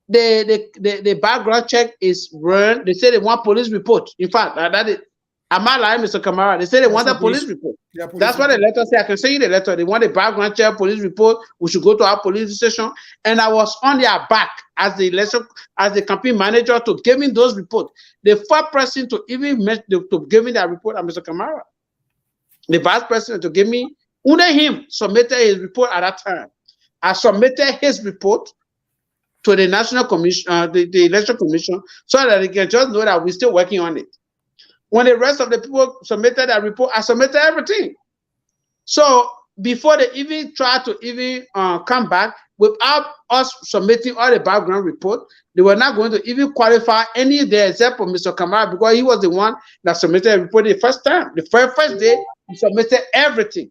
The background check is run. They say they want police report. In fact, am I lying, Mr. Kamara? They say they want a police report. Yeah, that's what the letter say. I can send you the letter. They want a background check, police report. We should go to our police station. And I was on their back as the campaign manager to give me those reports. The first person to even to give me that report, Mr. Kamara. The vice president to give me, only him submitted his report at that time. I submitted his report to the National Commission, the Election Commission, so that they can just know that we're still working on it. When the rest of the people submitted that report, I submitted everything. So before they even try to even come back, without us submitting all the background report, they were not going to even qualify any there except for Mr. Kamara, because he was the one that submitted the report the first time. The first day, he submitted everything.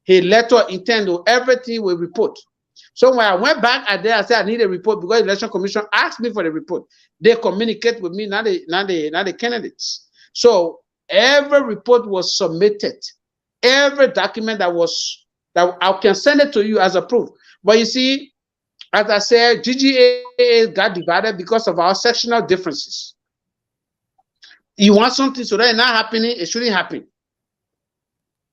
He letter intent or everything with report. So when I went back at there, I said I need a report because the Election Commission asked me for the report. They communicate with me, not the candidates. So every report was submitted. Every document that I can send it to you as a proof. But you see, as I said, GGA got divided because of our sectional differences. You want something so that it's not happening, it shouldn't happen.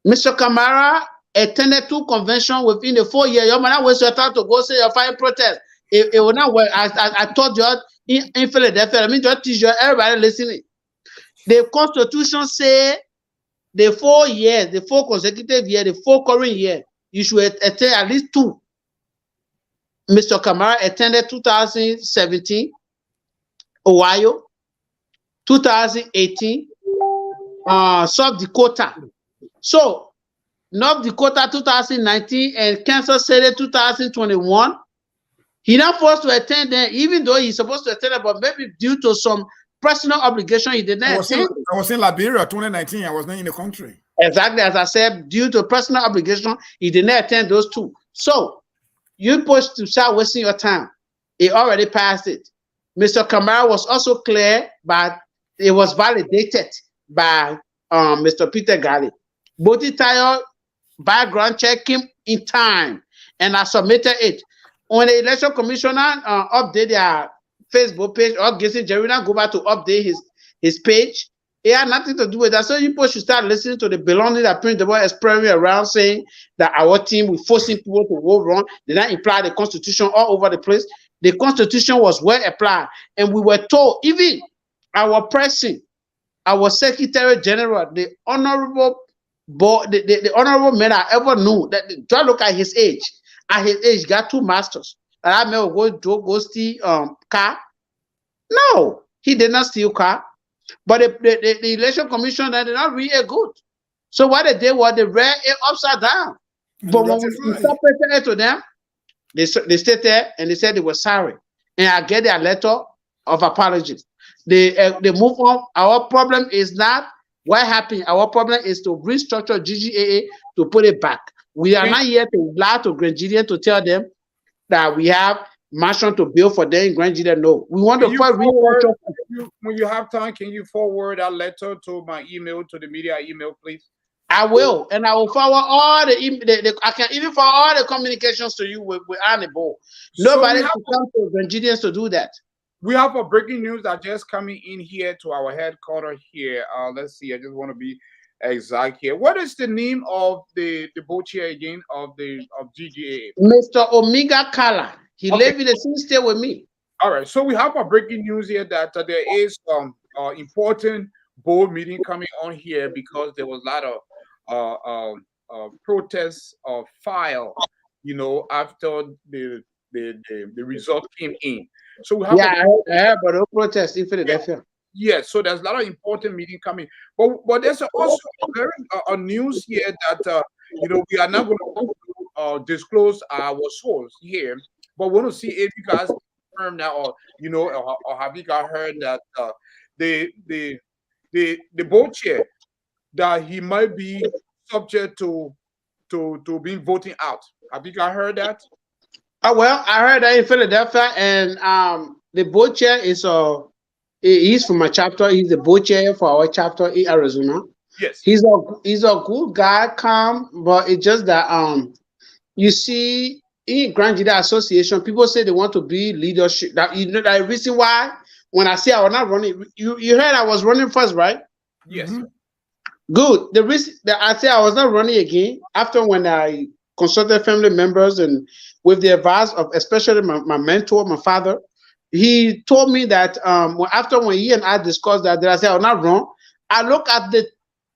Mr. Kamara attended 2 conventions within the 4 years. You might not waste your time to go say you're fighting protest. It will not work. I told you in Philadelphia, I mean, just teach you, everybody listening. The Constitution say the 4 years, the 4 consecutive years, the 4 current years, you should attend at least 2. Mr. Kamara attended 2017, Ohio, 2018, South Dakota. So, North Dakota 2019 and Kansas City 2021. He not forced to attend them, even though he's supposed to attend them, but maybe due to some personal obligation, he did not attend. I was in Liberia 2019. I was not in the country. Exactly, as I said, due to personal obligation, he did not attend those 2. So, you're supposed to start wasting your time. He already passed it. Mr. Kamara was also clear, but it was validated by Mr. Peter Gali. Gbote tire background check came in time, and I submitted it. When the election commissioner update their Facebook page, or Jaiden Jerina go back to update his page, it had nothing to do with that. So you should start listening to the belonging that principal is spreading around, saying that our team will forcing people to go wrong. They not imply the Constitution all over the place. The Constitution was well applied, and we were told, even our president, our Secretary General, the honorable the honorable man I ever knew, that just look at his age. At his age, got 2 masters. And I may go steal car. No, he did not steal car. But the election commission, they did not read it good. So what they did was they read it upside down. But when we interpreted it to them, they stayed there and they said they were sorry. And I get their letter of apologies. They move on. Our problem is not what happened. Our problem is to restructure GGAA to put it back. We are not here to lie to Grandidian to tell them that we have mansion to build for them in Grandidian. No, we want to restructure. When you have time, can you forward that letter to my email, to the media email, please? I will, and I will forward all I can even forward all the communications to you with Annabelle. Nobody can come to Grandidians to do that. We have a breaking news that just coming in here to our headquarters here. Let's see. I just want to be exact here. What is the name of the board chair again of GGAA? Mr. Omega Kala. He live in the same state with me. All right. So we have a breaking news here that there is important board meeting coming on here because there was a lot of protests filed, after the result came in. So we have I heard about the protest in Philadelphia. Yes, so there's a lot of important meeting coming, but there's also very a news here that we are not going to disclose our source here, but we want to see if you guys confirm that, or or have you guys heard that the the board chair that he might be subject to being voting out. Have you guys heard that? Oh, well, I heard that in Philadelphia, and the board chair is he's from my chapter. He's the board chair for our chapter in Arizona. Yes. He's a good guy, calm, but it's just that you see in Grand Jida Association, people say they want to be leadership. That the reason why when I say I was not running, you heard I was running first, right? Yes. Good. The reason that I say I was not running again after when I consulted family members and with the advice of especially my mentor, my father, he told me that after when he and I discussed that I said I was not wrong. I look at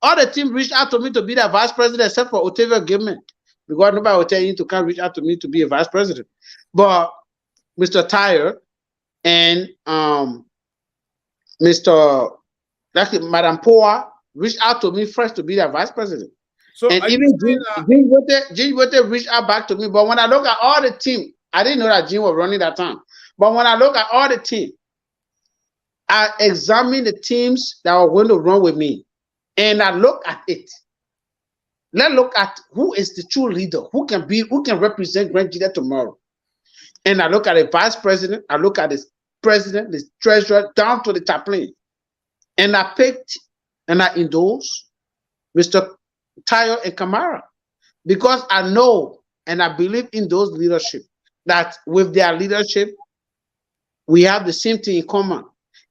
all the team reached out to me to be the vice president except for Otavio Gilman, because nobody will tell you to come reach out to me to be a vice president. But Mr. Tyre and Madam Poa reached out to me first to be the vice president. So and even Gene Gbote reached out back to me. But when I look at all the team, I didn't know that Gene was running that time. But when I look at all the team, I examine the teams that are going to run with me. And I look at it. Let's look at who is the true leader, who can represent Grand Jida tomorrow. And I look at the vice president, I look at the president, the treasurer, down to the chaplain. And I picked and I endorsed Mr. Tyre and Kamara, because I know and I believe in those leadership, that with their leadership, we have the same thing in common.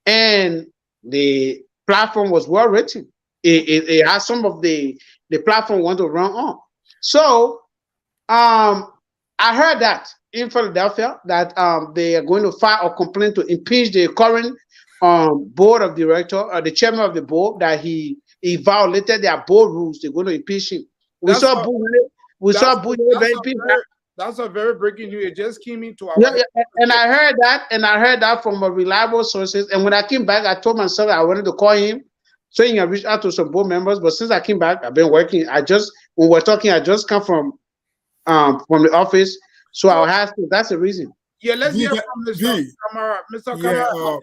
And the platform was well written. It has some of the platform want to run on. So I heard that in Philadelphia that they are going to file a complaint to impeach the current board of director, the chairman of the board, that he violated their board rules. They're going to impeach him. That's a very breaking news. It just came into our and I heard that from a reliable sources. And when I came back, I told myself I wanted to call him, saying I reached out to some board members. But since I came back, I've been working. When we're talking, I just come from the office, so I'll have to. That's the reason. Yeah, let's hear from Mr. Kamara. Mr. Kamara,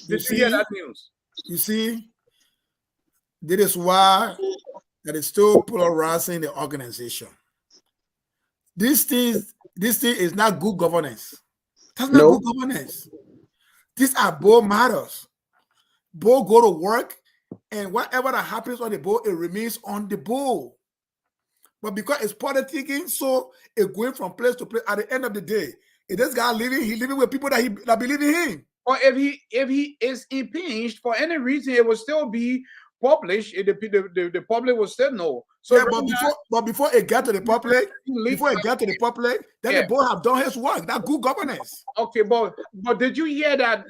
did you hear that news? You see, that is why that is still polarizing the organization. This thing is not good governance. That's not good governance. These are board matters. Board go to work, and whatever that happens on the board, it remains on the board. But because it's politicking, so it's going from place to place. At the end of the day, if this guy living with people that believe in him. Or if he is impeached for any reason, it will still be published. The public will still know. So yeah, but before it got to the public, then the board have done his work. That's good governance. Okay, but did you hear that?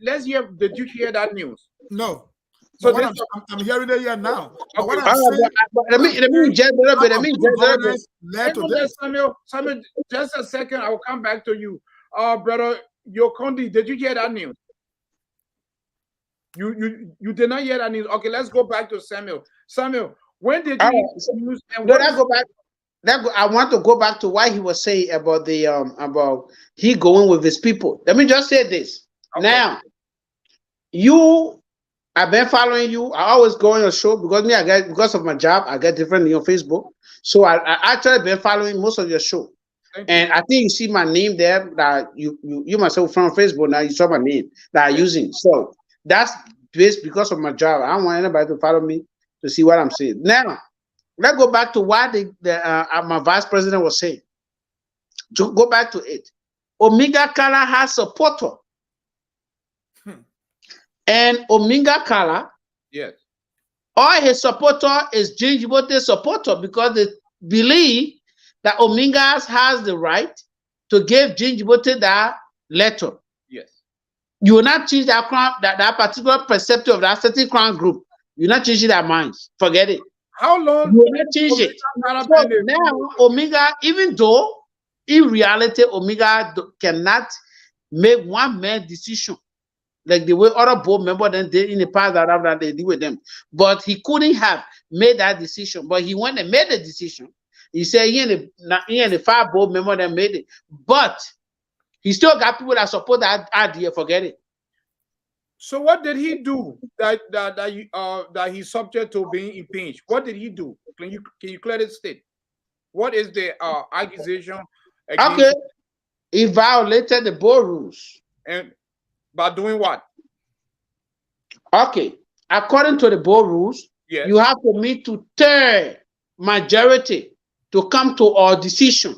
Let's hear. Did you hear that news? No. So I'm hearing it here now. Okay. Let me just Samuel, just a second. I will come back to you. Brother Yokondi, did you hear that news? You did not hear that news. Okay, let's go back to Samuel. Samuel, when did you hear the news? And I want to go back to what he was saying about the about he going with his people. Let me just say this. Okay. Now, I've been following you. I always go on your show because of my job, I get differently on Facebook. So I actually been following most of your show. And I think you see my name there that you myself from Facebook. Now you saw my name that I'm using. So that's based because of my job. I don't want anybody to follow me to see what I'm saying. Now, let's go back to what my vice president was saying. To go back to it. Omega Kala has supporter. And Omega Kala, yes, all his supporter is Gene Gbote's supporter, because they believe that Omega has the right to give Gene Gbote that letter. Yes. You will not change that particular perception of that certain crime group. You're not changing their minds. Forget it. How long? You will not change it. So now, Omega, even though in reality, Omega cannot make one man decision. like the way other board members then did in the past that they did with them. But he couldn't have made that decision. But he went and made the decision. He said he and the 5 board members that made it. But he still got people that support that idea. Forget it. So what did he do that he's subject to being impeached? What did he do? Can you clearly state? What is the accusation against Okay. He violated the board rules. And by doing what? Okay. According to the board rules, Yes. you have to meet 2/3 majority to come to our decision.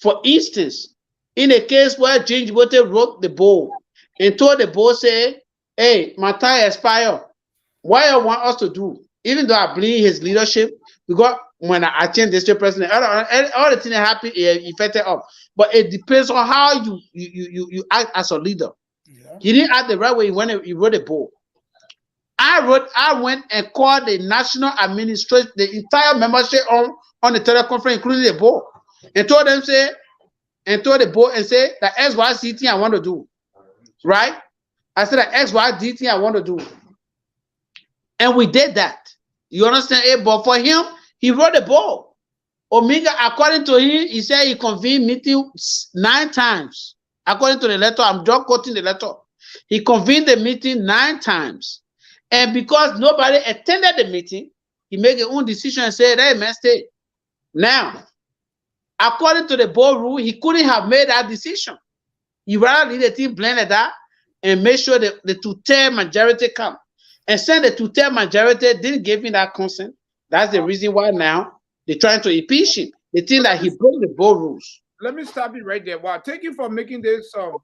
For instance, in a case where James Gbote wrote the board and told the board, say, hey, my time expired. What you want us to do? Even though I believe his leadership, because when I change district president, all the things that happen affected up. But it depends on how you act as a leader. Yeah. He didn't act the right way when he wrote the board. I went and called the national administration, the entire membership on the teleconference, including the board, and told them, told the board and say that XYZ thing I want to do. Right? I said that XYZ thing I want to do. And we did that. You understand? But for him, he wrote the board. Omega, according to him, he said he convened meetings 9 times. According to the letter, I'm just quoting the letter. He convened the meeting 9 times. And because nobody attended the meeting, he made his own decision and said, hey, man, stay. Now, according to the board rule, he couldn't have made that decision. He rather lead the team blend like that and make sure that the 2/3 majority come. And since the 2/3 majority didn't give him that consent, that's the reason why now they're trying to impeach him. They think that he broke the board rules. Let me stop you right there. Well, thank you for making this for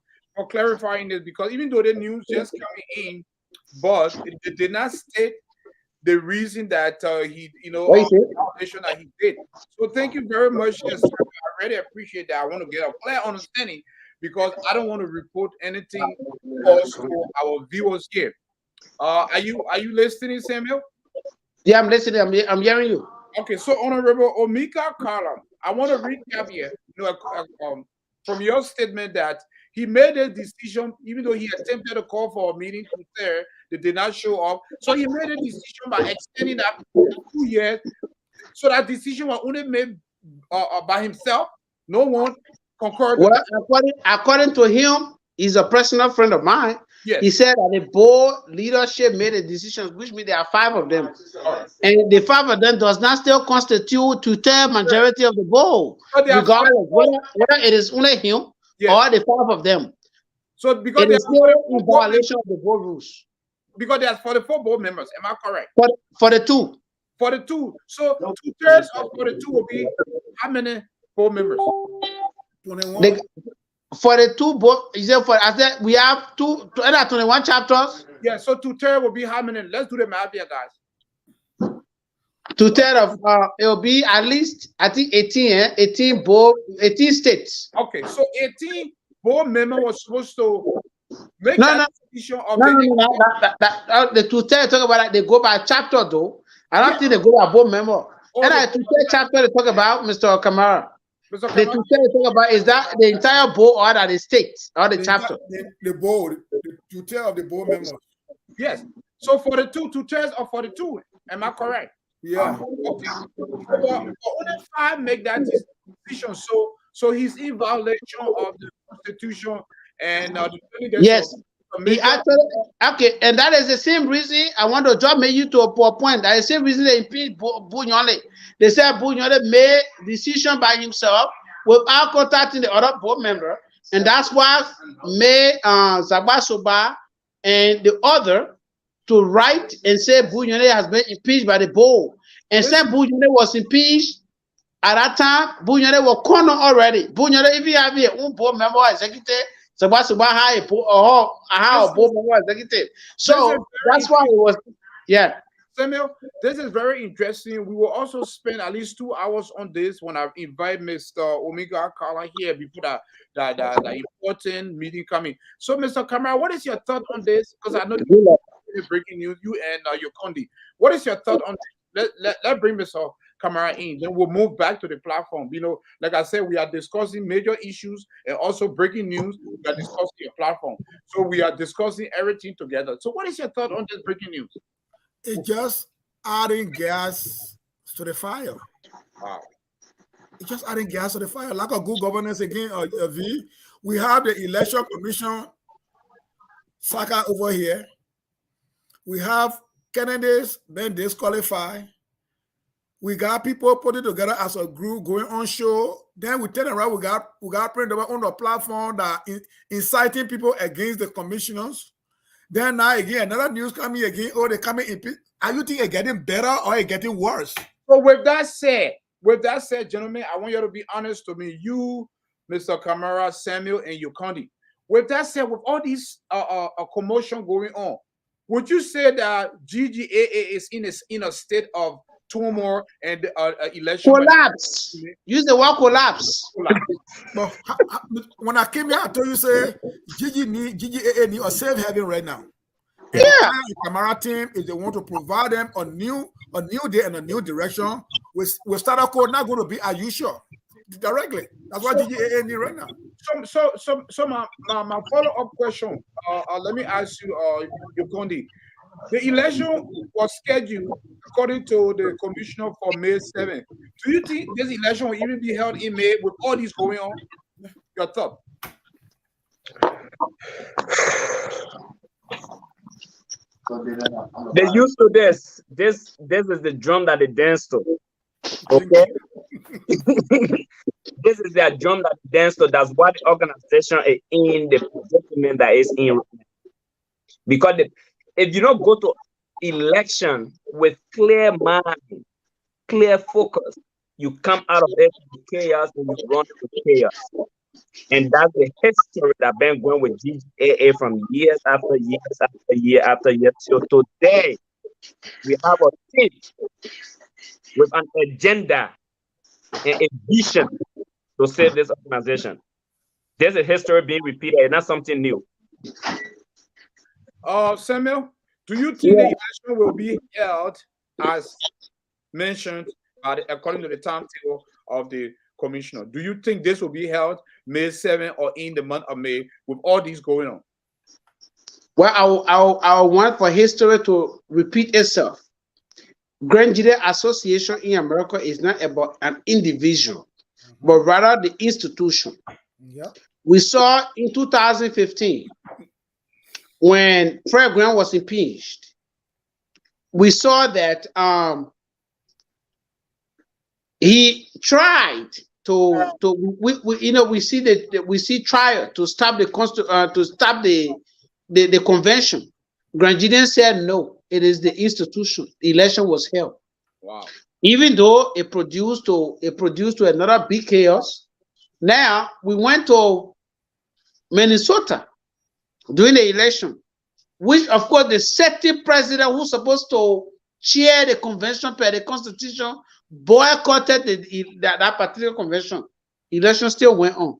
clarifying this, because even though the news just coming in, but it did not state the reason that he, the violation that he did. So thank you very much. Yes, I really appreciate that. I want to get a clear understanding because I don't want to report anything false for our viewers here. Are you listening, Samuel? Yeah, I'm listening. I'm hearing you. Okay, so Honorable Omika Karwho, I want to recap here. From your statement that he made a decision, even though he attempted to call for a meeting to there, they did not show up. So he made a decision by extending that 2 years. So that decision was only made by himself. No one concurred. Well, according to him, he's a personal friend of mine. Yes. He said that the board leadership made a decision, which means there are 5 of them. And the 5 of them does not still constitute 2/3 majority of the board, regardless whether it is only him or the 5 of them. So because it is still in violation of the board rules. Because there's 44 board members, am I correct? For the 2. For the 2. So 2/3 of 42 will be how many board members? 21. For the 2 board, I said we have 21 chapters. Yeah, so 2/3 will be how many? Let's do the math here, guys. 2/3 of it will be at least, I think 18 states. Okay, so 18 board members was supposed to make decision of the 2/3 talk about that, they go by chapter though. I don't think they go by board member. And the 2/3 chapter they talk about, Mr. Kamara. The 2/3 talk about is that the entire board or that the states or the chapter? The board, the 2/3 of the board members. Yes. So for the 2/3 of 42, am I correct? Yeah. Okay. For only 5 make that decision. So he's in violation of the Constitution and the yes. He actually, okay, and that is the same reason I want to drop you to a point. That is the same reason they impeached Bunyole. They said Bunyole made decision by himself without contacting the other board member, and that's why made Zabasoba and the other to write and say Bunyole has been impeached by the board. And since Bunyole was impeached, at that time, Bunyole was cornered already. Bunyole, if you have your own board member executive, so board member executive. So that's why it was, yeah. Samuel, this is very interesting. We will also spend at least 2 hours on this when I invite Mr. Omika Karwho here before the important meeting coming. So, Mr. Kamara, what is your thought on this? Because I know you're breaking news, you and your Kondi. What is your thought on this? Let's bring Mr. Kamara in. Then we'll move back to the platform. You know, like I said, we are discussing major issues and also breaking news. We are discussing a platform. So we are discussing everything together. So what is your thought on this breaking news? It's just adding gas to the fire. Wow. It's just adding gas to the fire. Like a good governance again, V. We have the election commission Saka over here. We have candidates being disqualified. We got people putting together as a group going on show. Then we turn around, we got print on the platform that inciting people against the commissioners. Then now again, another news coming again. Oh, they coming in. Are you think it's getting better or it's getting worse? So with that said, gentlemen, I want you to be honest to me. You, Mr. Kamara, Samuel, and Yukondi. With that said, with all these commotion going on, would you say that GGAA is in a state of turmoil and election collapse? Use the word collapse. But when I came here, I told you say GGAA need a safe haven right now. And yeah, the Kamara team, if they want to provide them a new day and a new direction, with starter code not going to be as usual directly. That's what GGAA need right now. So my follow-up question, let me ask you, Yukondi. The election was scheduled according to the commissioner for May 7th. Do you think this election will even be held in May with all this going on? Your thought? They used to this. This is the drum that they dance to. Okay. This is their drum that they dance to. That's what the organization is in the predicament that is in. Because if you don't go to election with clear mind, clear focus, you come out of it with chaos and you run with chaos. And that's the history that been going with GGAA from years after years after year after year till today. We have a team with an agenda and a vision to save this organization. There's a history being repeated, and not something new. Samuel, do you think the election will be held as mentioned according to the timetable of the commissioner? Do you think this will be held May 7th or in the month of May with all these going on? Well, I want for history to repeat itself. Grand Jury Association in America is not about an individual, but rather the institution. Yep. We saw in 2015 when Fred Grant was impeached. We saw that he tried we see trial to stop the convention. Grand Jury said no. It is the institution. The election was held. Wow. Even though it produced to another big chaos. Now we went to Minnesota during the election, which of course the sitting president who's supposed to chair the convention per the constitution boycotted that particular convention. Election still went on.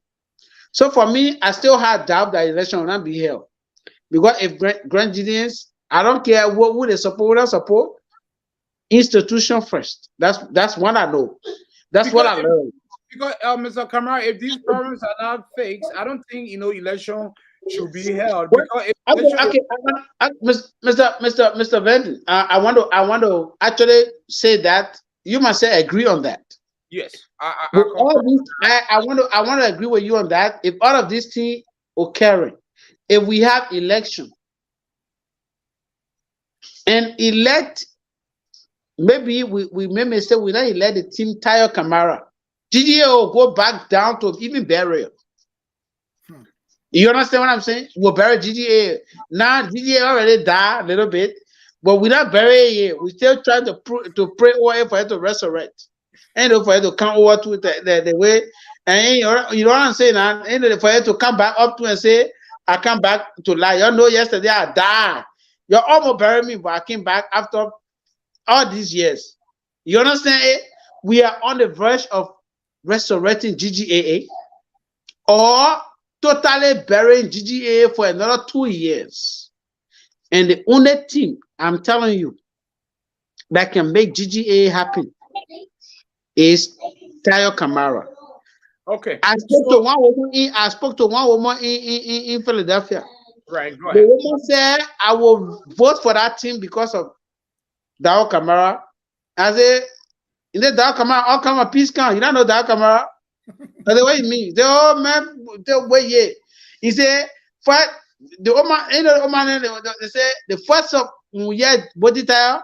So for me, I still had doubt that election will not be held. Because if Grand Jury's, I don't care who they support, institution first. That's what I know. That's what I learned. Because Mr. Kamara, if these problems are not fixed, I don't think election should be held. Because Mr. Venden, I want to actually say that you must say agree on that. Yes, I want to agree with you on that. If all of these things occurring, if we have election and elect, maybe we may say we not elect the team Tayo Kamara. GGA will go back down to even burial. You understand what I'm saying? We'll bury GGA. Now GGA already died a little bit, but we're not burying it. We still trying to pray over it for it to resurrect. And for it to come over to the way. And you know what I'm saying? And for it to come back up to and say, I come back to life. You know, yesterday I died. You almost buried me, but I came back after all these years. You understand it? We are on the verge of resurrecting GGAA or totally burying GGAA for another 2 years. And the only team, I'm telling you, that can make GGAA happen is Tayo Kamara. Okay. I spoke to one woman in Philadelphia. Right, go The ahead. woman said, I will vote for that team because of Tayo Kamara. I said, you know Tayo Kamara, all come a peace count. You don't know Tayo Kamara? I said, what you mean? The old man, the way, yeah. He said, first, the woman, the woman, they say, the first of Gbote Tayo,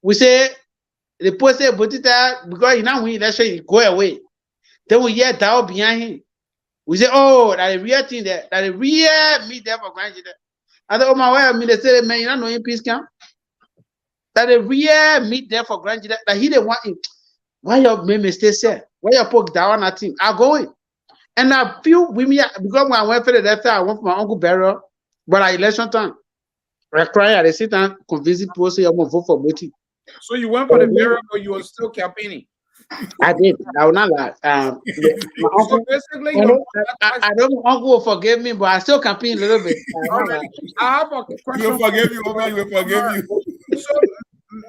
we say, the post say Gbote Tayo, because you know, we election, he go away. Then we hear Tayo behind him. We say, oh, that the real thing there, that the real meet there for granted. I said, oh my way, I mean, they say, man, you don't know him peace camp. That the real meet there for granted, that he didn't want him. Why your make mistake, sir? Why you poke down that team? I go in. And I feel women, because when I went for the left, I went for my uncle burial, but at election time, I cry at the same time, convincing people say, I'm going to vote for Gbote. So you went for the burial, but you were still campaigning. I did. I will not lie. My uncle, So basically, I don't know uncle will forgive me, but I still campaign a little bit. all right. I have a question. He'll forgive you, man. He'll forgive you. So,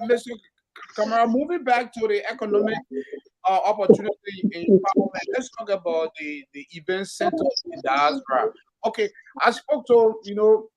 Mr. Kamara, moving back to the economic opportunity empowerment, let's talk about the event center in diaspora. Okay, I spoke to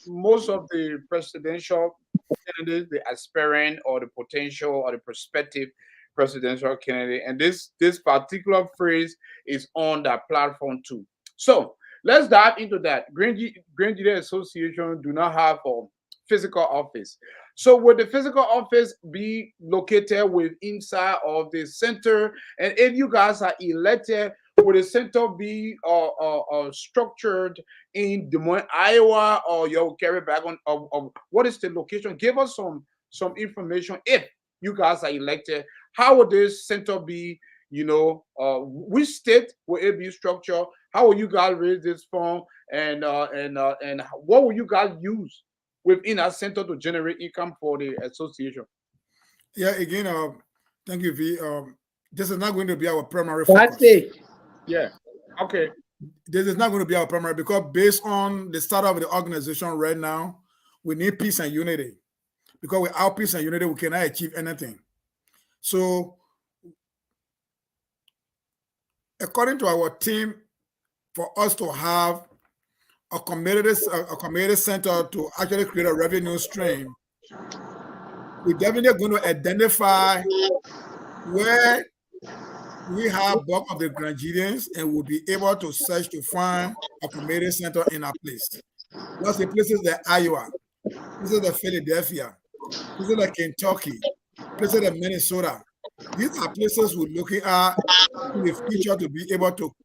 most of the presidential candidates, the aspirant or the potential or the prospective presidential candidate, and this particular phrase is on that platform too. So let's dive into that. Grand Jide Association do not have a physical office. So would the physical office be located with inside of the center? And if you guys are elected, would the center be structured in Des Moines, Iowa, or you'll carry back on of what is the location? Give us some information. If you guys are elected, how would this center be? Which state will it be structured? How will you guys raise this fund? And what will you guys use within our center to generate income for the association? Yeah, again, thank you, V. This is not going to be our primary focus. That's it. Yeah. Okay. This is not going to be our primary because based on the startup of the organization right now, we need peace and unity. Because without peace and unity, we cannot achieve anything. So, according to our team, for us to have a community center to actually create a revenue stream, we're definitely going to identify where we have bulk of the Grangidians and we'll be able to search to find a community center in our place. That's the places like Iowa, places like Philadelphia, places like Kentucky, places like Minnesota. These are places we're looking at in the future to be able to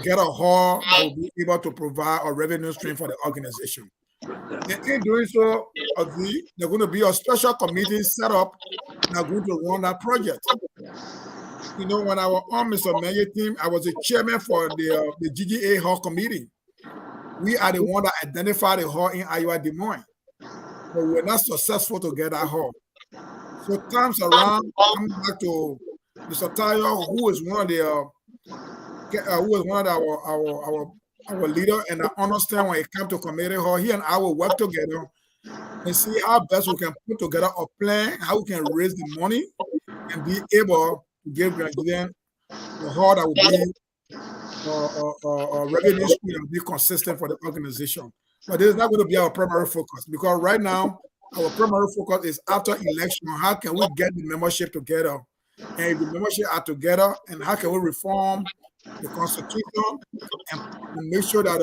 get a hall that will be able to provide a revenue stream for the organization. And in doing so, there's going to be a special committee set up that's going to run that project. When I was on Mr. Mayor team, I was the chairman for the GGA Hall Committee. We are the one that identified the hall in Iowa, Des Moines. But we were not successful to get that hall. So times around, coming back to Mr. Tayo, who is one of our leader, and I understand when it comes to community hall, he and I will work together and see how best we can put together a plan, how we can raise the money and be able to give Grangidian the hall that will be a revenue stream and be consistent for the organization. But this is not going to be our primary focus because right now, our primary focus is after election, how can we get the membership together? And if the membership are together, and how can we reform the constitution and make sure that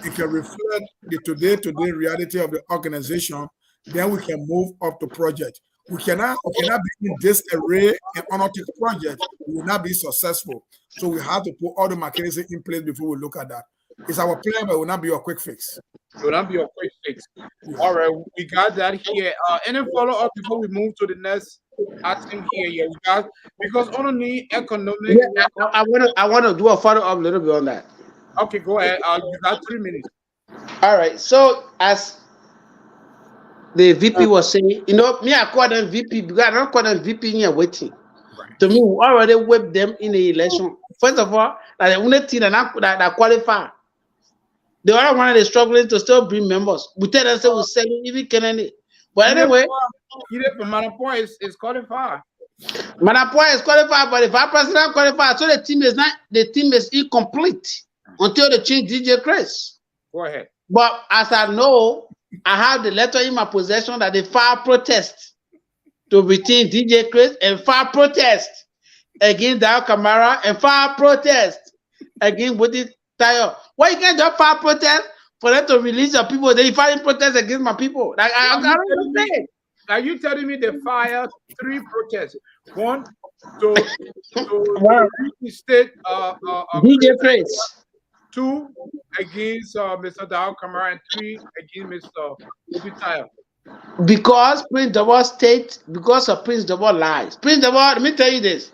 it can reflect the today reality of the organization, then we can move up the project. We cannot be in this array and undertake a project. We will not be successful. So we have to put all the mechanisms in place before we look at that. It's our plan, but it will not be a quick fix. It will not be a quick fix. All right, we got that here. Any follow-up before we move to the next item here? Yeah, we got, because only economic. Yeah, I want to do a follow-up a little bit on that. Okay, go ahead. You got 3 minutes. All right. So as the VP was saying, me, I call them VP because I don't call them VP here waiting. Right. To me, we already whipped them in the election. First of all, like the only team that qualify. The other one is struggling to still bring members. We tell them say we're selling even Kennedy. But anyway, Either from Manapur is qualified. Manapoa is qualified, but if our president qualified, so the team is incomplete until they change DJ Chris. Go ahead. But as I know, I have the letter in my possession that they filed protest to retain DJ Chris and file protest against Dao Kamara and file protest against Gbote Tayo. Why you can't just file protest for them to release your people? They filing protest against my people. Like I don't understand. Are you telling me they fired 3 protests? One to reinstate DJ Chris. 2 against Mr. Dao Kamara and 3 against Mr. Gbote Tayo. Because Prince Double state, because of Prince Double lies. Prince Double, let me tell you this.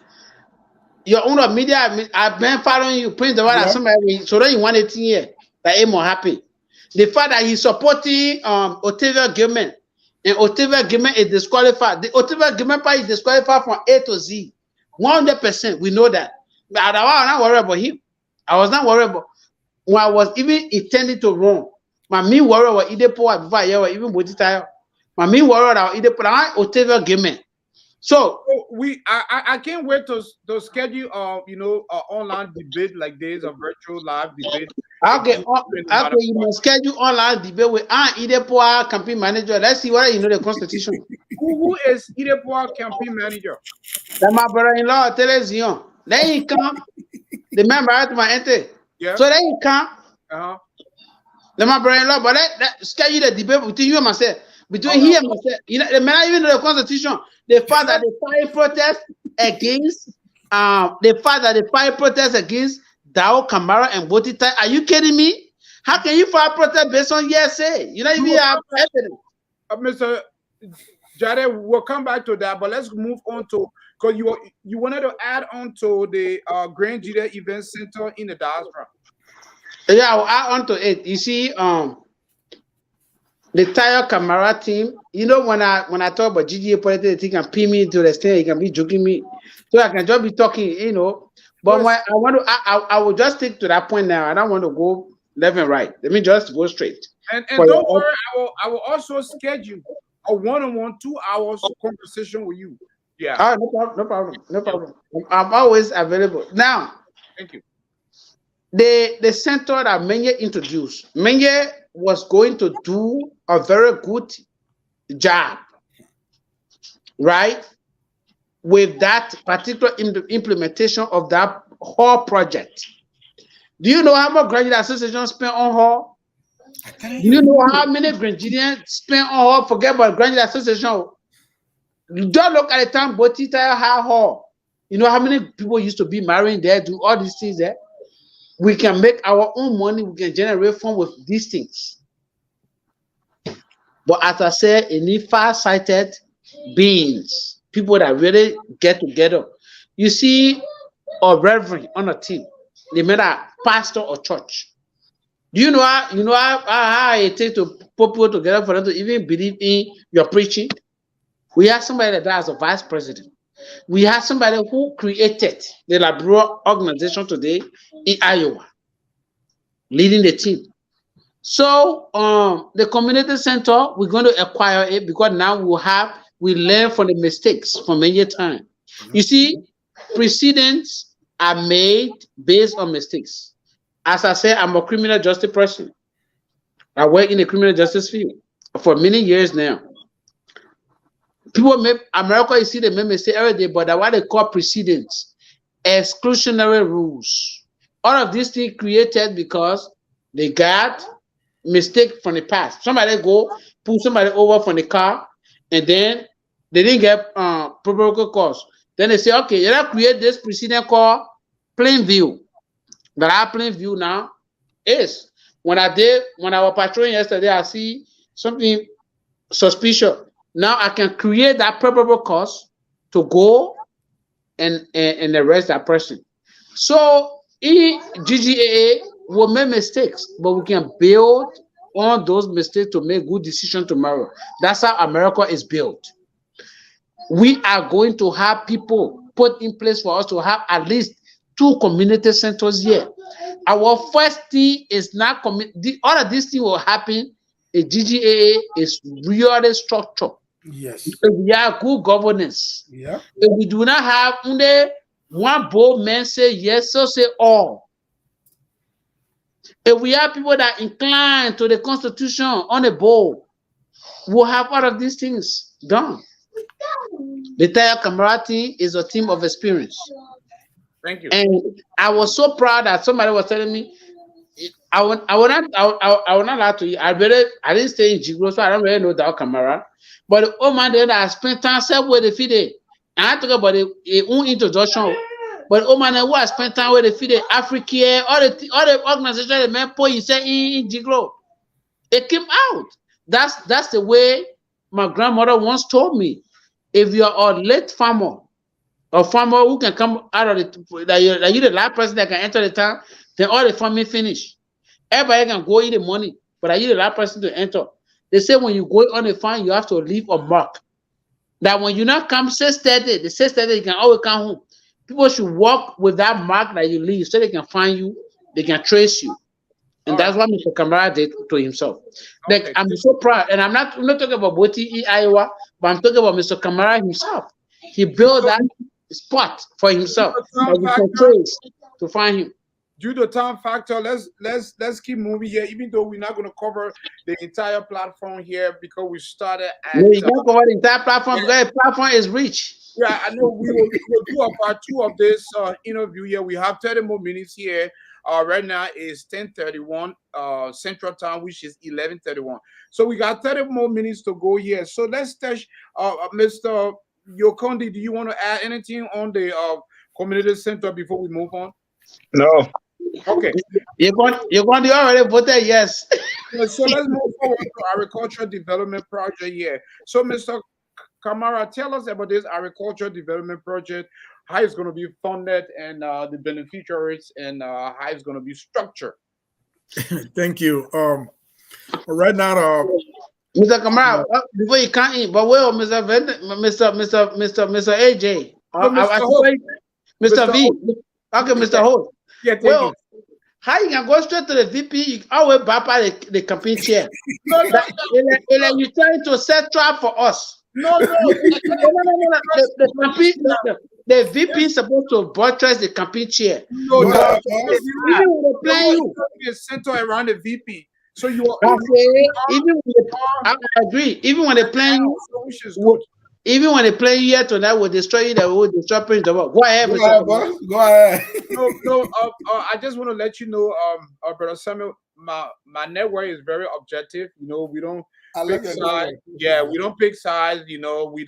Your own media, I've been following you. Prince Double as somebody, so then you want 18 years. That ain't more happy. The fact that he's supporting Otavia Gilman, and Otavia Gilman is disqualified. The Otavia Gilman part is disqualified from A to Z. 100%. We know that. But I was not worried about him. I was not worried about when I was even intending to run. My main worry was either poor before I ever even Gbote Tayo. My main worry was either put on Otavia Gilman. So I can't wait to schedule online debate like this, a virtual live debate. Okay, you must schedule online debate with Idepoa campaign manager. Let's see whether you know the constitution. Who is Idepoa campaign manager? That's my brother-in-law, Television. Then he come. The member to my enter. Yeah. So then he come. Uh-huh. Then my brother-in-law, but that schedule the debate between you and myself. Between he and myself. You know, the man even know the constitution. The fact that they file protest against Dao Kamara and Gbote Tayo. Are you kidding me? How can you file protest based on hearsay? You know, even have evidence. Mr. Jaiden, we'll come back to that, but let's move on to, because you wanted to add on to the Grand Jide Event Center in the diaspora. Yeah, I'll add on to it. You see, the Tayo Kamara team, you know, when I talk about GGA politics, they can pin me to the extent he can be joking me. So I can just be talking, you know. But when I will just stick to that point now. I don't want to go left and right. Let me just go straight. And don't worry, I will also schedule a one-on-one 2 hours conversation with you. Yeah. No problem. I'm always available. Now, thank you. The center that Menye introduced, Menye was going to do a very good job, right? With that particular implementation of that whole project. Do you know how much graduate association spent on her? Do you know how many graduates spent on her? Forget about graduate association. Don't look at the time Gbote Tayo had her. You know how many people used to be marrying there, do all these things there? We can make our own money, we can generate fund with these things. But as I said, in the far-sighted beings, people that really get together. You see a reverend on a team, they made a pastor or church. Do you know how it takes to put people together for them to even believe in your preaching? We have somebody like that as a vice president. We have somebody who created the Labrador organization today in Iowa, leading the team. So the community center, we're going to acquire it because now we learn from the mistakes from many times. You see, precedents are made based on mistakes. As I said, I'm a criminal justice person. I work in the criminal justice field for many years now. People make America, you see, they make mistakes every day, but that's what they call precedents, exclusionary rules. All of these things created because they got mistake from the past. Somebody go pull somebody over from the car, and then they didn't get probable cause. Then they say, okay, you gotta create this precedent called plain view. That our plain view now is when I was patrolling yesterday, I see something suspicious. Now I can create that probable cause to go and arrest that person. So GGAA will make mistakes, but we can build on those mistakes to make good decisions tomorrow. That's how America is built. We are going to have people put in place for us to have at least 2 community centers here. Our first thing is not all of these things will happen. A GGAA is really structured Yes. If we have good governance, Yeah. if we do not have only one bold man say yes, so say all. If we have people that incline to the Constitution on the board, we'll have all of these things done. The entire Kamara team is a team of experience. Thank you. And I was so proud that somebody was telling me, I will not lie to you. I didn't stay in Jigro, so I don't really know that Kamara. But the old man there that spent time with the FIDE. And I talk about the own introduction. But the old man who has spent time with the FIDE, Africa, all the organizations the man put in Jigro. It came out. That's the way my grandmother once told me. If you are a late farmer, a farmer who can come out of that you're the last person that can enter the town, then all the farming finish. Everybody can go eat the money, but are you the last person to enter? They say when you go on the farm, you have to leave a mark. That when you not come 6:30, the 6:30 you can always come home. People should walk with that mark that you leave so they can find you, they can trace you. And that's what Mr. Kamara did to himself. Like, I'm so proud, and I'm not talking about Gbote in Iowa, but I'm talking about Mr. Kamara himself. He built that spot for himself that we can trace to find him. Due to time factor, let's keep moving here. Even though we're not going to cover the entire platform here because we started at. No, you can't cover the entire platform because the platform is rich. Yeah, I know we will do a part 2 of this interview here. We have 30 more minutes here. Right now is 10:31 Central Time, which is 11:31. So we got 30 more minutes to go here. So let's touch, Mr. Yokondi. Do you want to add anything on the community center before we move on? No. Okay. You're going to already voted yes. So let's move forward to agricultural development project here. So Mr. Kamara, tell us about this agricultural development project, how it's going to be funded and the beneficiaries and how it's going to be structured. Thank you. Right now, Mr. Kamara, before you come in, but well, Mr. AJ, Mr. V. Okay, Mr. Holt. Yeah, well, how you can go straight to the VP? You always bypass the campaign chair. No. You're trying to set trap for us. No. The VP is supposed to buttress the campaign chair. No. Even when they plan you, center around the VP. So you are I agree. Even when they plan you, which is good. Even when they play you here tonight, will destroy you. They will destroy Prince. Go ahead, Go ahead. No. I just want to let you know, Brother Samuel, my network is very objective. You know, we don't pick sides. Yeah, we don't pick sides. You know, we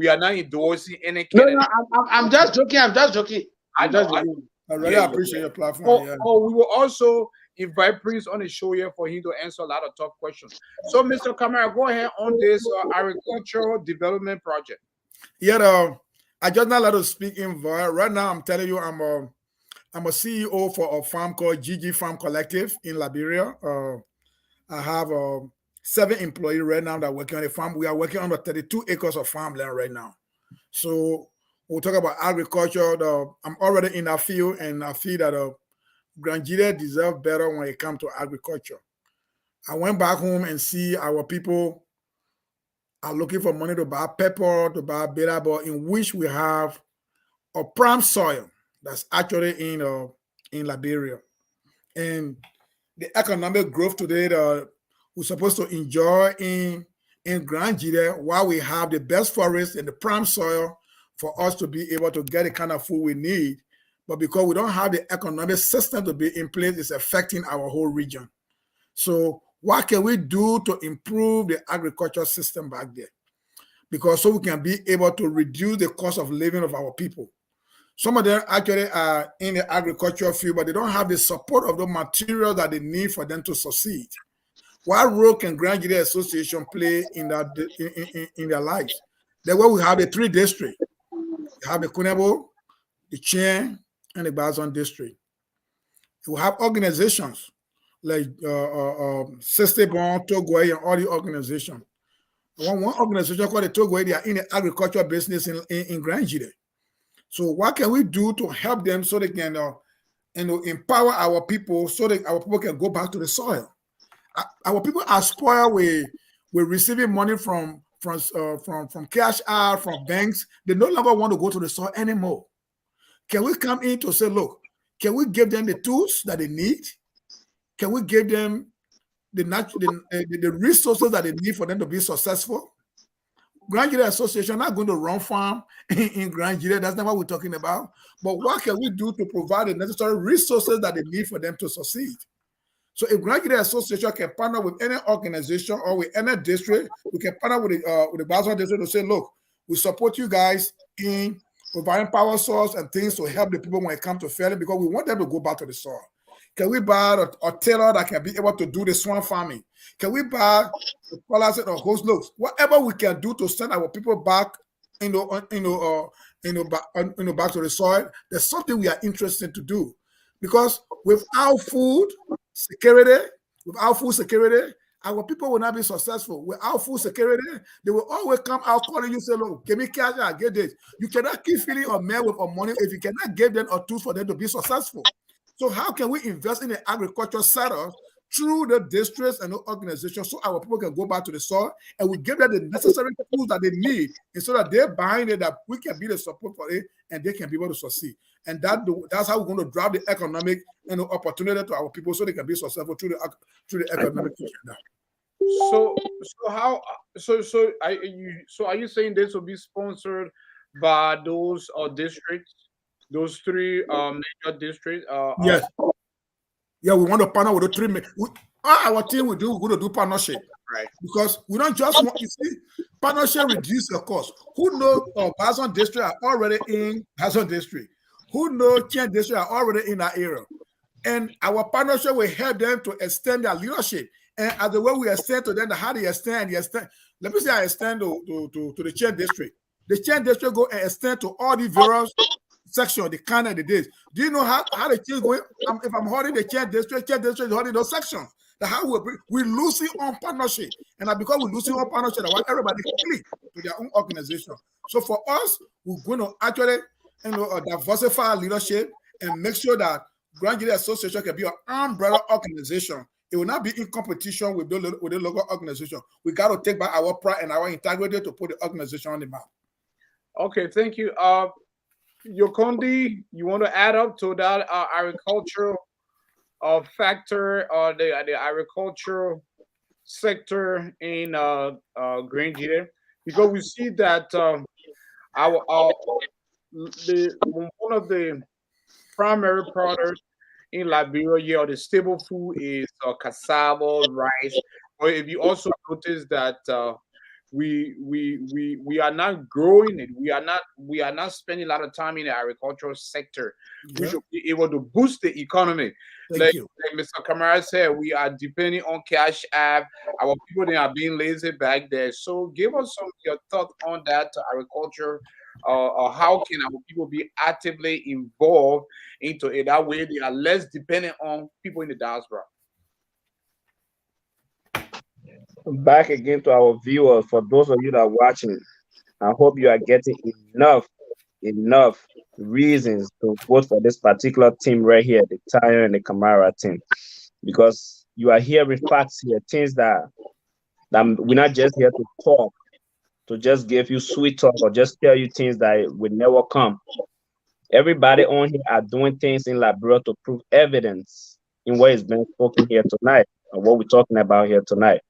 are not endorsing any candidate. No, I'm just joking. I really appreciate your platform. We will also invite Prince on the show here for him to answer a lot of tough questions. So, Mr. Kamara, go ahead on this agricultural development project. Yeah, I just not let us speak in voice. Right now, I'm telling you, I'm a CEO for a farm called GG Farm Collective in Liberia. I have 7 employees right now that are working on the farm. We are working on 32 acres of farmland right now. So we'll talk about agriculture. I'm already in that field, and I feel that Nigeria deserve better when it comes to agriculture. I went back home and see our people are looking for money to buy pepper, to buy beta, but in which we have a prime soil that's actually in Liberia. And the economic growth today that we're supposed to enjoy in Nigeria, while we have the best forest and the prime soil for us to be able to get the kind of food we need. But because we don't have the economic system to be in place, it's affecting our whole region. So what can we do to improve the agricultural system back there? Because so we can be able to reduce the cost of living of our people. Some of them actually are in the agricultural field, but they don't have the support of the material that they need for them to succeed. What role can Grand Nigeria Association play in their lives? That's where we have the 3 districts. We have the Kunebo, the Chien, and the Bazon district. We have organizations like Sistebon, Togway, and all the organizations. One organization called the Togway, they are in the agricultural business in Grand Nigeria. So what can we do to help them so they can empower our people so that our people can go back to the soil? Our people are spoiled with receiving money from from cash out, from banks, they no longer want to go to the soil anymore. Can we come in to say, look, can we give them the tools that they need? Can we give them the resources that they need for them to be successful? Grand Gbote Association not going to run farm in Grand Gbote. That's not what we're talking about. But what can we do to provide the necessary resources that they need for them to succeed? So if Grand Gbote Association can partner with any organization or with any district, we can partner with the Basel district to say, look, we support you guys in providing power source and things to help the people when it comes to farming, because we want them to go back to the soil. Can we buy a tailor that can be able to do the swan farming? Can we buy a scholarship or host looks? Whatever we can do to send our people back, back to the soil, there's something we are interested to do. Because without food security, our people will not be successful. Without food security, they will always come out calling you, say, look, give me cash, I get this. You cannot keep filling a man with money if you cannot give them a tool for them to be successful. So how can we invest in the agriculture sector through the districts and the organizations so our people can go back to the soil and we give them the necessary tools that they need, and so that they're buying it, that we can be the support for it and they can be able to succeed. And that's how we're going to drive the economic opportunity to our people so they can be successful through the economic agenda. So are you saying this will be sponsored by those districts? Those three major districts. Yes. Yeah, we want to partner with the three. Our team we're going to do partnership, right? Because we don't just want, you see, partnership reduce the cost. Who knows Bazon district are already in Bazon district? Who knows Chen district are already in that area? And our partnership will help them to extend their leadership. And as the way we extend to them, how they extend. Let me say I extend to the Chen district. The Chen district go and extend to all the various section, the kind of the days. Do you know how the change going? If I'm holding the Chen district is holding those sections. How we're losing on partnership, and because we're losing on partnership, I want everybody to click to their own organization. So for us, we're going to actually diversify our leadership and make sure that Grand Gbote Association can be an umbrella organization. It will not be in competition with the local organization. We got to take back our pride and our integrity to put the organization on the map. Okay, thank you. Yokondi, you want to add up to that agricultural factor, the agricultural sector in Grand Gbote? Because we see that one of the primary products in Liberia, the staple food is cassava, rice. But if you also notice that we are not growing it, we are not spending a lot of time in the agricultural sector. Yeah. We should be able to boost the economy. Like Mr. Kamara said, we are depending on cash app. Our people, they are being lazy back there. So give us some of your thoughts on that agriculture. Or how can our people be actively involved into it? That way they are less dependent on people in the diaspora. Back again to our viewers, for those of you that are watching, I hope you are getting enough reasons to vote for this particular team right here, the Tarle and the Kamara team, because you are hearing facts here, things that we're not just here to talk, to just give you sweet talk or just tell you things that will never come. Everybody on here are doing things in Liberia to prove evidence in what is being spoken here tonight and what we're talking about here tonight.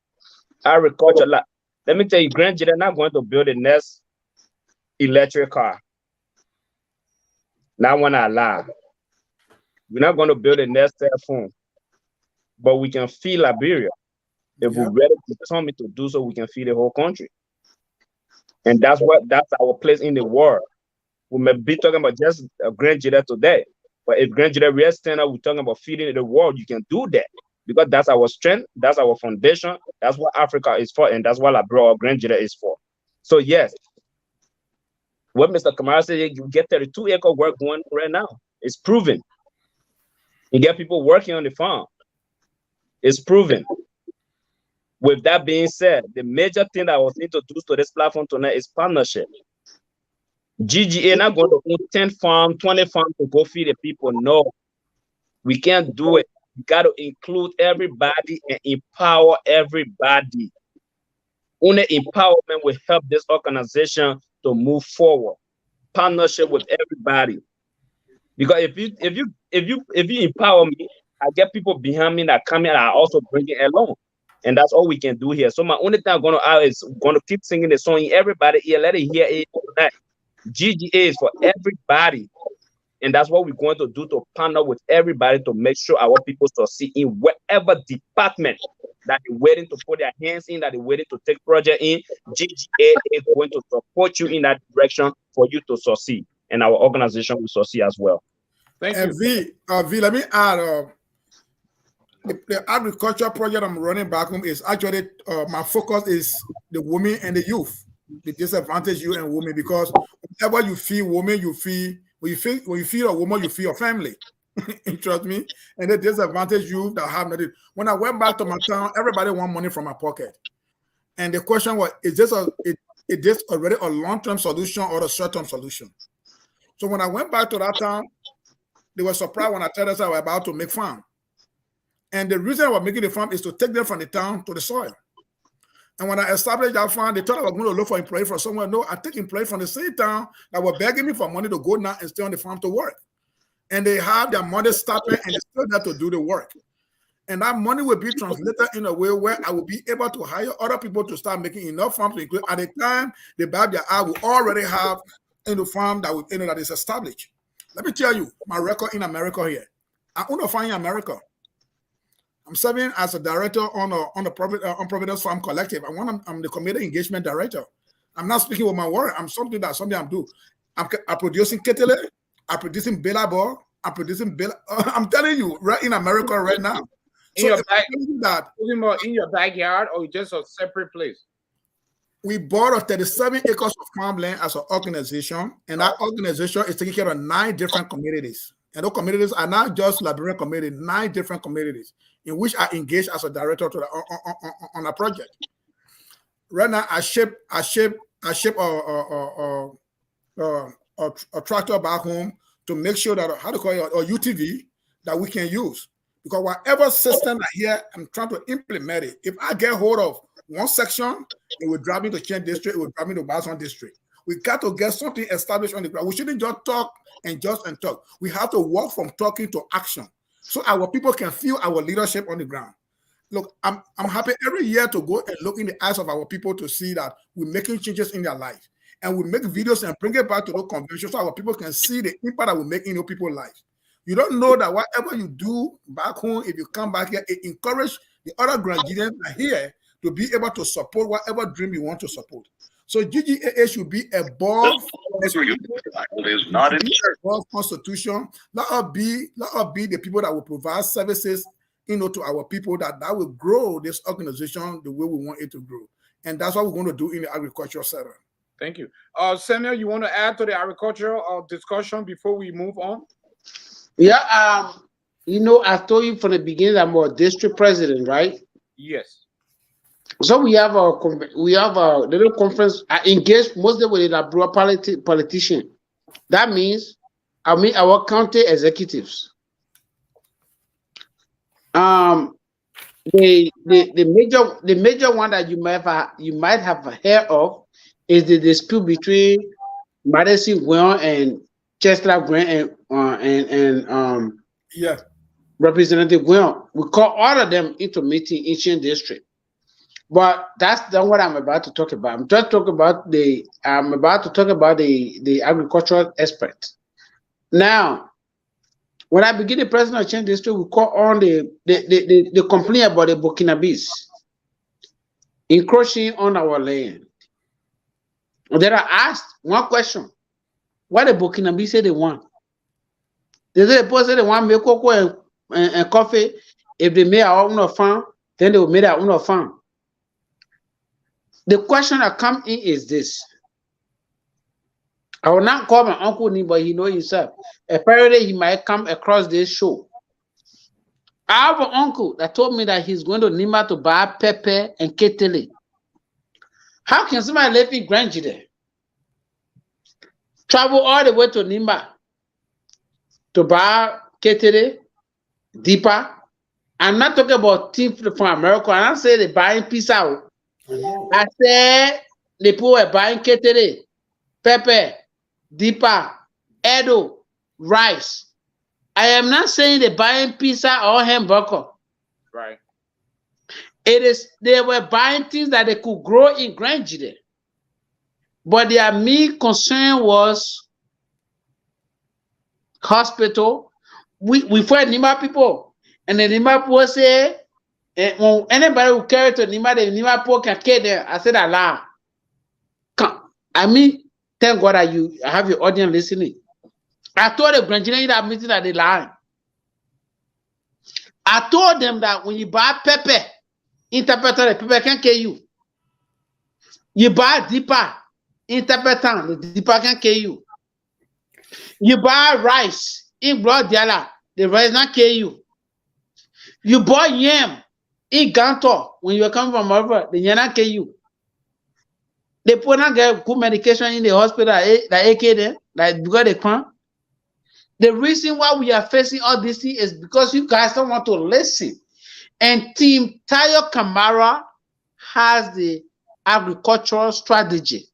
Agriculture, let me tell you, Grand Gbote are not going to build the next electric car. Not one I lie. We're not going to build the next cell phone, but we can feed Liberia. If we're ready to determine to do so, we can feed the whole country. And that's our place in the world. We may be talking about just Grand Gbote today, but if Grand Gbote real stand up, we're talking about feeding the world, you can do that. Because that's our strength, that's our foundation, that's what Africa is for, and that's what Liberia Grand Gbote is for. So yes, what Mr. Kamara said, you get 32-acre work going right now. It's proven. You get people working on the farm. It's proven. With that being said, the major thing that I was introduced to this platform tonight is partnership. GGA not going to own 10 farms, 20 farms to go feed the people. No, we can't do it. You got to include everybody and empower everybody. Only empowerment will help this organization to move forward. Partnership with everybody. Because if you empower me, I get people behind me that come in and I also bring it along. And that's all we can do here. So my only thing I'm gonna add is gonna keep singing the song. Everybody here, let it hear it tonight. GGA is for everybody. And that's what we're going to do, to partner with everybody to make sure our people succeed in whatever department that they're waiting to put their hands in, that they're waiting to take project in. GGA is going to support you in that direction for you to succeed. And our organization will succeed as well. Thank you. V, let me add, the agriculture project I'm running back home is actually, my focus is the women and the youth, the disadvantaged youth and women, because whenever you feed women, when you feed a woman, you feed your family. Trust me. And the disadvantaged youth that have nothing. When I went back to my town, everybody want money from my pocket. And the question was, is this already a long-term solution or a short-term solution? So when I went back to that town, they were surprised when I told us I was about to make farm. And the reason I was making the farm is to take them from the town to the soil. And when I established that farm, they thought I was going to look for employees from somewhere. No, I take employees from the same town that were begging me for money to go now and stay on the farm to work. And they have their money started and they still there to do the work. And that money will be translated in a way where I will be able to hire other people to start making enough farms to include. At the time they buy their eye, we already have in the farm that that is established. Let me tell you my record in America here. I own a farm in America. I'm serving as a director on Providence Farm Collective. I'm the community engagement director. I'm not speaking with my word. I'm something I'm doing. I'm producing kettle. I'm producing billabor. I'm producing I'm telling you, right in America right now. In your backyard or just a separate place? We bought 37 acres of farmland as an organization, and that organization is taking care of 9 different communities. And those communities are not just Liberian communities, 9 different communities in which I engage as a director on a project. Right now, I ship a tractor back home to make sure that, how to call it, a UTV that we can use. Because whatever system I hear, I'm trying to implement it. If I get hold of one section, it will drive me to Chen District, it will drive me to Bason District. We got to get something established on the ground. We shouldn't just talk and talk. We have to walk from talking to action so our people can feel our leadership on the ground. Look, I'm happy every year to go and look in the eyes of our people to see that we're making changes in their life. And we make videos and bring it back to those conventions so our people can see the impact that we make in your people's lives. You don't know that whatever you do back home, if you come back here, it encourages the other Grandians here to be able to support whatever dream you want to support. So GGAA should be above constitution. Let us be the people that will provide services, to our people that will grow this organization the way we want it to grow. And that's what we're going to do in the agricultural sector. Thank you. Samuel, you want to add to the agricultural discussion before we move on? Yeah, I told you from the beginning I'm a district president, right? Yes. So we have a little conference. I engage mostly with the broad politician. That means I meet our county executives. The major one that you might have heard of is the dispute between Madison Gbote and Chester Grant and Representative Gbote. We call all of them into meeting in Chen District. But that's not what I'm about to talk about. I'm about to talk about the agricultural aspect. Now, when I begin the president of Chen District, we call on the complaint about the Burkinabés encroaching on our land. And then I asked one question: what the Burkinabés say they want? They say they want milk, cocoa, and coffee. If they make our own farm, then they will make their own farm. The question that comes in is this. I will not call my uncle name, but he knows himself. Apparently, he might come across this show. I have an uncle that told me that he's going to Nima to buy pepper and kettle. How can somebody let me grant you there? Travel all the way to Nima to buy kettle, deeper. I'm not talking about team from America. I'm not saying they're buying peace out. I said the people were buying ketere, pepper, dipa, edo, rice. I am not saying they're buying pizza or hamburger. Right. It is they were buying things that they could grow in Granjide. But their main concern was hospital. We find Nima people, and the Nima people say, when anybody who carry to Nima, the Nima people can carry them. I said, Allah. I mean, thank God that you have your audience listening. I told the Granjide in that meeting that they lie. I told them that when you buy pepper, interpreter, the pepper can kill you. You buy deeper, interpreter, the deeper can kill you. You buy rice in blood diala, the rice not kill you. You buy yam in Ganto when you come from over, the yam not kill you. They put not get good medication in the hospital that AK them, like because they can't. The reason why we are facing all this thing is because you guys don't want to listen. And Team Tayo Kamara has the agricultural strategy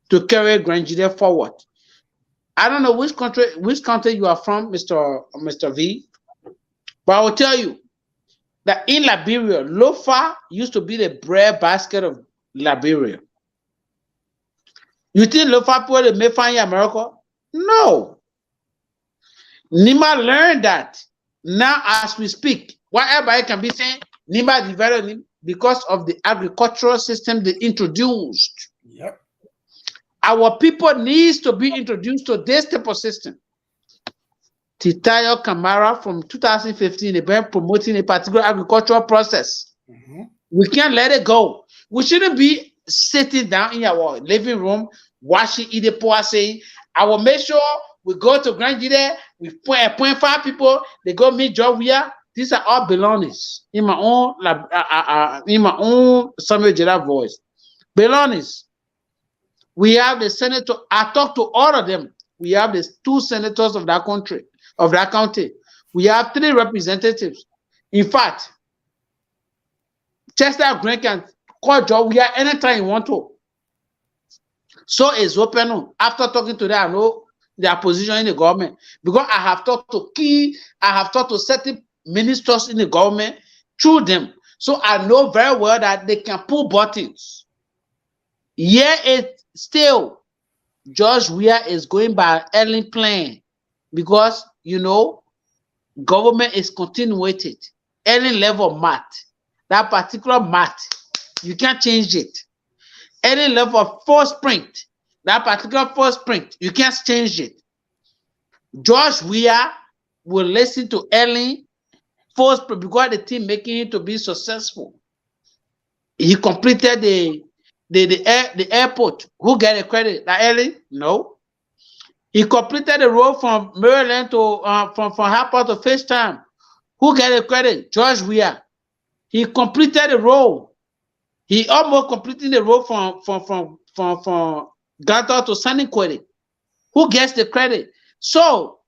to carry Granjide forward. I don't know which country you are from, Mr. V, but I will tell you that in Liberia, lofa used to be the bread basket of Liberia. You think lofa people they may find in America? No. Nima learned that now as we speak. Whatever I can be saying, Nima developed because of the agricultural system they introduced. Yep. Our people needs to be introduced to this type of system. Titayo Kamara from 2015, they've been promoting a particular agricultural process. We can't let it go. We shouldn't be sitting down in our living room, watching Idepoa saying, I will make sure we go to Granjide, we point 5 people, they go meet Jovia. These are all belongings in my own Samuel Gerard voice. Belongings. We have the senator. I talked to all of them. We have the 2 senators of that country, of that county. We have 3 representatives. In fact, Chester Green can call Jovia anytime you want to. So it's open. After talking to them, I know their position in the government because I have talked to certain ministers in the government through them. So I know very well that they can pull buttons. Yeah, it's still George Weah is going by early plan because you know government is continuated. Any level math, that particular math, you can't change it. Any level of first print, that particular first print, you can't change it. George Weah will listen to Ellen first because the team making it to be successful. He completed the airport. Who get the credit? That Ellen? No. He completed the road from Maryland to from Harper to FaceTime. Who get the credit? George Weah. He completed the road. He almost completed the road from Gata to Saniquere. Who gets the credit? So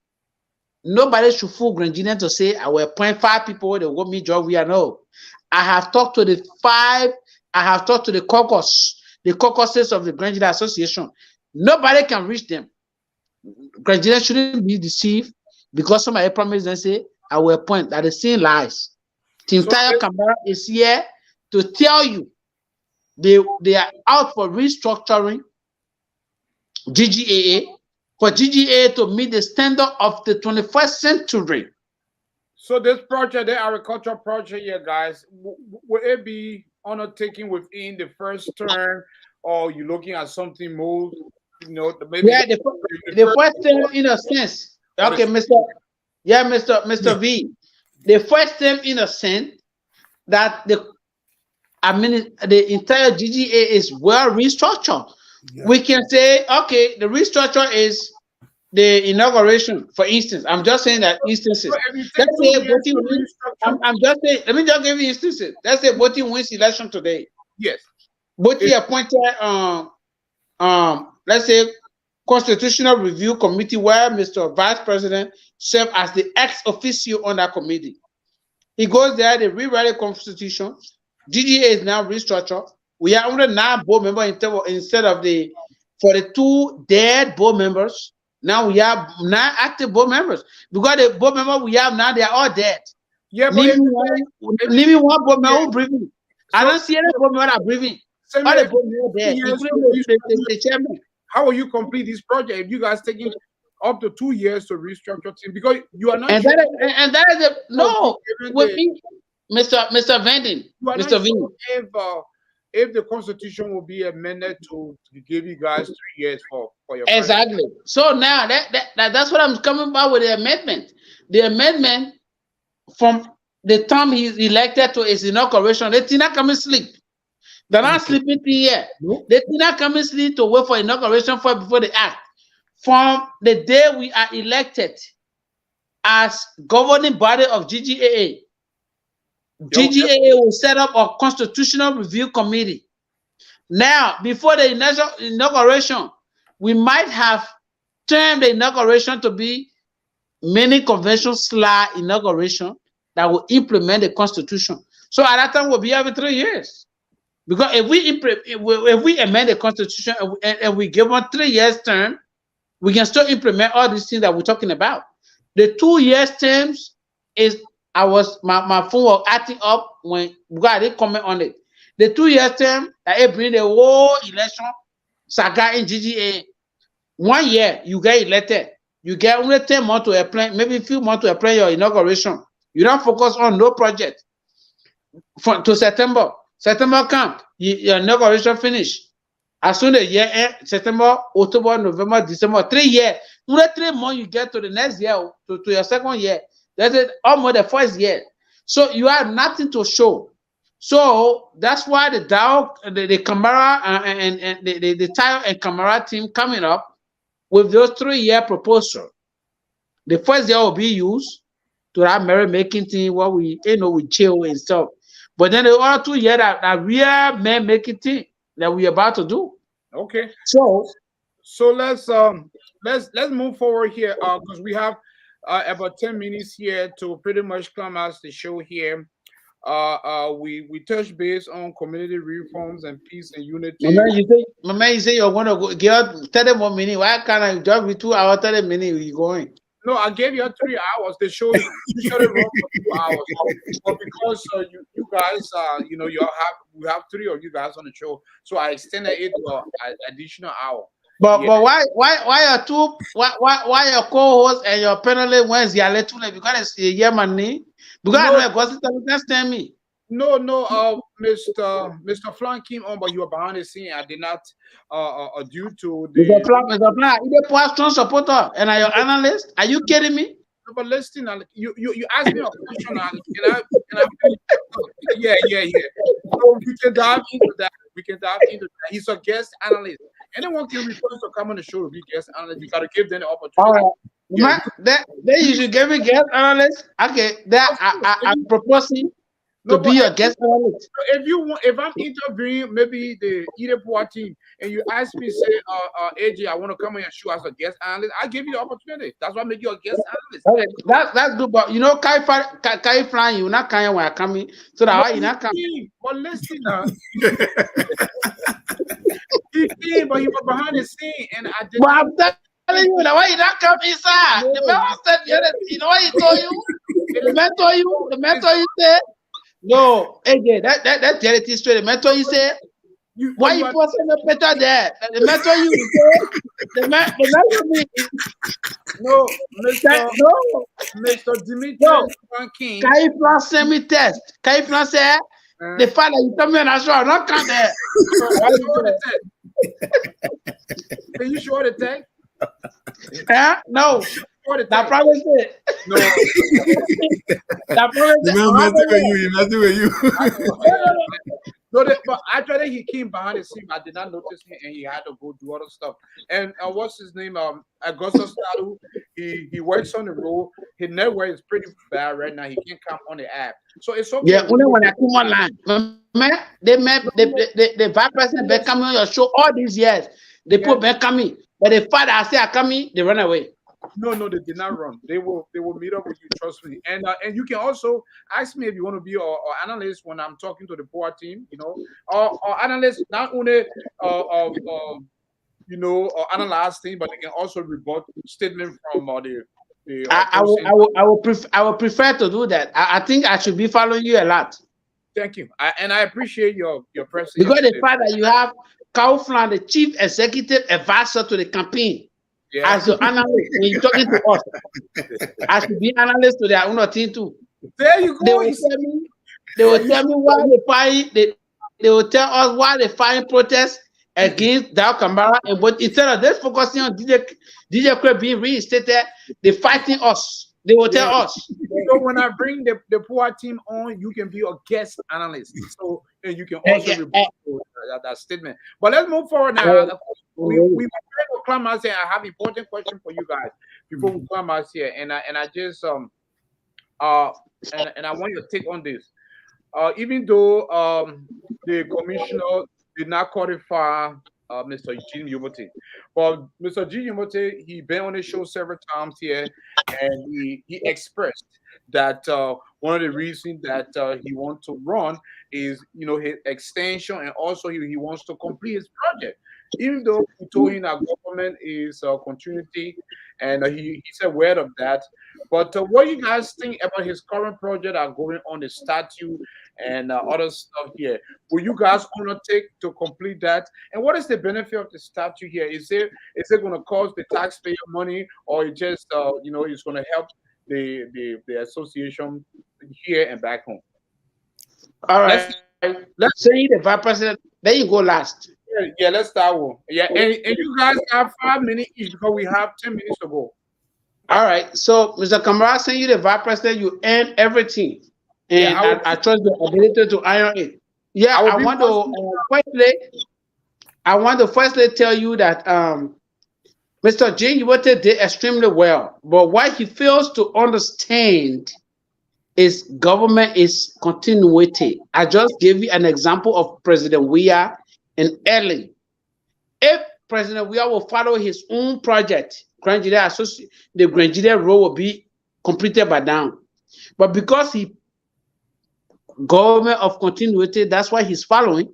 nobody should fool Granjide to say I will appoint 5 people that want me George Weah. No. I have talked to the 5. I have talked to the caucuses of the Granjide Association. Nobody can reach them. Granjide shouldn't be deceived because somebody promised and say, I will appoint. That is saying lies. Team Tayo Kamara is here to tell you they are out for restructuring GGAA, for GGAA to meet the standard of the 21st century. So this project, the agricultural project here, guys, will it be undertaken within the first term, or you looking at something more, you know, maybe the first term in a sense. Okay, Mr. V. The first term in a sense that the entire GGA is well restructured. Yeah. We can say, okay, the restructure is the inauguration, for instance. I'm just saying that instances. Let's say I'm just saying, let me just give you instances. Let's say Gbote wins election today. Yes. Gbote appointed let's say Constitutional Review Committee where Mr. Vice President served as the ex officio on that committee. He goes there, they rewrite the constitution. GGA is now restructured. We have only 9 board members instead of the 42 dead board members. Now we have 9 active board members. Because the board members we have now, they are all dead. Yeah, but Leave me one board member who breathing. I So- don't see any board member that breathing. same All the way, board members dead, years including to the chairman. how will you complete this project if you guys taking up to 2 years to restructure team? Because you are not And sure that is a no given with the- me, Mr. Vending, you are not Mr. Vin. sure if the constitution will be amended to give you guys 3 years for your Exactly. So now that's what I'm coming about with the amendment. The amendment from the time he's elected to his inauguration, they did not come and sleep. They're not sleeping 3 years. No. They did not come and sleep to wait for inauguration before they act. From the day we are elected as governing body of GGAA, GGAA will set up a constitutional review committee. Now, before the inauguration, we might have termed the inauguration to be mini convention / inauguration that will implement the constitution. So at that time, we'll be every 3 years. Because if we amend the constitution and we give one 3 years term, we can still implement all these things that we're talking about. The 2 years terms is my phone was acting up when I didn't comment on it. The 2 years term that it bring the whole election saga in GGA. 1 year you get elected, you get only 10 months to apply, maybe a few months to apply your inauguration. You don't focus on no project to September. September come, your inauguration finish. As soon as year end, September, October, November, December, 3 years. Only 3 months you get to the next year, to your second year. That's it, almost the first year. So you have nothing to show. So that's why the Kamara and the Tarle and Kamara team coming up with those 3 year proposal. The first year will be used to that merit making thing where we chill and stuff. But then the other 2 years that real man making thing that we're about to do. Okay. So let's move forward here because we have about 10 minutes here to pretty much come as the show here. We touch base on community reforms and peace and unity. My man, you say you're going to go get 30 more minutes. Why can't I just be 2 hours, 30 minutes? You going? No, I gave you 3 hours. The show you shut it wrong for 2 hours, but because you guys, we have 3 of you guys on the show, so I extended it to an additional hour. But why your co-host and your panelist Wednesday are late tonight? Because it's a year money. Because I know Augustus just tell me. No, Mr. Flahn came on, but you were behind the scene. I did not due to the Mr. Flahn, you the strong supporter and are your analyst? Are you kidding me? No, but listen, you asked me a question, and I yeah. So we can dive into that. He's a guest analyst. Anyone can request to come on the show to be guest analyst. You gotta give them the opportunity. Then you should give me guest analyst. Okay, I'm proposing to be your guest analyst. If I'm interviewing maybe the Idepua team and you ask me, say, AJ, I want to come on your show as a guest analyst, I give you the opportunity. That's why I make you a guest analyst. Okay, that's good, but Kai Flahn, you not coming when I come in, so that why you not coming. But listen now. He came, but he was behind the scene, and I didn't. But I'm telling you, why you not come inside? No. The man said the other, you know what he told you? The mentor you said. No, AJ, that reality straight. The mentor you said, why you put the mentor there? The mentor you said, the mentor me. No, Mr. Demetrius. No, Kai Flahn sent me test. Kai Flahn said, the fact that you tell me on that show, I'm not come there. Can you show the text? No. That promise it. No. That promise You messing with you. But actually, he came behind the scene. I did not notice him, and he had to go do other stuff. And what's his name? Augustus. He works on the road. His network is pretty bad right now. He can't come on the app, so it's okay. Yeah, only when I come online. Man, the vice president been coming on your show all these years. They put Ben coming, but the father I say I coming, they run away. No, they did not run. They will meet up with you. Trust me. And you can also ask me if you want to be our analyst when I'm talking to the poor team. Our analysts not only analyze things, but they can also rebut statement from the opposing. I would prefer to do that. I think I should be following you a lot. Thank you. And I appreciate your presence because here the fact that you have Flahn, the chief executive advisor to the campaign, as your analyst when you're talking to us, I should be analyst to their own team too. There you go. They will tell me why they will tell us why they find protests against that Kamara, but instead of them focusing on DJ Craig being reinstated, they're fighting us. They will tell us. So when I bring the poor team on, you can be a guest analyst. So and you can also rebut that statement. But let's move forward now. We were trying to climb out here. I have important question for you guys before we climb out here, and I just and I want your take on this. Even though the commissioner did not codify Mr. Gbote, but Mr. Gbote, he been on the show several times here, and he expressed that one of the reasons that he wants to run is his extension, and also he wants to complete his project. Even though we told him that government is continuity, and he said word of that. But what do you guys think about his current project that are going on, the statue and other stuff here? Will you guys undertake to complete that? And what is the benefit of the statue here? Is it going to cost the taxpayer money, or it just it's going to help the association here and back home? All right. Let's say the vice president. Then you go last. Yeah, let's start with. Yeah, and you guys have 5 minutes each because we have 10 minutes to go. All right. So, Mr. Kamara, saying you the vice president, you earn everything, and I trust the ability to iron it. Yeah, I want to firstly tell you that Mr. Gbote did extremely well, but what he fails to understand is government is continuity. I just gave you an example of President Weah and Early. If President Weah will follow his own project, the Grand Road will be completed by now. But because he government of continuity, that's why he's following.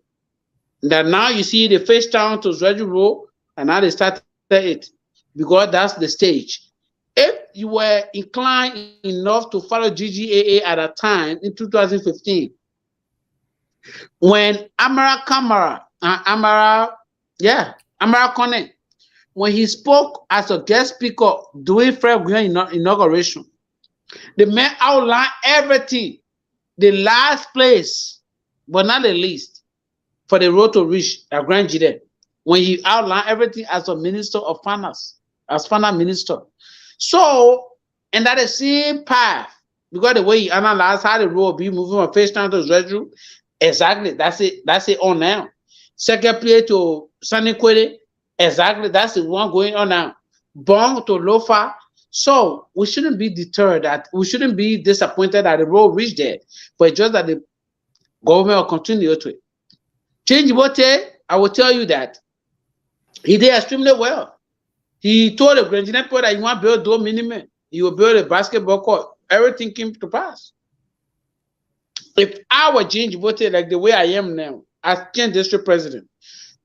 That now you see the face down to Zwedru Road, and now they started it because that's the stage. If you were inclined enough to follow GGAA at a time in 2015, when Kamara Kone, when he spoke as a guest speaker during Fred inauguration, the man outlined everything, the last place, but not the least, for the road to reach a Grand Jaiden, when he outlined everything as a minister of finance, as finance minister. So, and that the same path, because the way he analyzed how the road be moving from face down to Zwedru, exactly, that's it on now. Second play to Sunny Kwede, exactly, that's the one going on now. Bong to Lofa. So we shouldn't be deterred, that we shouldn't be disappointed that the road reached there, but just that the government will continue to it. Gbote, I will tell you that he did extremely well. He told the Grand Jaiden people that he want to build a minimum. He will build a basketball court. Everything came to pass. If I were Gbote like the way I am now, as Ken District President,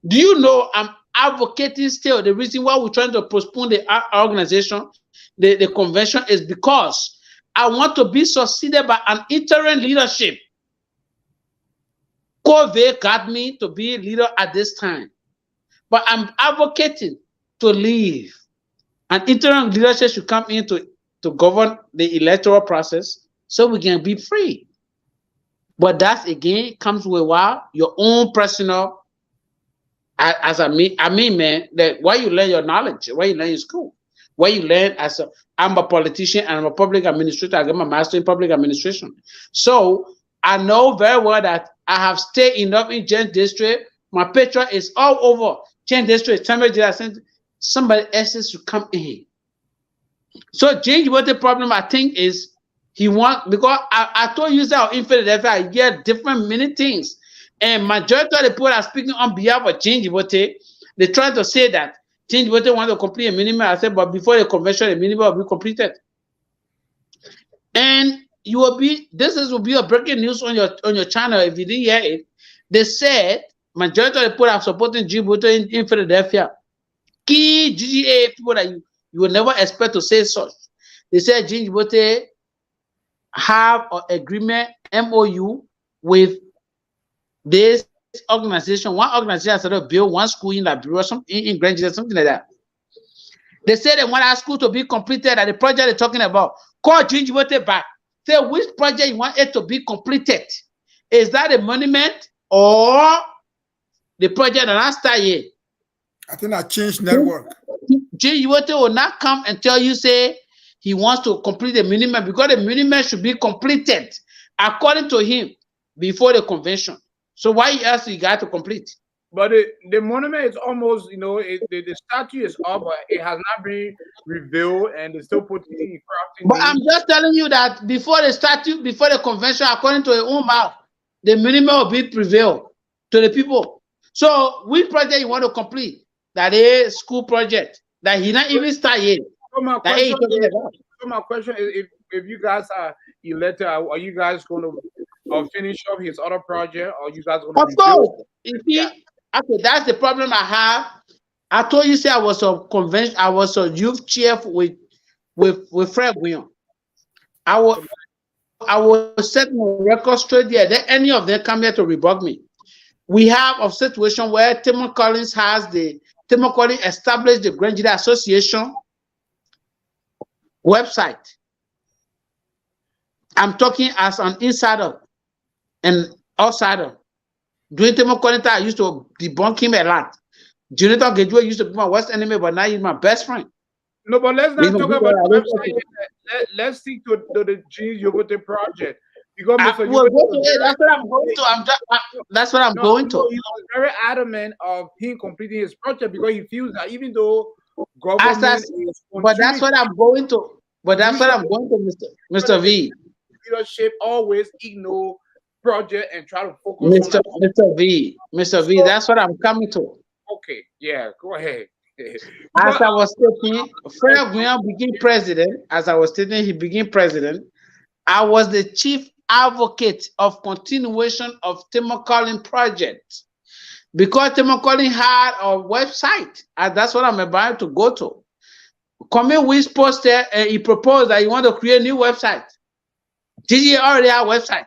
do you know I'm advocating still? The reason why we're trying to postpone the organization, the convention, is because I want to be succeeded by an interim leadership. Karwho got me to be leader at this time, but I'm advocating to leave. An interim leadership should come in to govern the electoral process so we can be free. But that again comes with your own personal, as man, that why you learn your knowledge, why you learn in school, why you learn I'm a politician and I'm a public administrator. I got my master in public administration. So I know very well that I have stayed enough in Chen District. My picture is all over Chen District. Somebody else should come in. So what the problem I think is he want, because I told you that in Philadelphia I get different many things, and majority of the people are speaking on behalf of Gbote. They try to say that Change Gbote want to complete a minimum. I said, but before the convention, the minimum will be completed. And you will be. Will be a breaking news on your channel if you didn't hear it. They said majority of the people are supporting Gbote in Philadelphia. Key GGA people that you will never expect to say such. They said Gbote have an agreement MOU with this organization. One organization has to build one school in Liberia, something in Grand, something like that. They said they want our school to be completed at the project they're talking about. Call Gbote back. Say which project you want it to be completed. Is that a monument or the project that I start here? I think I changed network. Gbote will not come and tell you, say, he wants to complete the minimum because the minimum should be completed according to him before the convention. So why you ask you got to complete? But the monument is almost, the statue is up, but it has not been revealed, and they still put the crafting. But I'm just telling you that before the statue, before the convention, according to your own mouth, the minimum will be prevailed to the people. So which project you want to complete? That is school project that he not even start yet. So my question is, if you guys are elected, are you guys going to finish up his other project, or you guys going to? Of course. Okay, that's the problem I have. I told you, say I was a convention, I was a youth chief with Fred Guion. I was setting a record straight there. Then any of them come here to rebuke me. We have a situation where Timothy Collins established the Grand Jury Association website. I'm talking as an insider and outsider. During Timothy Collins, I used to debunk him a lot. Jonathan Gbote used to be my worst enemy, but now he's my best friend. No, but let's not talk about the website. Let's stick to the Gbote project. Because that's what I'm going to. That's what I'm going to. He was very adamant of him completing his project because he feels that even though government but that's what I'm going to. But that's what I'm going to, Mr. V. Leadership always ignore project and try to focus on Mr. V, that's what I'm coming to. Okay, yeah, go ahead. As I was stating, Fred Guion became president. As I was stating, he became president. I was the chief advocate of continuation of Timothy Collins project because Timothy Collins had a website, and that's what I'm about to go to. Coming with posted, and he proposed that he want to create a new website. GG already have a website.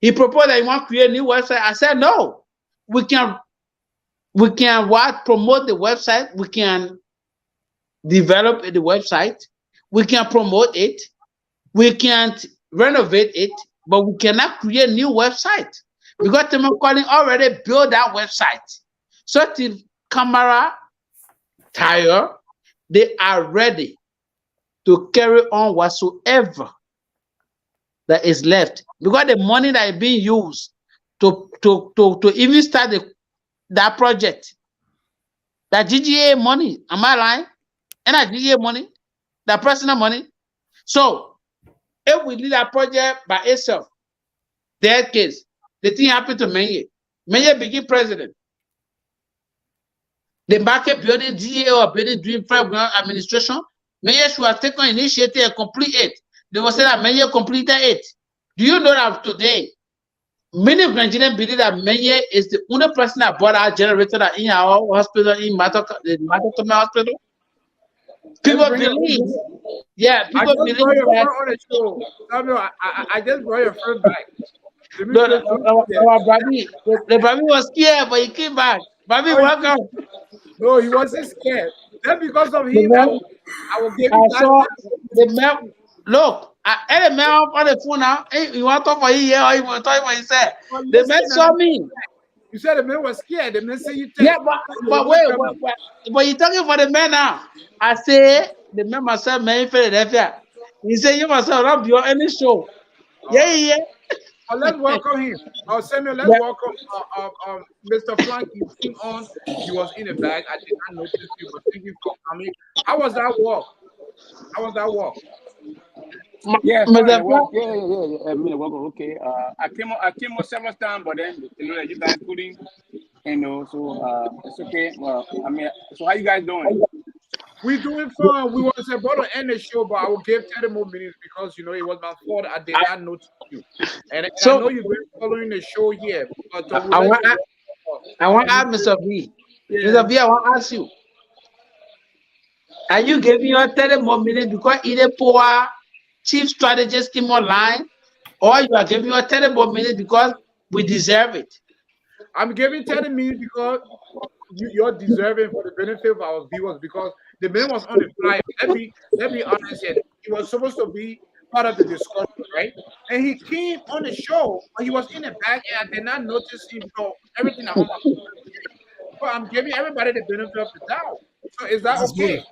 He proposed that he want to create a new website. I said no. We can promote the website. We can develop the website. We can promote it. We can't renovate it, but we cannot create a new website because Timothy Collins already built that website. So till Kamara, Tarle, they are ready to carry on whatsoever that is left because the money that is being used to even start that project, that GGA money, am I lying? And that GGA money, that personal money. So if we leave that project by itself, their case, the thing happened to Menye. Menye became president. The market building GA or building Dream Frame administration, Menye should have taken initiative and complete it. They will say that Menye completed it. Do you know that today, many Nigerians believe that Menye is the only person that bought our generator in our hospital, in Matokome Hospital? People believe. Yeah, people believe that. Samuel, I just brought your friend back. The Babi was scared, but he came back. Babi, welcome. No, he wasn't scared. Then because of him, I will give you the man. Look, I had a man up on the phone now. Hey, you want to talk for you or you want to talk for yourself? The man saw me. You said the man was scared. The man said you take. Yeah, but wait, you're talking for the man now. I say the man myself, man in Philadelphia. He said you must not be on any show. Yeah. Oh, let's welcome him. Samuel, let's welcome Mr. Flahn. He came on. He was in the bag. I did not notice you, but thank you for coming. How was that walk? Yeah, Mr. sorry. Flahn, I mean, welcome. Okay. I came on several times, but then you guys couldn't. So it's okay. Well, I mean, so how you guys doing? We doing fine. We was about to end the show, but I will give 30 more minutes because it was my fault. I did not notice you, and I so know you've been following the show here, but I, we'll I let want you. I want to And you ask Mr. V. Yeah. Mr. V, I want to ask you, are you giving your 30 more minutes because either poor chief strategist team online, or you are giving your 30 more minutes because we deserve it? I'm giving 30 minutes because you're deserving for the benefit of our viewers because the man was on the flyer. Let me honest here. He was supposed to be part of the discussion, right? And he came on the show, but he was in the back, and I did not notice him because everything I'm on my phone. So I'm giving everybody the benefit of the doubt. So is that That's good. okay?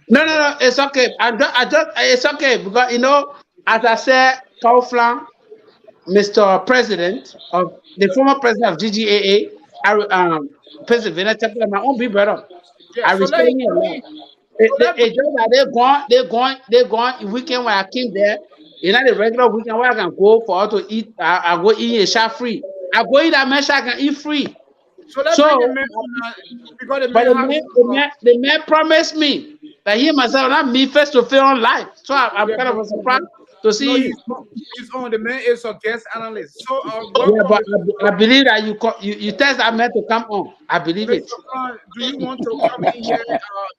No, it's okay. It's okay because as I said, Karwho, Mr. President of the former president of GGAA, Pennsylvania chapter, my own big brother. Yeah. I So respect let him him a come lot. in. So let It's just that they're going weekend when I came there. It's not the regular weekend where I can go for her to eat. I go eat a shot free. I go eat that mesh I can eat free. so let's bring the So, man on because the but man has the man promised me that he myself not me face to face on live. So I'm yeah, kind but of surprised to no, see you. he's on. The man is a guest analyst. So Yeah, welcome, but I believe that you test that man to come on. I believe it. Mr. Flahn. Do you want to come in here,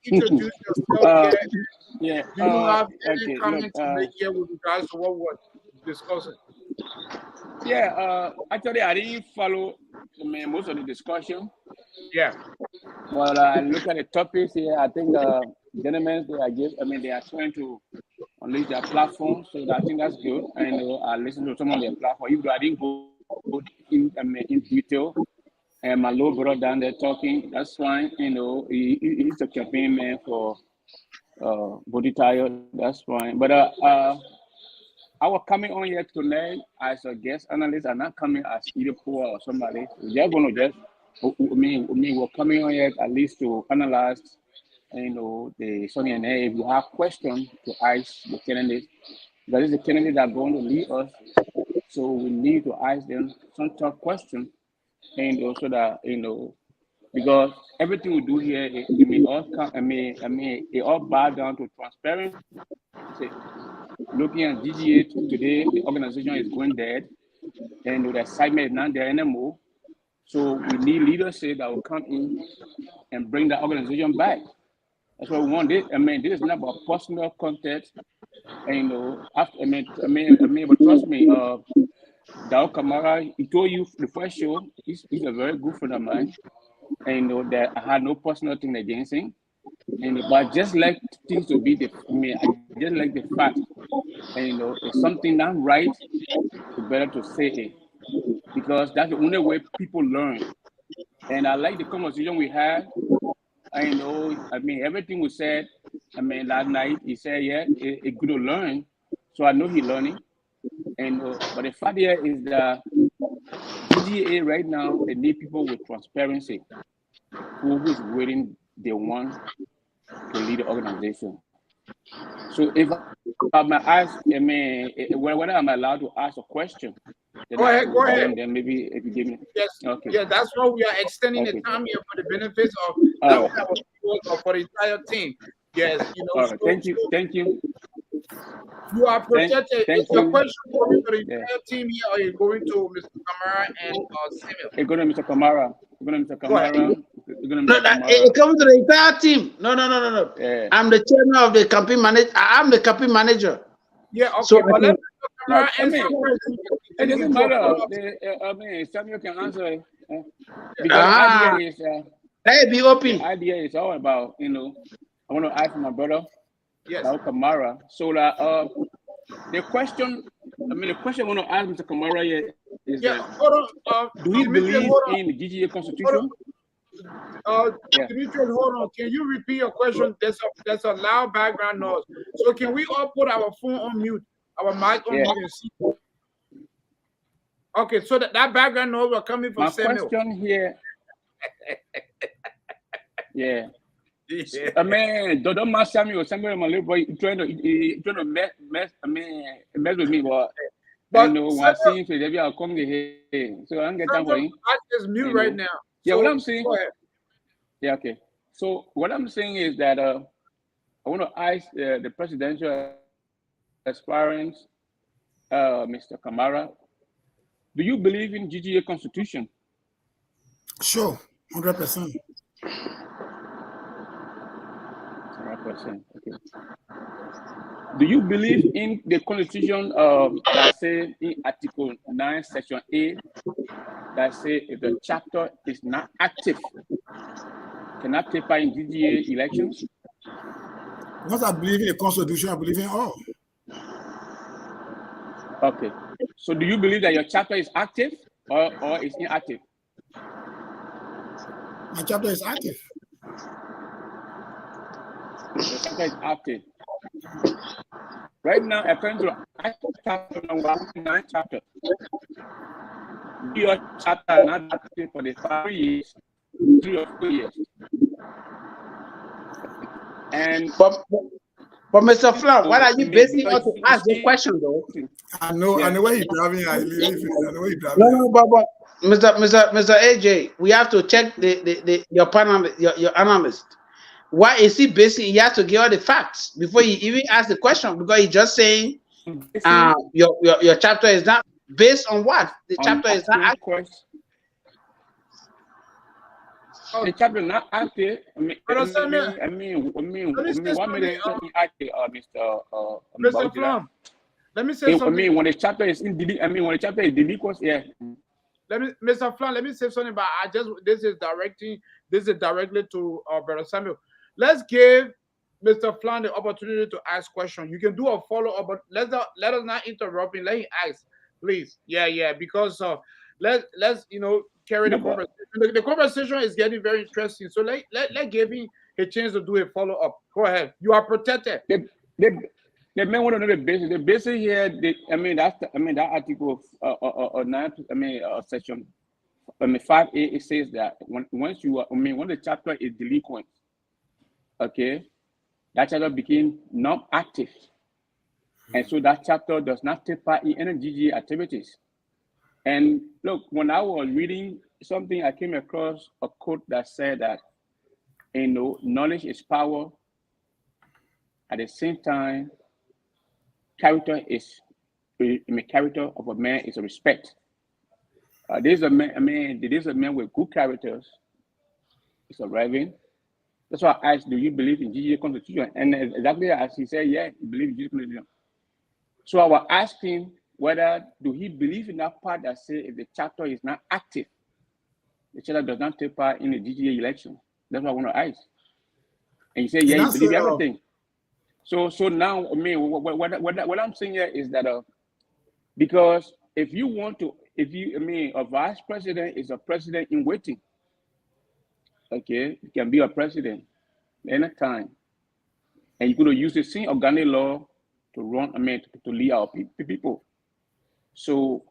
introduce yourself Uh, here? yeah. Do you have any Okay. Look. comment to make here with regards to what we're discussing? Yeah. Actually, I didn't follow most of the discussion, Yeah. but I look at the topics here. I think gentlemen, they are trying to unleash their platform, so I think that's good. And I listened to some of their platform. Even though I didn't go in detail, and my little brother down there talking, that's fine. He's a campaign man for Gbote, that's fine. But I was coming on here tonight as a guest analyst. I'm not coming as either poor or somebody. They're gonna just we're coming on here at least to analyze the Sonny and if you have questions to ask the candidate, that is the candidate that are going to lead us. So we need to ask them some tough questions, and also that because everything we do here, it may all come. It all boils down to transparency. Looking at GGA today, the organization is going dead, and the excitement is not there anymore. So we need leadership that will come in and bring the organization back. That's what we want. This is not about personal context. And but trust me, Kamara, he told you the first show, he's a very good friend of mine. And that I had no personal thing against him. But I just like things to be I just like the fact. And if something not right, it's better to say it. Because that's the only way people learn. And I like the conversation we had. Everything we said, last night, he said, yeah, it's good to learn. So I know he's learning. But the fact here is that GGA right now, they need people with transparency, who is willing, they want to lead the organization. So if I'm ask, whether I'm allowed to ask a question, then Go ahead. then maybe if you give me, Yes. okay, Yeah, that's why we are extending the okay, time here for the benefits of all not only right, our viewers but for the entire team. Yes, all right. Thank you, you are protected. Is thank your you. question going to the Yeah, entire team here, or are you going to Mr. Kamara and Samuel? it's going to Mr. Kamara. It's going to Mr. Go ahead. Kamara. It's going to No, Mr. it Kamara. comes to the entire team. No. Yeah. I'm the chairman of the campaign manager. I'm the campaign manager. Yeah, okay, So but let Mr. No, Kamara answer first. it Then you doesn't can do a matter. follow-up. Samuel can answer. Because let it be the open. idea is all about, I want to ask my brother, Yes. Kamara. So that the question I want to ask Mr. Kamara here is Yeah, that hold on. do he Demetrius, believe hold on. in the GGA constitution? Yeah. Demetrius, hold on. Can you repeat your question? There's a loud background noise. So can we all put our phone on mute, our mic on Yeah. mute and see? Okay, so that background noise was coming from My Samuel. question here, yeah. Yeah. I mean, don't mash me or somebody, my little boy, trying to mess with me, but But I know one scene for maybe I'll come here. So I don't get time for him. is mute You right know. now. Yeah, So, what I'm saying. go ahead. Yeah, okay. So what I'm saying is that I want to ask the presidential aspirants, Mr. Kamara, do you believe in GGA constitution? Sure, 100%. 100%. Okay. Do you believe in the constitution that say in Article 9, Section A, that say if the chapter is not active, cannot take part in GGA elections? Once I believe in the Constitution, I believe in all. Okay. So do you believe that your chapter is active or is inactive? My chapter is active. Your chapter is active. Right now, according to chapter number 9 chapter, your chapter is not active for the 5 years, 3 or 4 years. And But Mr. Flahn, what are you basing us to ask the question though? I know where he's driving. I know where he's driving. No, but Mr. AJ, we have to check your panel, your analyst. Why is he basing? He has to give all the facts before he even ask the question, because he's just saying your chapter is not based on what? The chapter is not active. The chapter not active. I mean, what made it active, Mr. Flahn, let me say something. I mean, when the chapter is in delete, when the chapter is delinquent, yeah. Mr. Flahn, let me say something. But this is directly to Brother Samuel. Let's give Mr. Flahn the opportunity to ask questions. You can do a follow-up, but let us not interrupt him. Let him ask, please. Yeah, because let's carry the conversation. The conversation is getting very interesting. So let give him a chance to do a follow-up. Go ahead. You are protected. The man want to know the basis. The basis here, that article 9, section 5A, it says that when the chapter is delinquent, okay, that chapter became non-active, and so that chapter does not take part in any GGA activities. And look, when I was reading something, I came across a quote that said that, knowledge is power. At the same time, character of a man is a respect. There's a man with good characters. It's a reverend. That's why I asked, do you believe in GGA constitution? And exactly as he said, yeah, he believes in GGA constitution. So I was asking whether do he believe in that part that says if the chapter is not active, the chapter does not take part in the GGA election. That's what I want to ask. And he said, yeah, he believes everything. So now, what I'm saying here is that because if a vice president is a president in waiting, okay, it can be a president anytime, and you're going to use the same organic law to run, to lead our people. So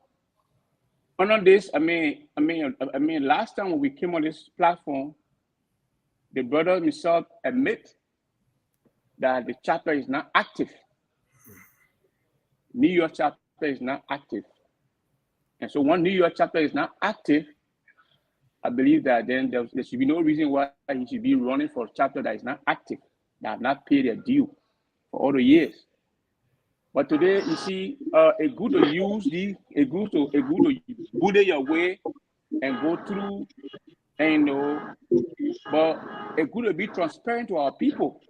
under this, last time when we came on this platform, the brother himself admit that the chapter is not active. New York chapter is not active. And so when New York chapter is not active, I believe that then there should be no reason why he should be running for a chapter that is not active, that have not paid their due for all the years. But today, you see, a good to Gbote your way and go through, and but a good to be transparent to our people.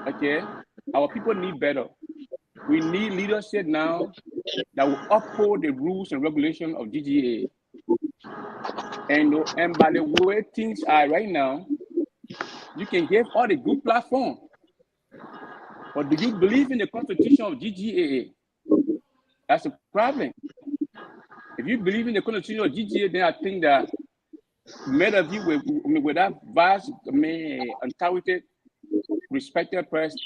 Okay, our people need better. We need leadership now that will uphold the rules and regulations of GGA. And by the way things are right now, you can give all the good platform. But do you believe in the constitution of GGA? That's the problem. If you believe in the constitution of GGA, then I think that many of you with that vast, untalented, respected person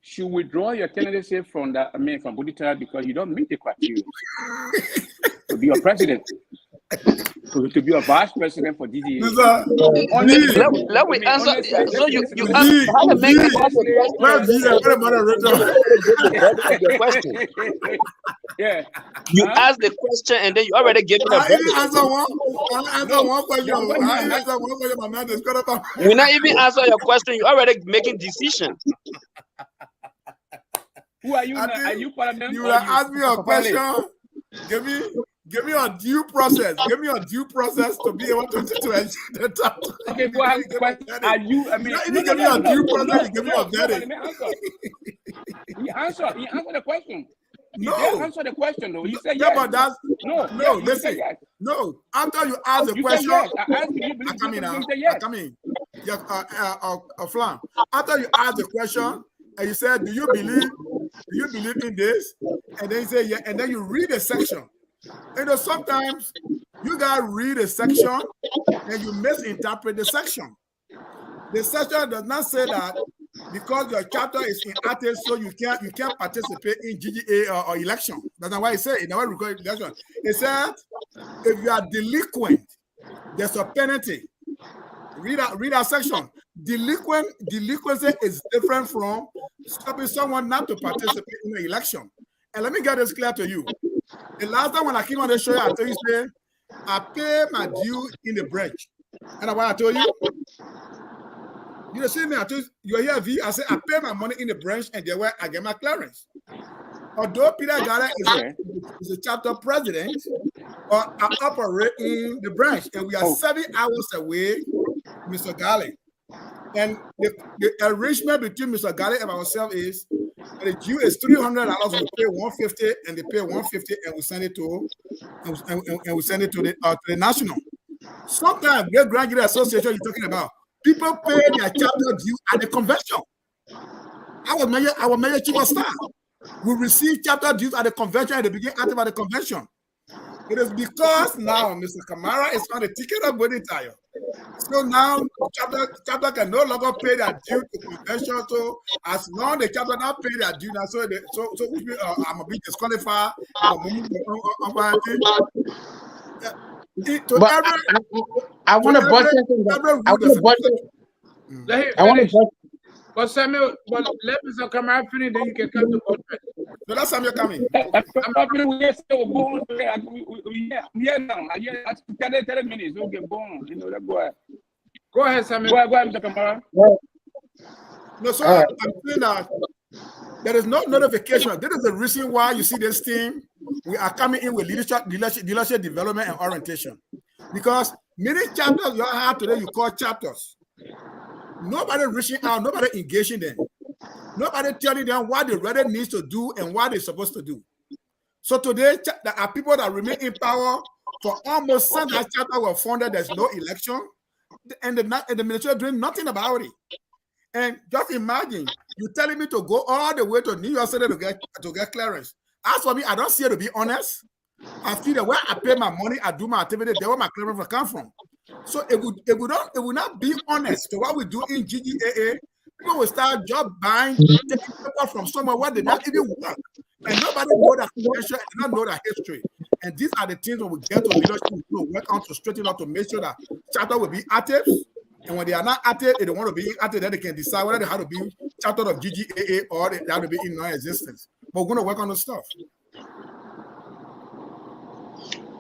should withdraw your candidacy from that, from Gbote because you don't meet the criteria to be a president. to be a vice president for DGA. Let me answer. So you ask how to make me ask a question. The question. Yeah. You ask the question and then you already give me a verdict. Answer one question. Answer one question. My man is got up. We not even answer your question. You already making decision. Who are you? Are you parliament? You will ask me a question. Give me a due process. Give me a due process to be able to answer the top. Okay, go ahead. Are you? I mean, you give me a due process. You give me a verdict. You answer the question. You No. didn't answer the question though. You said Yeah, yes. but that's no. Listen, Yes. no. After you ask the You question, said yes. I asked you. I come in now. You said yes. I come in. Yeah, Flahn. After you ask the question and you said, "Do you believe in this?" And then you say, "Yeah," and then you read a section. You know, sometimes you gotta read a section and you misinterpret the section. The section does not say that because your chapter is inactive, so you can't participate in GGA or election. That's not why it said it never requires election. It said if you are delinquent, there's a penalty. Read that section. Delinquency is different from stopping someone not to participate in the election. And let me get this clear to you. The last time when I came on the show, I told you, say, I pay my due in the branch. And what I told you? You know, see me, I told you, you're here, V. I said, I pay my money in the branch and then where I get my clearance. Although Peter Gala is a chapter president, or I operate in the branch, and we are 7 hours away, Mr. Gale. And the arrangement between Mr. Gale and ourselves is the due is $300. We pay $150, and they pay $150, and we send it to the national. Sometimes the Grand Association you're talking about, people pay their chapter due at the convention. Our major chief of staff will receive chapter dues at the convention at the beginning active at the convention. It is because now Mr. Kamara is on the ticket of Gbote tire. So now chapter can no longer pay their due to convention. So as long as the chapter not pay their due now, so which means I'm gonna be disqualified. I want to budget. But Samuel, but let Mr. Kamara finish, then you can come to budget. So that's Samuel coming. I'm 30 minutes. Don't get born. You know that boy. Go ahead, Samuel. Go ahead, Mr. Kamara. No, so I'm saying that there is no notification. This is the reason why you see this team. We are coming in with leadership development and orientation. Because many chapters you have today, you call chapters. Nobody reaching out, nobody engaging them. Nobody telling them what the reader needs to do and what they're supposed to do. So today, there are people that remain in power for almost since that chapter was founded. There's no election, and the ministry doing nothing about it. And just imagine you telling me to go all the way to New York City to get clearance. As for me, I don't see it, to be honest. I feel that where I pay my money, I do my activity, there where my clearance will come from. So it would not be honest to what we do in GGAA. People will start job buying, taking people from somewhere where they not even work. And nobody know that convention and not know that history. And these are the things when we get to leadership, we will work on to straighten out to make sure that chapter will be active. And when they are not active, they don't want to be active, then they can decide whether they have to be chapter of GGAA or they have to be in non-existence. But we're going to work on the stuff.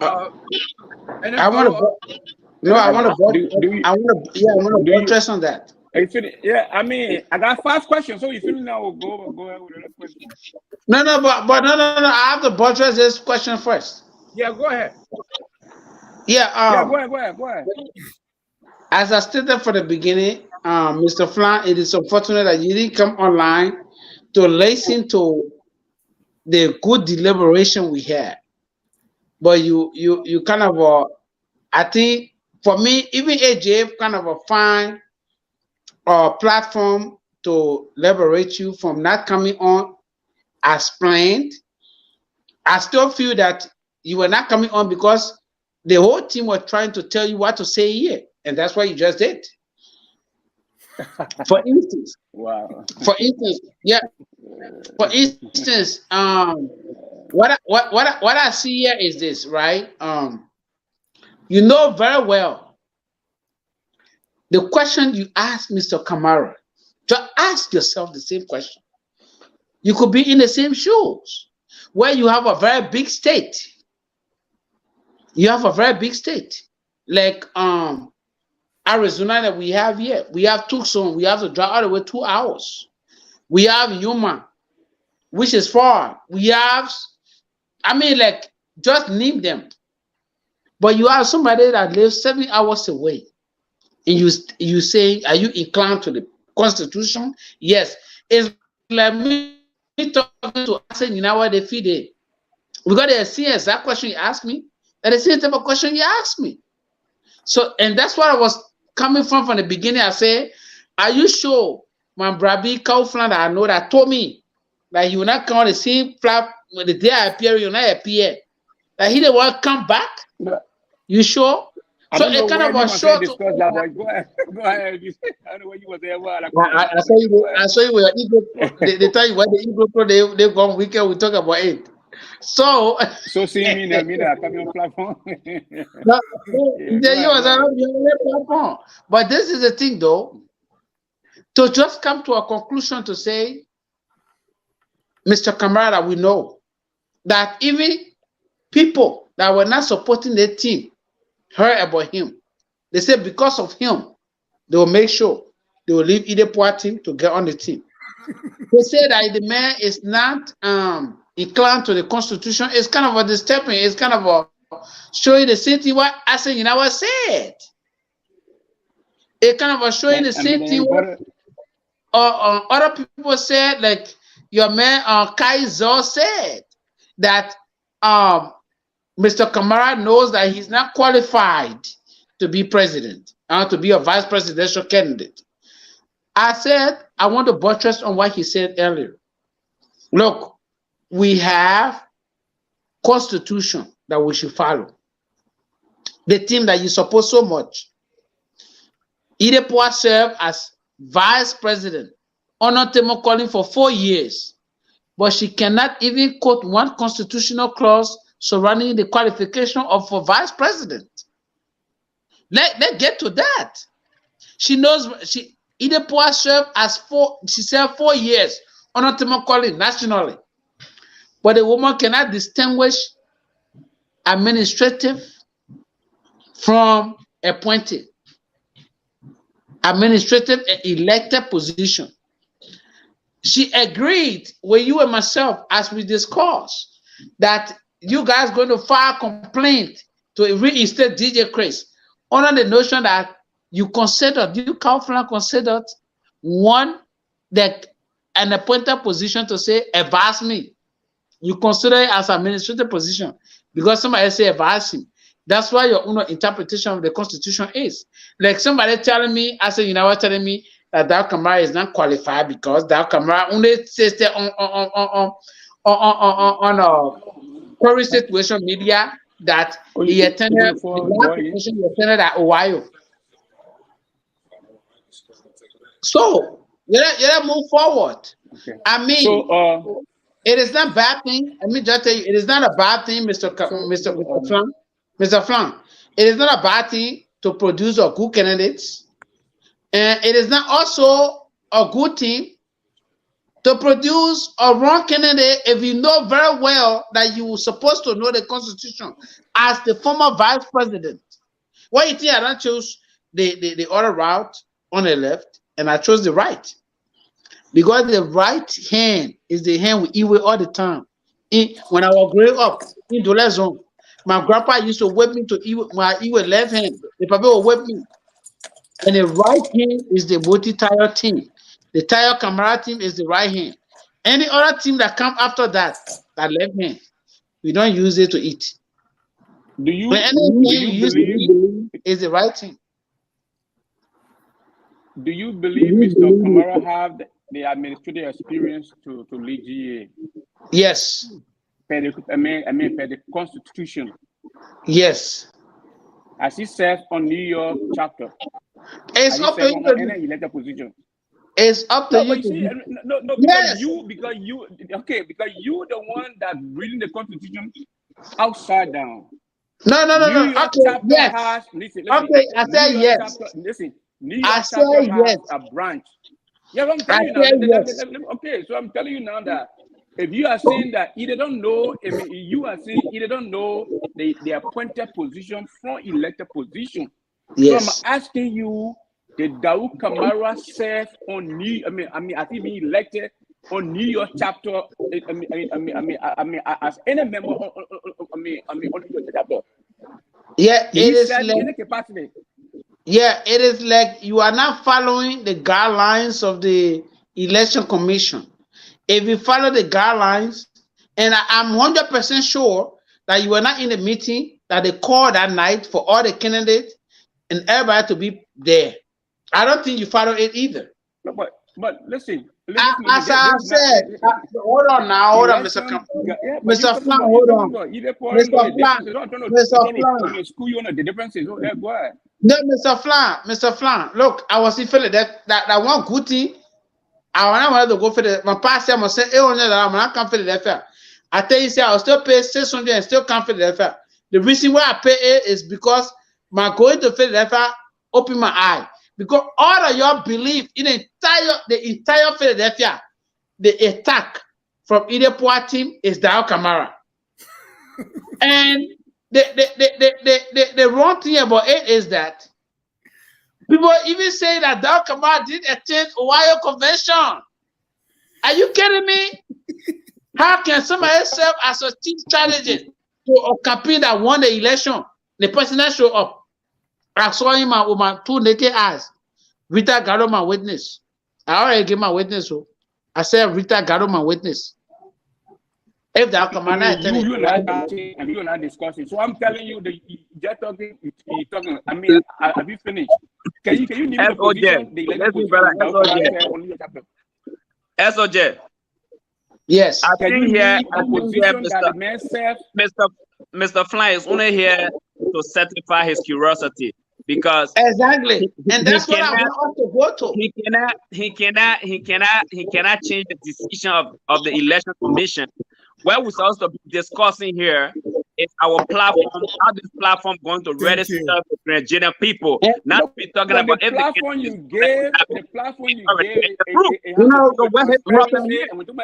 I want to buttress on that. Yeah, I mean, I got 5 questions, so if you now go ahead with the next question. No, but no. I have to buttress this question first. Yeah, go ahead. Yeah, go ahead. As I stated from the beginning, Mr. Flahn, it is unfortunate that you didn't come online to listen to the good deliberation we had. But you kind of, I think for me, even AJ kind of a fine platform to liberate you from not coming on as planned. I still feel that you were not coming on because the whole team was trying to tell you what to say here, and that's what you just did. For instance, wow. For instance, what I see here is this, right? You know very well the question you asked Mr. Kamara. Just ask yourself the same question. You could be in the same shoes where you have a very big state. You have a very big state. Like Arizona that we have here. We have Tucson. We have to drive all the way 2 hours. We have Yuma, which is far. We have, I mean, like, just name them. But you have somebody that lives 7 hours away. And you say, are you inclined to the Constitution? Yes. It's like me talking to asking, you know what they feed it. We got the same exact question you asked me, and the same type of question you asked me. So, and that's what I was coming from the beginning. I said, are you sure my brother Karwho that I know that told me that he will not come on the same flap when the day I appear, you will not appear? That he didn't want to come back? No. You sure? So it kind of was short. Go ahead. Go ahead. I don't know when you were there. I saw you with your ego. They tell you what the ego pro they go on weekend. We talk about it. So see me now coming on platform. Platform. But this is the thing, though. To just come to a conclusion to say, Mr. Kamara, we know that even people that were not supporting the team heard about him. They said because of him, they will make sure they will leave either party to get on the team. They say that the man is not inclined to the Constitution. It's kind of a disturbing. It's kind of a showing the same thing what I said, you know what said. It kind of a showing the same thing what other people said, like your man Kaizo said that Mr. Kamara knows that he's not qualified to be president and to be a vice presidential candidate. I said, I want to buttress on what he said earlier. Look, we have constitution that we should follow. The team that you support so much. Idepoa served as vice president. Onotemo calling for 4 years. But she cannot even quote one constitutional clause surrounding the qualification of a vice president. Let's get to that. She knows Idepoa served as 4 years on calling nationally. But a woman cannot distinguish administrative from appointed. Administrative and elected position. She agreed with you and myself as we discussed that you guys going to file a complaint to reinstate DJ Chris under the notion that you considered, you Flahn considered one that an appointed position to say advise me. You consider it as administrative position because somebody say advise him. That's why your own interpretation of the Constitution is. Like somebody telling me, I say, you know what, telling me that Kamara is not qualified because Kamara only says that on a current situation media that he attended at Ohio. So let move forward. Okay. I mean, so, it is not a bad thing. Let me just tell you, it is not a bad thing, Mr. Flahn. Mr. Flahn, it is not a bad thing to produce a good candidates. And it is not also a good thing to produce a wrong candidate if you know very well that you were supposed to know the Constitution as the former vice president. Why you think I don't choose the other route on the left and I chose the right? Because the right hand is the hand we eat with all the time. When I was growing up in the zone, my grandpa used to whip me to eat with my left hand. The papa will whip me. And the right hand is the multi-tire team. The tire Kamara team is the right hand. Any other team that come after that left hand, we don't use it to eat. Do you believe is the right thing? Do you believe Mr. Kamara have the administrative experience to lead GA? Yes. Per the Constitution. Yes. As he served on New York chapter. It's up to you. Any elected position. It's up to you. See, because yes. because you the one that reading the Constitution upside down. No. New York Okay, chapter yes. has listen. Okay, I New said York yes. chapter, listen. New I York said chapter has yes. a branch. Yeah, I'm I telling you now. said yes. Okay, so I'm telling you now that if you are saying that either don't know, I mean, you are saying either don't know the appointed position from elected position. So I'm Yes. asking you, did Daoud Kamara serve on New? I think being elected on New York chapter. As any member on New York chapter. Yeah, Did it he is serve in any like capacity? yeah, it is like you are not following the guidelines of the election commission. If you follow the guidelines, and I'm 100% sure that you were not in the meeting that they called that night for all the candidates and everybody to be there. I don't think you follow it either. No, but listen. As I said, hold on now, hold on, Mr. Mr. Flahn, hold on. Mr. Flahn. School you on the differences. Go ahead. No, Mr. Flahn, look, I was in Philadelphia. That one good thing. I wanted to go for my past time. I said, I'm not come Philadelphia. I tell you, say I'll still pay 600 and still come Philadelphia. The reason why I pay it is because my going to Philadelphia opened my eye. Because all of y'all believe in the entire Philadelphia, the attack from either poor team is Daoud Kamara. And the wrong thing about it is that people even say that Daoud Kamara did attend Ohio convention. Are you kidding me? How can somebody serve as a chief strategist to a campaign that won the election? The person that showed up. I saw him with my 2 naked eyes. Rita got on my witness. I already gave my witness. So I said Rita got on my witness. If that Kamara, you and I discussing. So I'm telling you, you're talking. I mean, have you finished? Can you name the position? SOJ. Yes. I think here, Mr. Flahn is only here to satisfy his curiosity because exactly, and that's what I want to go to. He cannot change the decision of the election commission. What we're supposed to be discussing here is our platform, how this platform going to register the Nigerian people. Not be talking about the platform you gave. The platform you gave. You know, so what his problem here? Mr.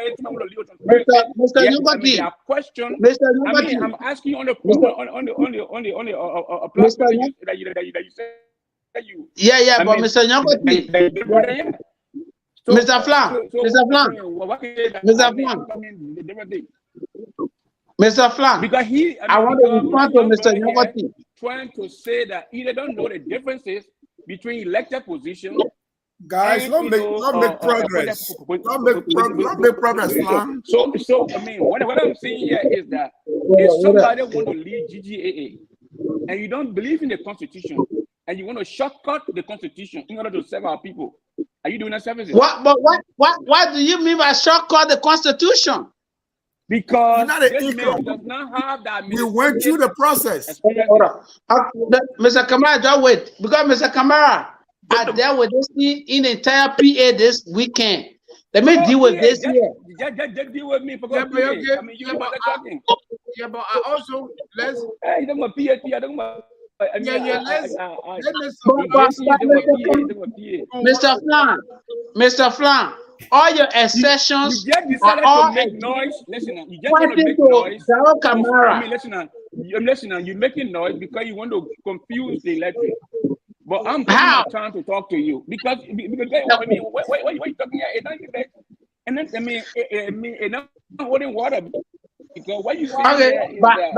Yugoti. Mr. Yugoti. I'm asking you on the platform that you said. Yeah, but Mr. Yugoti. Mr. Flahn. Mr. Flahn. Because I want to respond to Mr. Yugoti. Trying to say that either don't know the differences between elected positions. Guys, don't make progress. Don't make progress, man. So I mean, what I'm saying here is that if somebody want to lead GGAA and you don't believe in the Constitution and you want to shortcut the Constitution in order to serve our people, are you doing that service? What do you mean by shortcut the Constitution? Because this man does not have that. We went through the process. Mr. Kamara, just wait. Because Mr. Kamara, I dealt with this thing in the entire PA this weekend. Let me deal with this here. Just deal with me. But I also let's. Hey, don't go PA. Don't go. Mr. Flahn, all your assertions you just decided to make noise. Listen, you just want to make noise. Listen, you're making noise because you want to confuse the electorate. But I'm taking my time to talk to you because I mean, what are you talking about? And then I mean, not holding water. Because what you say by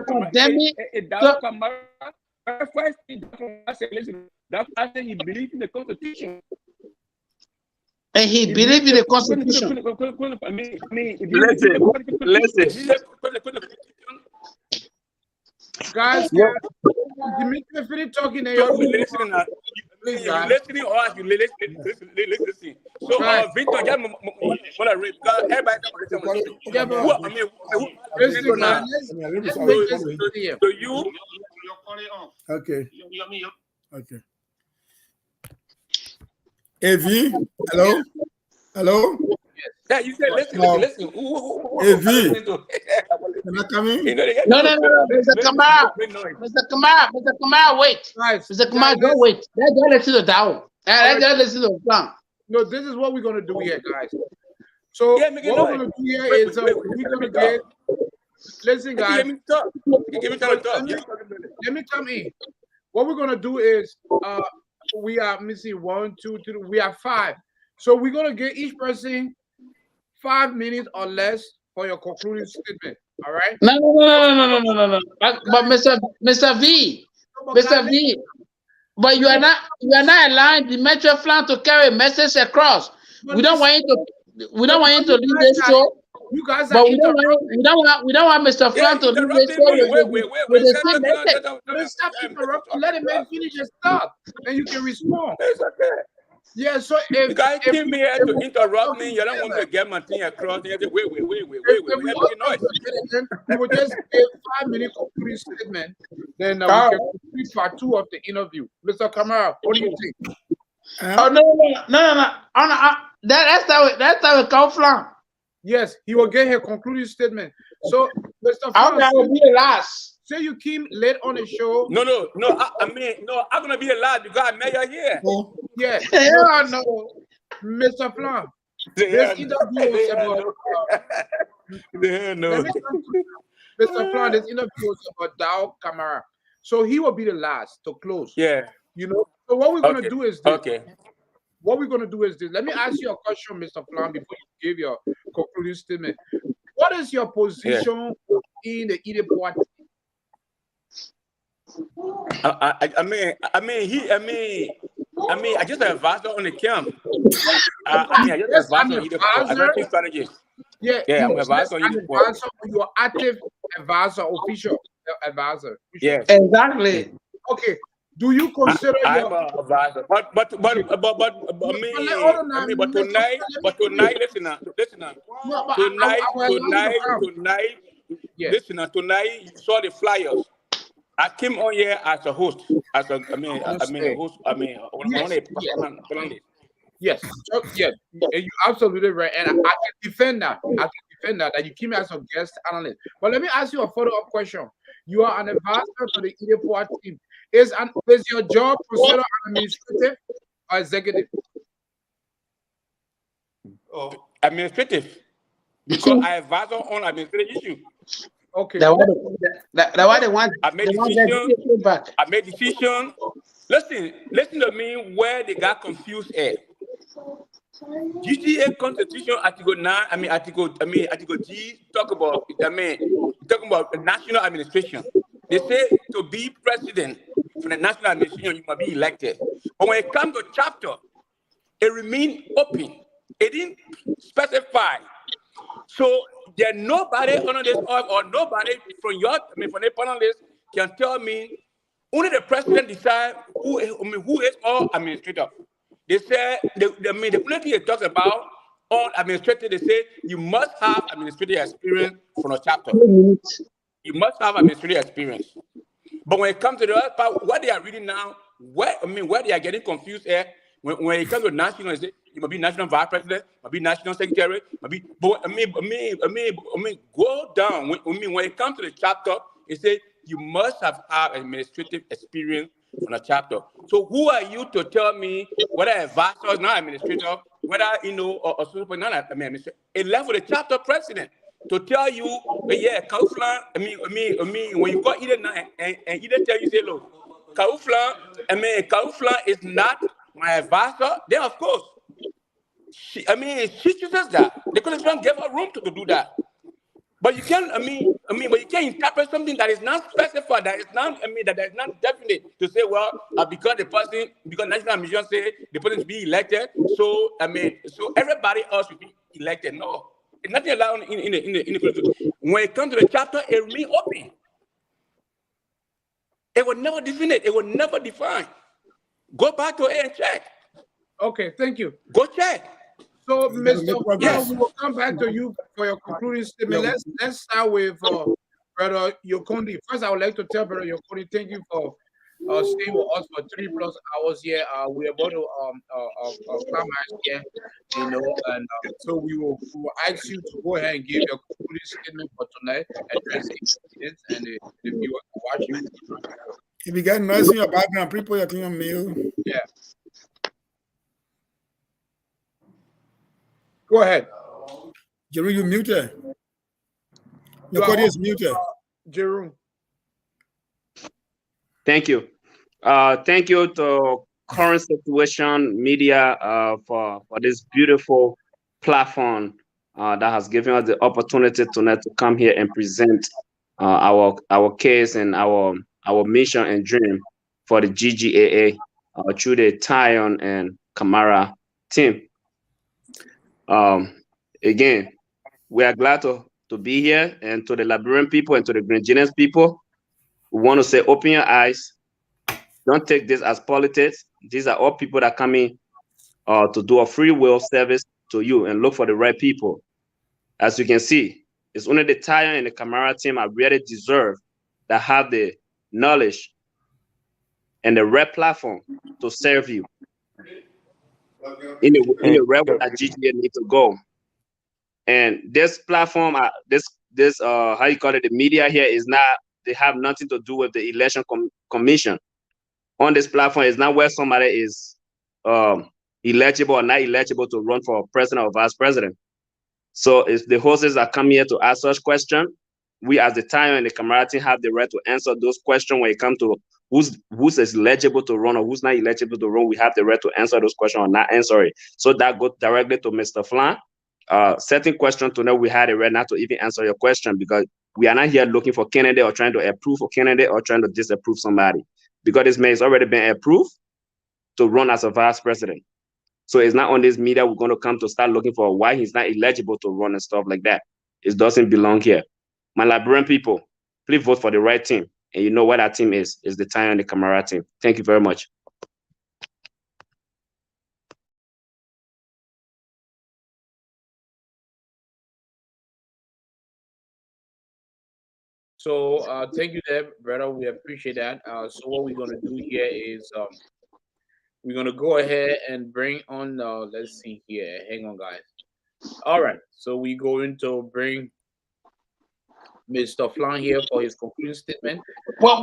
condemning first thing that I said he believed in the Constitution. And he believed in the Constitution. Listen. Guys, Demetrius, finish talking. Listening or you listen. So, Victor, Okay. AV, hello? Yeah, you said listen. AV. Can I come in? You know, they get No, Mr. Kamara. make noise. Mr. Kamara, wait. Guys, Mr. Kamara, guys, don't wait. Let's listen to Dow. Let's listen to Flahn. no, this is what we're gonna do here, guys. So Yeah, make it what we're noise. gonna do here Wait, is wait, wait, we're let gonna me talk. get. Listen, You guys. give me talk. You give me time to talk. Let me come in. What we're gonna do is we are, let me see, 1, 2, 3, we have 5. So we're gonna give each person 5 minutes or less for your concluding statement. All right? No. But Mr. V, but you are not allowing Demetrius Flahn to carry a message across. We don't want you to leave this show. You guys are But we don't want Mr. Flahn to leave this show with the same message. Stop interrupting. Let him finish his stuff, and you can respond. It's okay. Yeah. So if You guys if- came here to if- interrupt me. You don't want me to get my thing across. You say, wait. if we Making noise. we will just give 5-minute concluding statement. Then we can complete part 2 of the interview. Mr. Kamara, what do you think? Oh no. That's how it come from. Yes, he will get her concluding statement. So, Mr. I will be the last. say you came late on the show. No. I mean, I'm gonna be alive because I met you here. Yeah. Hell no. Mr. Flahn, They this have- interview was they have about no- let me come to Mr. Flahn, this interview was about Dow Kamara. So he will be the last to close. Yeah. You know. So what we're gonna Okay. do is this. Okay. What we're gonna do is this. Let me ask you a question, Mr. Flahn, before you give your concluding statement. What is your position in the Eden party? I just advised on the camp. I just advised on either advancing strategist. Yeah, Yeah, I'm you advisor on an you for- advisor, you are active advisor, official advisor. Yes. Exactly. Okay. Do you consider I'm your an advisor, but tonight, listen now. No, but Tonight, Yeah. listen now. Tonight, you saw the flyers. I came on here as a host, a host. Yes. So, yes, you're absolutely right, and I can defend that. That you came as a guest analyst. But let me ask you a follow-up question. You are an advisor to the Ideport team. Is your job considered administrative or executive? Administrative, because I advise on administrative issue. Okay. That's why they want. I made They want decision. that feedback. I made decision. Listen to me where they got confused at. GTA Constitution Article 9, Article G talk about the national administration. They say to be president for the national administration, you must be elected. But when it comes to chapter, it remains open. It didn't specify. So there's nobody on this earth or nobody from the panelists can tell me only the president decide who is all administrator. They say the only thing it talks about all administrator, they say you must have administrative experience from a chapter. You must have administrative experience. But when it comes to the other part, what they are reading now, where they are getting confused at, when it comes to national, they say you must be national vice president, must be national secretary, must be. But go down. When it comes to the chapter, it says you must have administrative experience from a chapter. So who are you to tell me whether advisor is not administrator, whether or super not administrator? It left with the chapter president to tell you, Karwho, when you got either and either tell you say, look, Karwho is not my advisor. Then of course, she chooses that. They could have give her room to do that. But you can't, but you can't interpret something that is not specified, that is not, that is not definite to say, well, because national administration say the person to be elected, so everybody else should be elected. No, it's nothing allowed in the when it comes to the chapter, it remains open. It will never define it. It will never define. Go back to it and check. Okay, thank you. Go check. So, Mr. Yes. We will come back to you for your concluding statement. Let's start with Brother Yokondi. First, I would like to tell Brother Yokondi, thank you for stay with us for 3+ hours here. We're about to climax here, you know, and so we will ask you to go ahead and give your concluding statement for tonight, addressing it and the viewers watching. If you get noise in your background, people you can mute. Yeah. Go ahead. Jerome, you muted. Your audio is muted. Jerome. Thank you. Thank you to Current Situation Media for this beautiful platform that has given us the opportunity tonight to come here and present our case and our mission and dream for the GGAA through the Tyon and Kamara team. Again, we are glad to be here, and to the Liberian people and to the Grenadians people, we want to say, open your eyes. Don't take this as politics. These are all people that come in to do a free will service to you and look for the right people. As you can see, it's only the Tyon and the Kamara team I really deserve that have the knowledge and the right platform to serve you in the right way that GGA need to go. And this platform, this how you call it, the media here is not. They have nothing to do with the election commission. On this platform is not where somebody is eligible or not eligible to run for president or vice president. So if the hosts that come here to ask such questions, we as the Tyon and the Kamara team have the right to answer those questions when it comes to who's is eligible to run or who's not eligible to run. We have the right to answer those questions or not answer it. So that goes directly to Mr. Flahn. Certain question to know we had a right not to even answer your question, because we are not here looking for candidate or trying to approve a candidate or trying to disapprove somebody, because this man has already been approved to run as a vice president. So it's not on this media we're going to come to start looking for why he's not eligible to run and stuff like that. It doesn't belong here. My Liberian people, please vote for the right team. And you know what that team is the Tyon and the Kamara team. Thank you very much. So thank you there, brother. We appreciate that. So what we're gonna do here is we're gonna go ahead and bring on let's see here. Hang on, guys. All right. So we're going to bring Mr. Flahn here for his concluding statement. Well,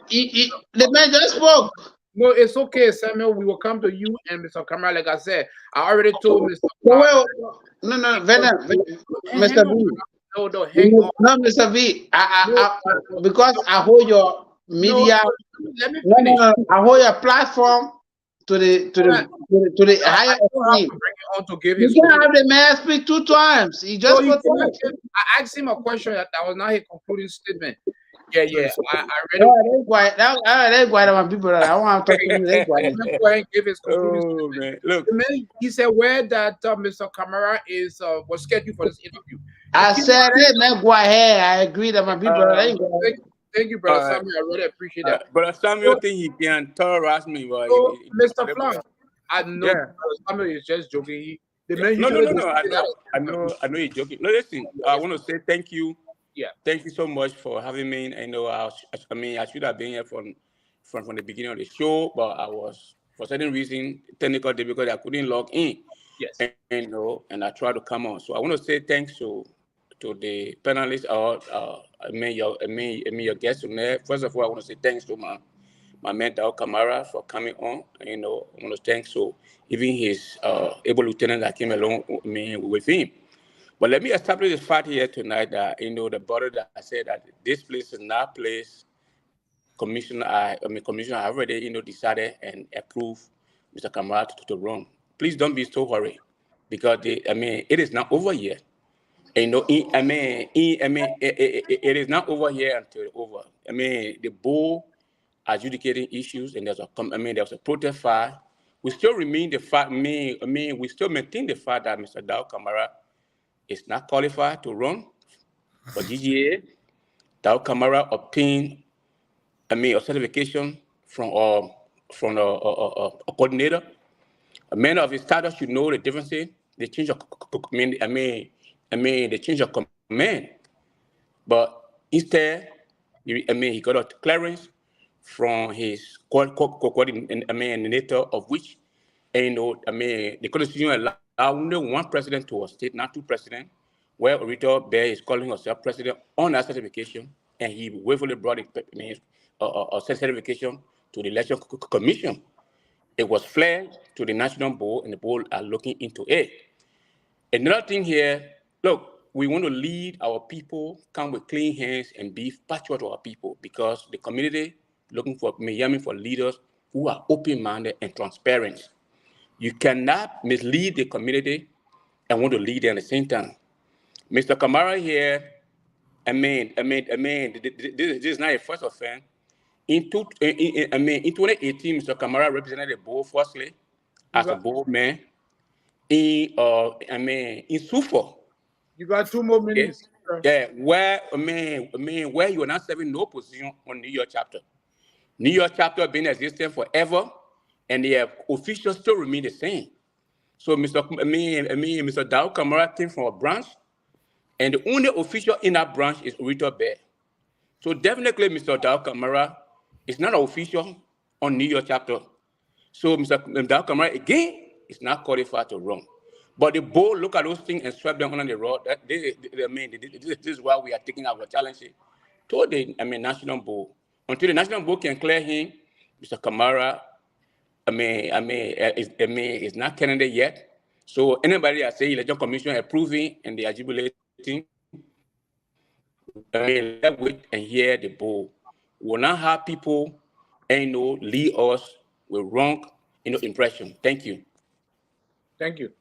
the man just spoke. No, it's okay, Samuel. We will come to you and Mr. Kamara. Like I said, I already told Mr. Well, no, Mr. B. No, hang on. No, Mr. B. Because I hold your media. Let me finish. I hold your platform to the higher extreme. You can't have the man speak 2 times. He just I asked him a question that was not his concluding statement. Yeah. I read it. That's why my people I want to talk to you. Let me go ahead and give his concluding statement. Look, he said where that Mr. Kamara was scheduled for this interview. I said, hey, man, go ahead. I agree that my people. Thank you, brother Samuel. I really appreciate that. Brother Samuel think he can terrorize me, but so, Mr. Flahn, I know brother Samuel is just joking. No. I know he's joking. No, listen. I want to say thank you. Yeah. Thank you so much for having me. I know. I should have been here from the beginning of the show, but I was, for certain reason, technical difficulty, I couldn't log in. Yes. And I tried to come on. So I want to say thanks to the panelists your guests tonight. First of all, I want to say thanks to my man Kamara for coming on. I want to thank even his able lieutenant that came along with him. But let me establish the fact here tonight that the border that I said that this place is not place commissioner I already decided and approved Mr. Kamara to run. Please don't be so hurry, because it is not over yet. It is not over here until it's over. The board adjudicating issues, and there's a protest file. We still remain the fact. We still maintain the fact that Mr. Kamara is not qualified to run for GGA. Kamara obtained a certification from a coordinator. A man of his status should know the difference. The change of the change of command. But instead, he got a clearance from his coordinator, of which, the Constitution allows only one president to a state, not two presidents, where Orito Bear is calling herself president on that certification, and he willfully brought a certification to the Election Commission. It was flagged to the National Board, and the board are looking into it. Another thing here, look, we want to lead our people, come with clean hands, and be patriot to our people, because the community looking for leaders who are open-minded and transparent. You cannot mislead the community and want to lead them at the same time. Mr. Kamara here, this is not a first offense. In 2018, Mr. Kamara represented the board firstly as a board man in Suffolk. You got 2 more minutes. Yeah, where where you are not serving no position on New York chapter. New York chapter been existing forever, and the officials still remain the same. So Mr. Dow Kamara came from a branch, and the only official in that branch is Orito Bear. So definitely Mr. Dow Kamara is not an official on New York chapter. So Mr. Dow Kamara again is not qualified to run. But the board look at those things and sweep them under the rug. This is why we are taking our challenge to the national board. Until the national board can clear him, Mr. Kamara, is not candidate yet. So anybody that say election commission approving and they are jubilating, let wait and hear the board. We will not have people lead us with wrong impression. Thank you. Thank you.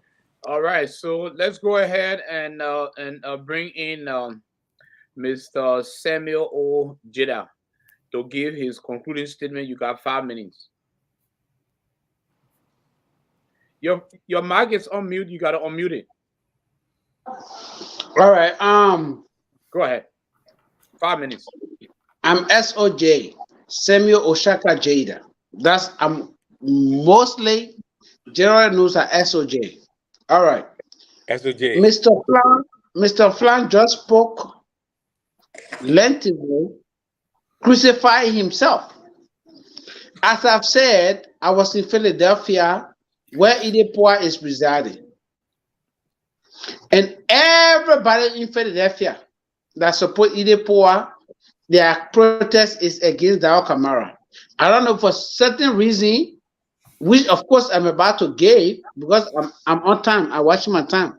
All right, so let's go ahead and bring in Mr. Samuel O. Jida to give his concluding statement. You got 5 minutes. Your mic is on mute. You got to unmute it. All right. Go ahead. 5 minutes. I'm SOJ, Samuel Oshaka Jada. I'm mostly general news are SOJ. All right. SOJ. Mr. Flahn just spoke lengthily, crucify himself. As I've said, I was in Philadelphia where Idepoa is residing. And everybody in Philadelphia that support Idepoa, their protest is against Dow Kamara. I don't know, for certain reason, which of course I'm about to give because I'm on time. I watch my time.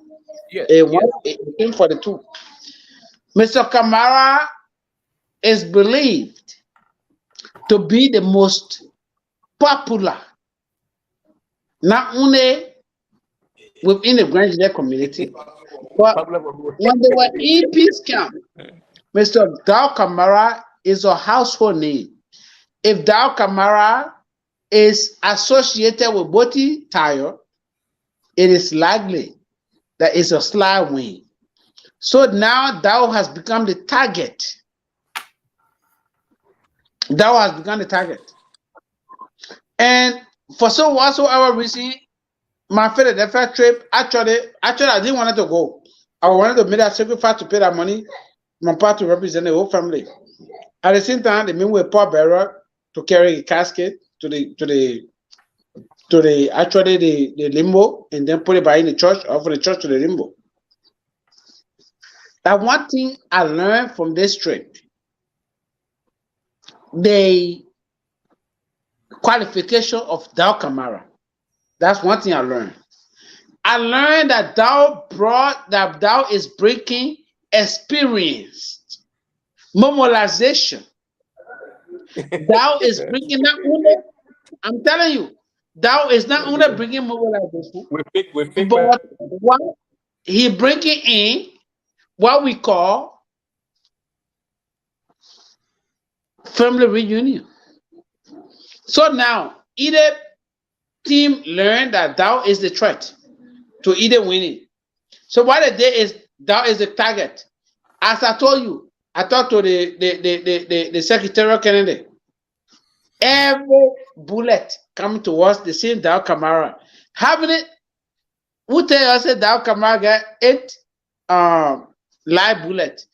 Yes. 1842. Mr. Kamara is believed to be the most popular, not only within the Grand Judea community, but when they were in peace camp, Mr. Dow Kamara is a household name. If Dow Kamara is associated with Gbote Tarle, it is likely that it's a sly win. So now Dow has become the target. Dow has become the target. And for so whatsoever reason, my Philadelphia trip, actually I didn't want to go. I wanted to make that sacrifice to pay that money, my part to represent the whole family. At the same time, they mean with Paul Bearer to carry a casket to the limbo and then put it by in the church or from the church to the limbo. That one thing I learned from this trip, the qualification of Dow Kamara. That's one thing I learned. I learned that Dow is bringing experience, mobilization. Dow is bringing not only, I'm telling you, Dow is not only bringing mobilization, but what he bringing in what we call family reunion. So now, either team learned that Dow is the threat to either winning. So what they did is Dow is the target. As I told you, I talked to the secretarial candidate. Every bullet coming towards the same Dow Kamara. Having it, who tell us that Dow Kamara got 8 live bullet.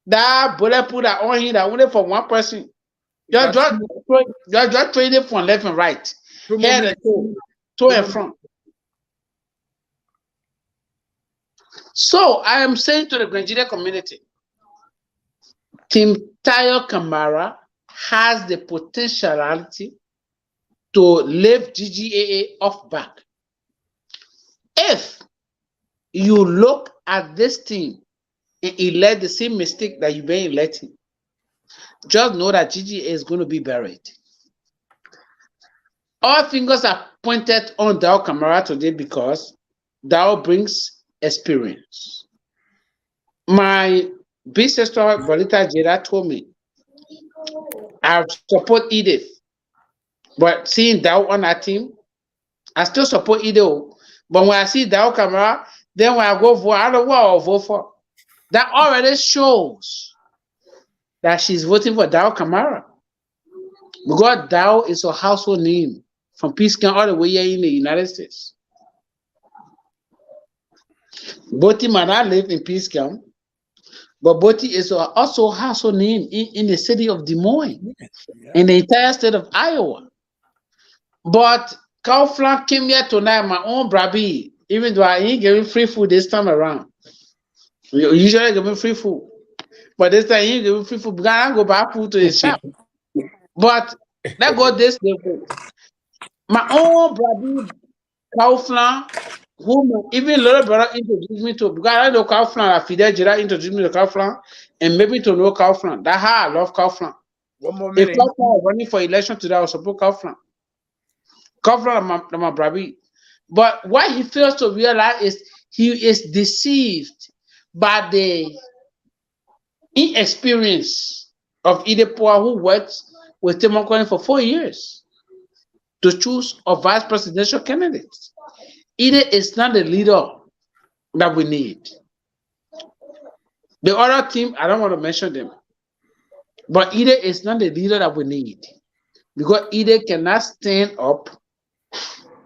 That bullet put that on him that only for one person. You're just trading from left and right. Head and toe and front. So I am saying to the Grenadier community, Team Tayo Kamara has the potentiality to lift GGAA off back. If you look at this team and elect the same mistake that you've been electing, just know that GGA is going to be buried. All fingers are pointed on Dao Kamara today because Dao brings experience. My big sister, Bolita Jeda, told me, I support Edith, but seeing Dao on that team, I still support Edith. But when I see Dao Kamara, then when I go vote, I don't know what I'll vote for. That already shows that she's voting for Dao Kamara. Because Dao is a household name from Peace Camp all the way here in the United States. Gbote might not live in Peace Camp, but Gbote is also a household name in the city of Des Moines, in the entire state of Iowa. But Flahn came here tonight, my own Brabi, even though I ain't giving free food this time around. We usually give me free food. But this time he ain't giving free food because I go buy food to the shop. But let go this level. My own Brabi, Flahn, whom even little brother introduced me to, because I know Flahn, Fidel Jira introduced me to Flahn, and maybe to know Flahn. That's how I love Flahn. One more If minute. Flahn was running for election today, I would support Flahn. Flahn, my Brabi. But what he fails to realize is he is deceived by the inexperience of Idepoa, who worked with Tim Okoye for 4 years to choose a vice presidential candidate. Ide is not the leader that we need. The other team, I don't want to mention them, but Ide is not the leader that we need because Ide cannot stand up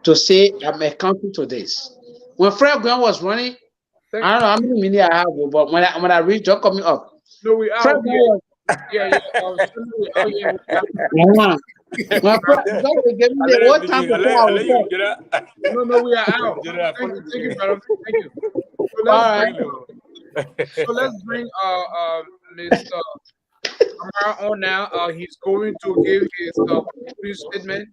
to say, I'm accounting to this. When Fred Graham was running, I don't know how many minutes I have, but when I read John coming up, No, we out. Fred Graham was Yeah. We out here. Well, because they gave me the whole time to say I was there. No, we are out. Thank you, brother. Thank you. So let's bring Mr. Kamara on now. He's going to give his concluding statement.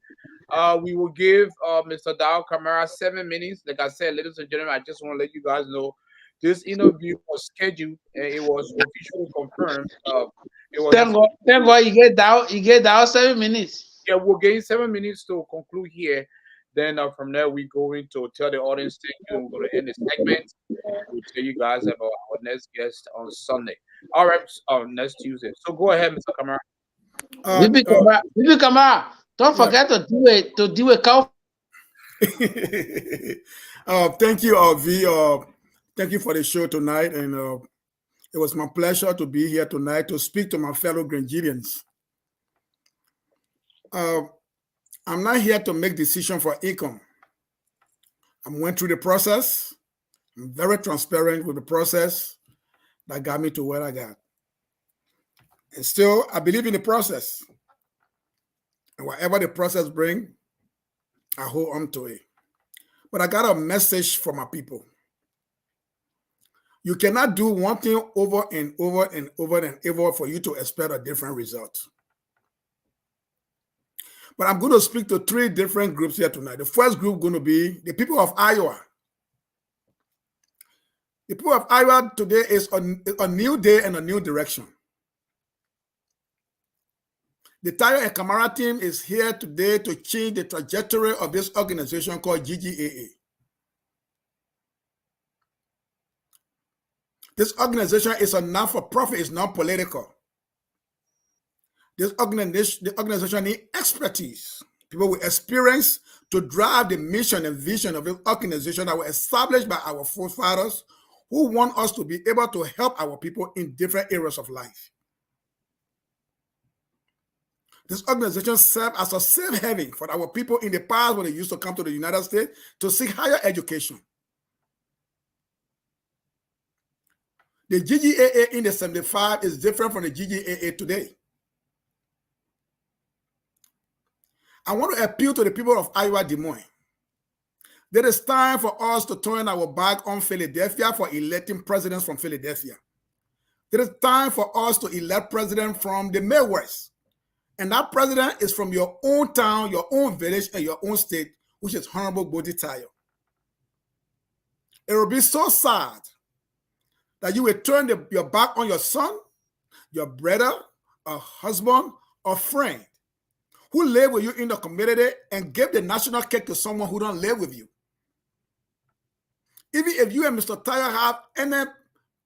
We will give Mr. Dao Kamara 7 minutes. Like I said, ladies and gentlemen, I just want to let you guys know this interview was scheduled and it was officially confirmed. It was Thank God you get down 7 minutes. Yeah, we'll gain 7 minutes to conclude here. Then from there, we're going to tell the audience thank you and we're going to end the segment. We'll tell you guys about our next guest on Sunday. All right, next Tuesday. So go ahead, Mr. Kamara. Bibi Kamara, don't forget to do a call. Thank you, V. Thank you for the show tonight. And it was my pleasure to be here tonight to speak to my fellow Grenadians. I'm not here to make decisions for income. I went through the process. I'm very transparent with the process that got me to where I got. And still, I believe in the process. And whatever the process brings, I hold on to it. But I got a message for my people. You cannot do one thing over and over and over and over for you to expect a different result. But I'm going to speak to 3 different groups here tonight. The first group going to be the people of Iowa. The people of Iowa today is a new day and a new direction. The Tayo and Kamara team is here today to change the trajectory of this organization called GGAA. This organization is a not-for-profit, it's not political. The organization needs expertise, people with experience to drive the mission and vision of this organization that was established by our forefathers who want us to be able to help our people in different areas of life. This organization serves as a safe haven for our people in the past when they used to come to the United States to seek higher education. The GGAA in the 75 is different from the GGAA today. I want to appeal to the people of Iowa, Des Moines. There is time for us to turn our back on Philadelphia for electing presidents from Philadelphia. There is time for us to elect president from the Midwest. And that president is from your own town, your own village, and your own state, which is Honorable Gbote. It will be so sad that you will turn your back on your son, your brother, a husband, or friend who live with you in the community and give the national cake to someone who don't live with you. Even if you and Mr. Tyre have any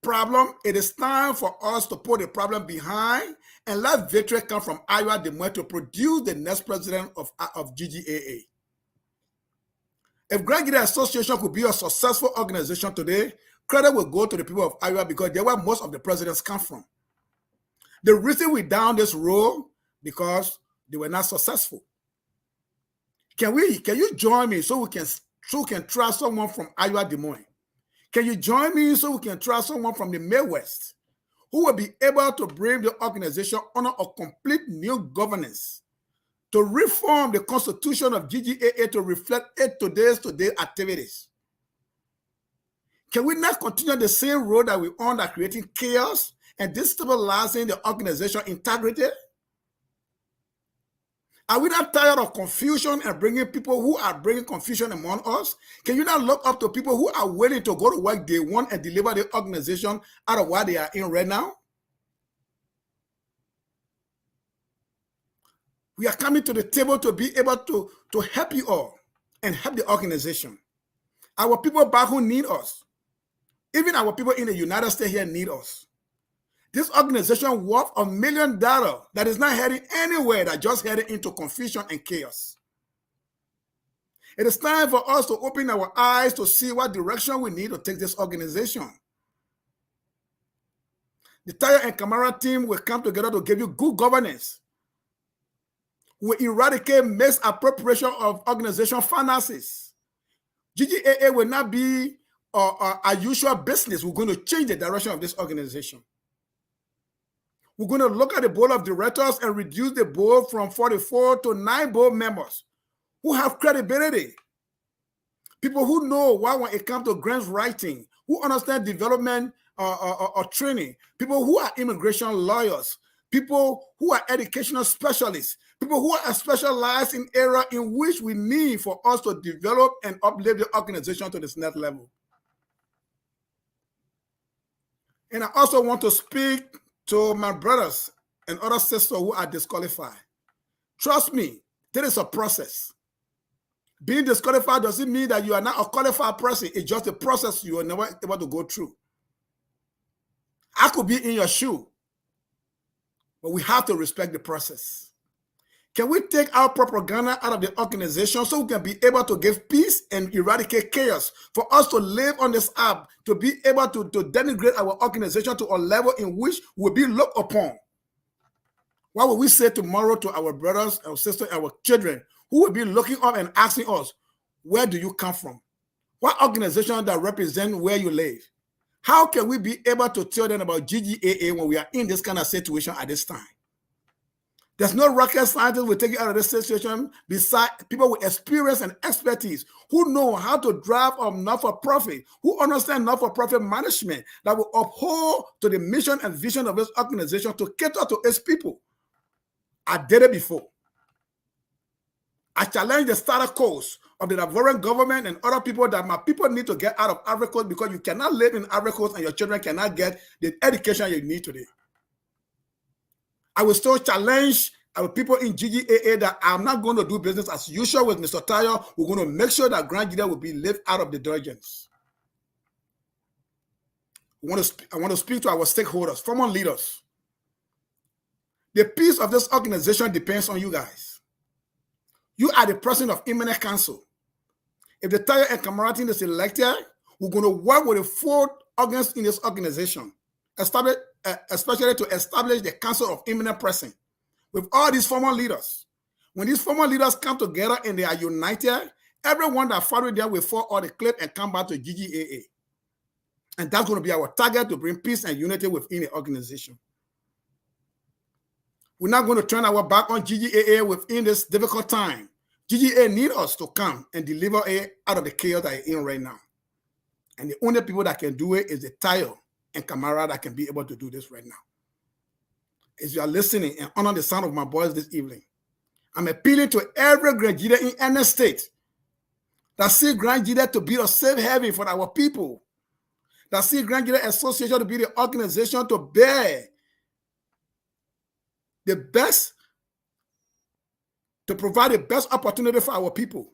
problem, it is time for us to put the problem behind and let victory come from Iowa, Des Moines to produce the next president of GGAA. If Grand Gbote Association could be a successful organization today, credit will go to the people of Iowa because they were most of the presidents come from. The reason we down this road because they were not successful. Can you join me so we can trust someone from Iowa, Des Moines? Can you join me so we can trust someone from the Midwest who will be able to bring the organization under a complete new governance to reform the constitution of GGAA to reflect today's activities? Can we not continue the same road that we're on that creating chaos and destabilizing the organization integrity? Are we not tired of confusion and bringing people who are bringing confusion among us? Can you not look up to people who are willing to go to work day one and deliver the organization out of what they are in right now? We are coming to the table to be able to help you all and help the organization. Our people back home need us. Even our people in the United States here need us. This organization worth $1 million that is not heading anywhere, that just heading into confusion and chaos. It is time for us to open our eyes to see what direction we need to take this organization. The Tarle and Kamara team will come together to give you good governance. We will eradicate misappropriation of organization finances. GGAA will not be our usual business. We're going to change the direction of this organization. We're going to look at the board of directors and reduce the board from 44 to 9 board members who have credibility. People who know why when it comes to grants writing, who understand development or training, people who are immigration lawyers, people who are educational specialists, people who are specialized in area in which we need for us to develop and uplift the organization to this next level. And I also want to speak to my brothers and other sisters who are disqualified. Trust me, there is a process. Being disqualified doesn't mean that you are not a qualified person. It's just a process you are never able to go through. I could be in your shoe, but we have to respect the process. Can we take our propaganda out of the organization so we can be able to give peace and eradicate chaos? For us to live on this app, to be able to denigrate our organization to a level in which we'll be looked upon. What will we say tomorrow to our brothers, our sisters, our children who will be looking up and asking us, where do you come from? What organization that represent where you live? How can we be able to tell them about GGAA when we are in this kind of situation at this time? There's no rocket scientist will take you out of this situation besides people with experience and expertise who know how to drive a not-for-profit, who understand not-for-profit management that will uphold to the mission and vision of this organization to cater to its people. I did it before. I challenge the status quo of the Ivorian government and other people that my people need to get out of Ivory Coast because you cannot live in Ivory Coast and your children cannot get the education you need today. I will still challenge our people in GGAA that I'm not going to do business as usual with Mr. Tyre. We're going to make sure that Grand Gbote will be left out of the doldrums. I want to speak to our stakeholders, former leaders. The peace of this organization depends on you guys. You are the president of imminent council. If the Tarle and Kamara team is elected, we're going to work with the 4 organs in this organization, especially to establish the Council of Imminent Presence with all these former leaders. When these former leaders come together and they are united, everyone that followed them will fall out the cliff and come back to GGAA. And that's going to be our target, to bring peace and unity within the organization. We're not going to turn our back on GGAA within this difficult time. GGA need us to come and deliver it out of the chaos that it's in right now. And the only people that can do it is the Tarle and Kamara that can be able to do this right now. As you are listening and honor the sound of my voice this evening, I'm appealing to every Granjida in any state that see Granjida to be a safe haven for our people, that see Granjida Association to be the organization to bear the best, to provide the best opportunity for our people.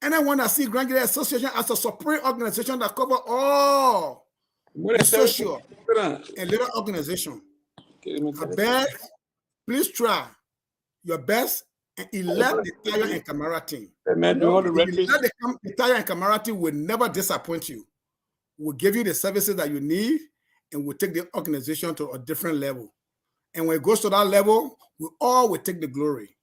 Anyone that see Granjida Association as a supreme organization that cover all the social and little organization, I beg, please try your best and elect the Tarle and Kamara team. The Tarle and Kamara team will never disappoint you. We'll give you the services that you need, and we'll take the organization to a different level. And when it goes to that level, we all will take the glory.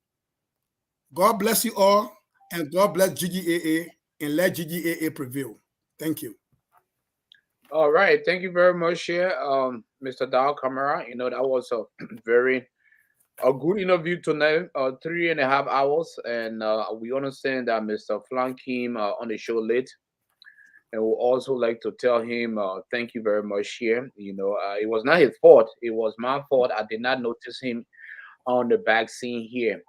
God bless you all, and God bless GGAA, and let GGAA prevail. Thank you. All right, thank you very much here, Mr. Dal Kamara. You know, that was a a good interview tonight, 3.5 hours, and we understand that Mr. Flahn came on the show late, and we also like to tell him thank you very much here. You know, it was not his fault; it was my fault. I did not notice him on the back scene here,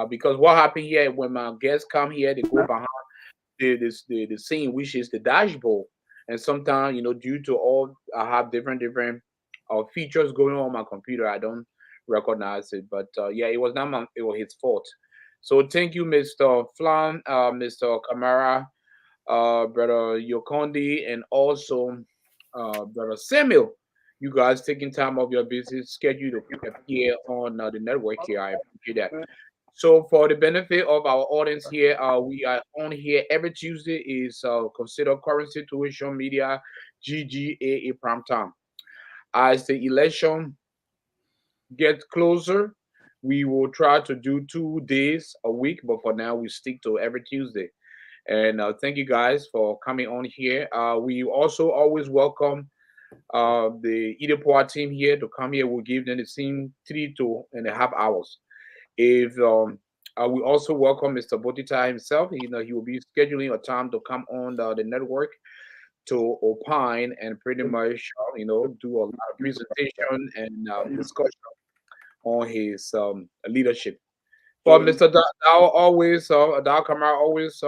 because what happened here when my guests come here, they go behind the scene, which is the dashboard, and sometimes due to all I have different features going on my computer, I don't recognize it. But yeah, it was not it was his fault. So thank you, Mr. Flahn, Mr. Kamara, brother Yokondi, and also brother Samuel. You guys taking time of your busy schedule to appear on the network here. I appreciate that. So for the benefit of our audience here, we are on here every Tuesday is considered current situation media GGAA prime time. As the election gets closer, we will try to do 2 days a week, but for now we stick to every Tuesday. And thank you guys for coming on here. We also always welcome the Idepoa team here to come here. We'll give them the same 3.5 hours. If we also welcome Mr. Botita himself. He will be scheduling a time to come on the network to opine and pretty much do a lot of presentation and discussion on his leadership. But Mr. Dow always, Dow Kamara always,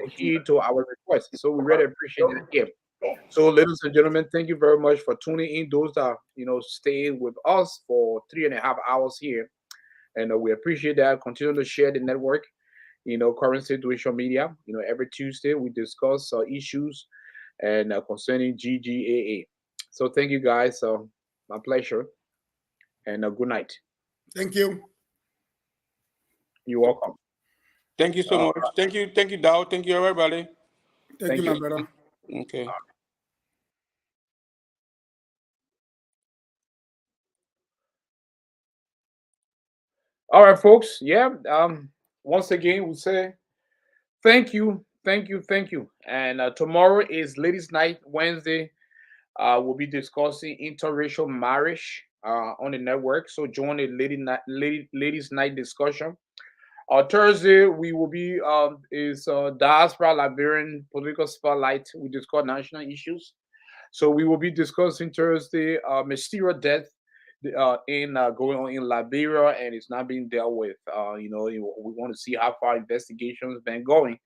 adhere to our request. So we really appreciate it here. So, ladies and gentlemen, thank you very much for tuning in. Those that stayed with us for 3.5 hours here, and we appreciate that. Continue to share the network. Current situation media. Every Tuesday we discuss issues and concerning GGAA. So, thank you guys. My pleasure, and good night. Thank you. You're welcome. Thank you so much. Thank you, Dow. Thank you, everybody. Thank you, my brother. Okay. All right, folks. Yeah. Once again, we say thank you, thank you, thank you. And tomorrow is Ladies' Night, Wednesday. We'll be discussing interracial marriage on the network. So join the Ladies' Night discussion. Thursday we will be is diaspora Liberian political spotlight. We discuss national issues. So we will be discussing Thursday mysterious death in going on in Liberia, and it's not being dealt with. We want to see how far investigations been going,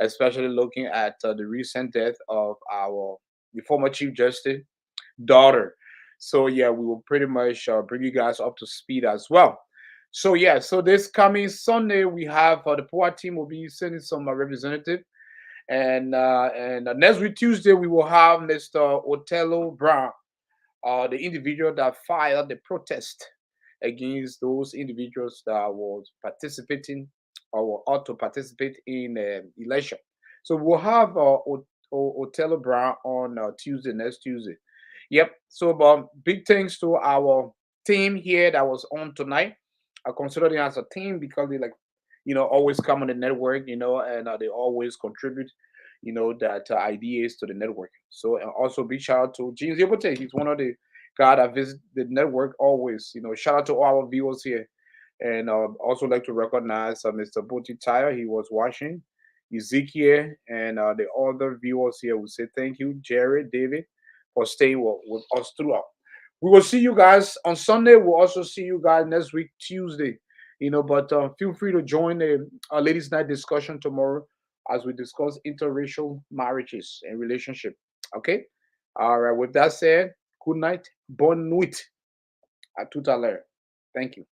especially looking at the recent death of the former Chief Justice daughter. So yeah, we will pretty much bring you guys up to speed as well. So yeah, so this coming Sunday we have the POA team will be sending some representative, and next week Tuesday we will have Mr. Othello Brown, the individual that filed the protest against those individuals that was participating or were ought to participate in election. So we'll have Othello Brown on Tuesday, next Tuesday. Yep. So big thanks to our team here that was on tonight. I consider them as a team because they always come on the network, and they always contribute, that ideas to the network. So also big shout out to James Gbote. He's one of the guys that visit the network always. Shout out to all our viewers here. And also like to recognize Mr. Gbote Tire. He was watching. Ezekiel and the other viewers here. We say thank you, Jerry, David, for staying with us throughout. We will see you guys on Sunday. We'll also see you guys next week, Tuesday. But feel free to join the ladies' night discussion tomorrow as we discuss interracial marriages and relationship. Okay. All right. With that said, good night, bonne nuit, à tout à l'heure. Thank you.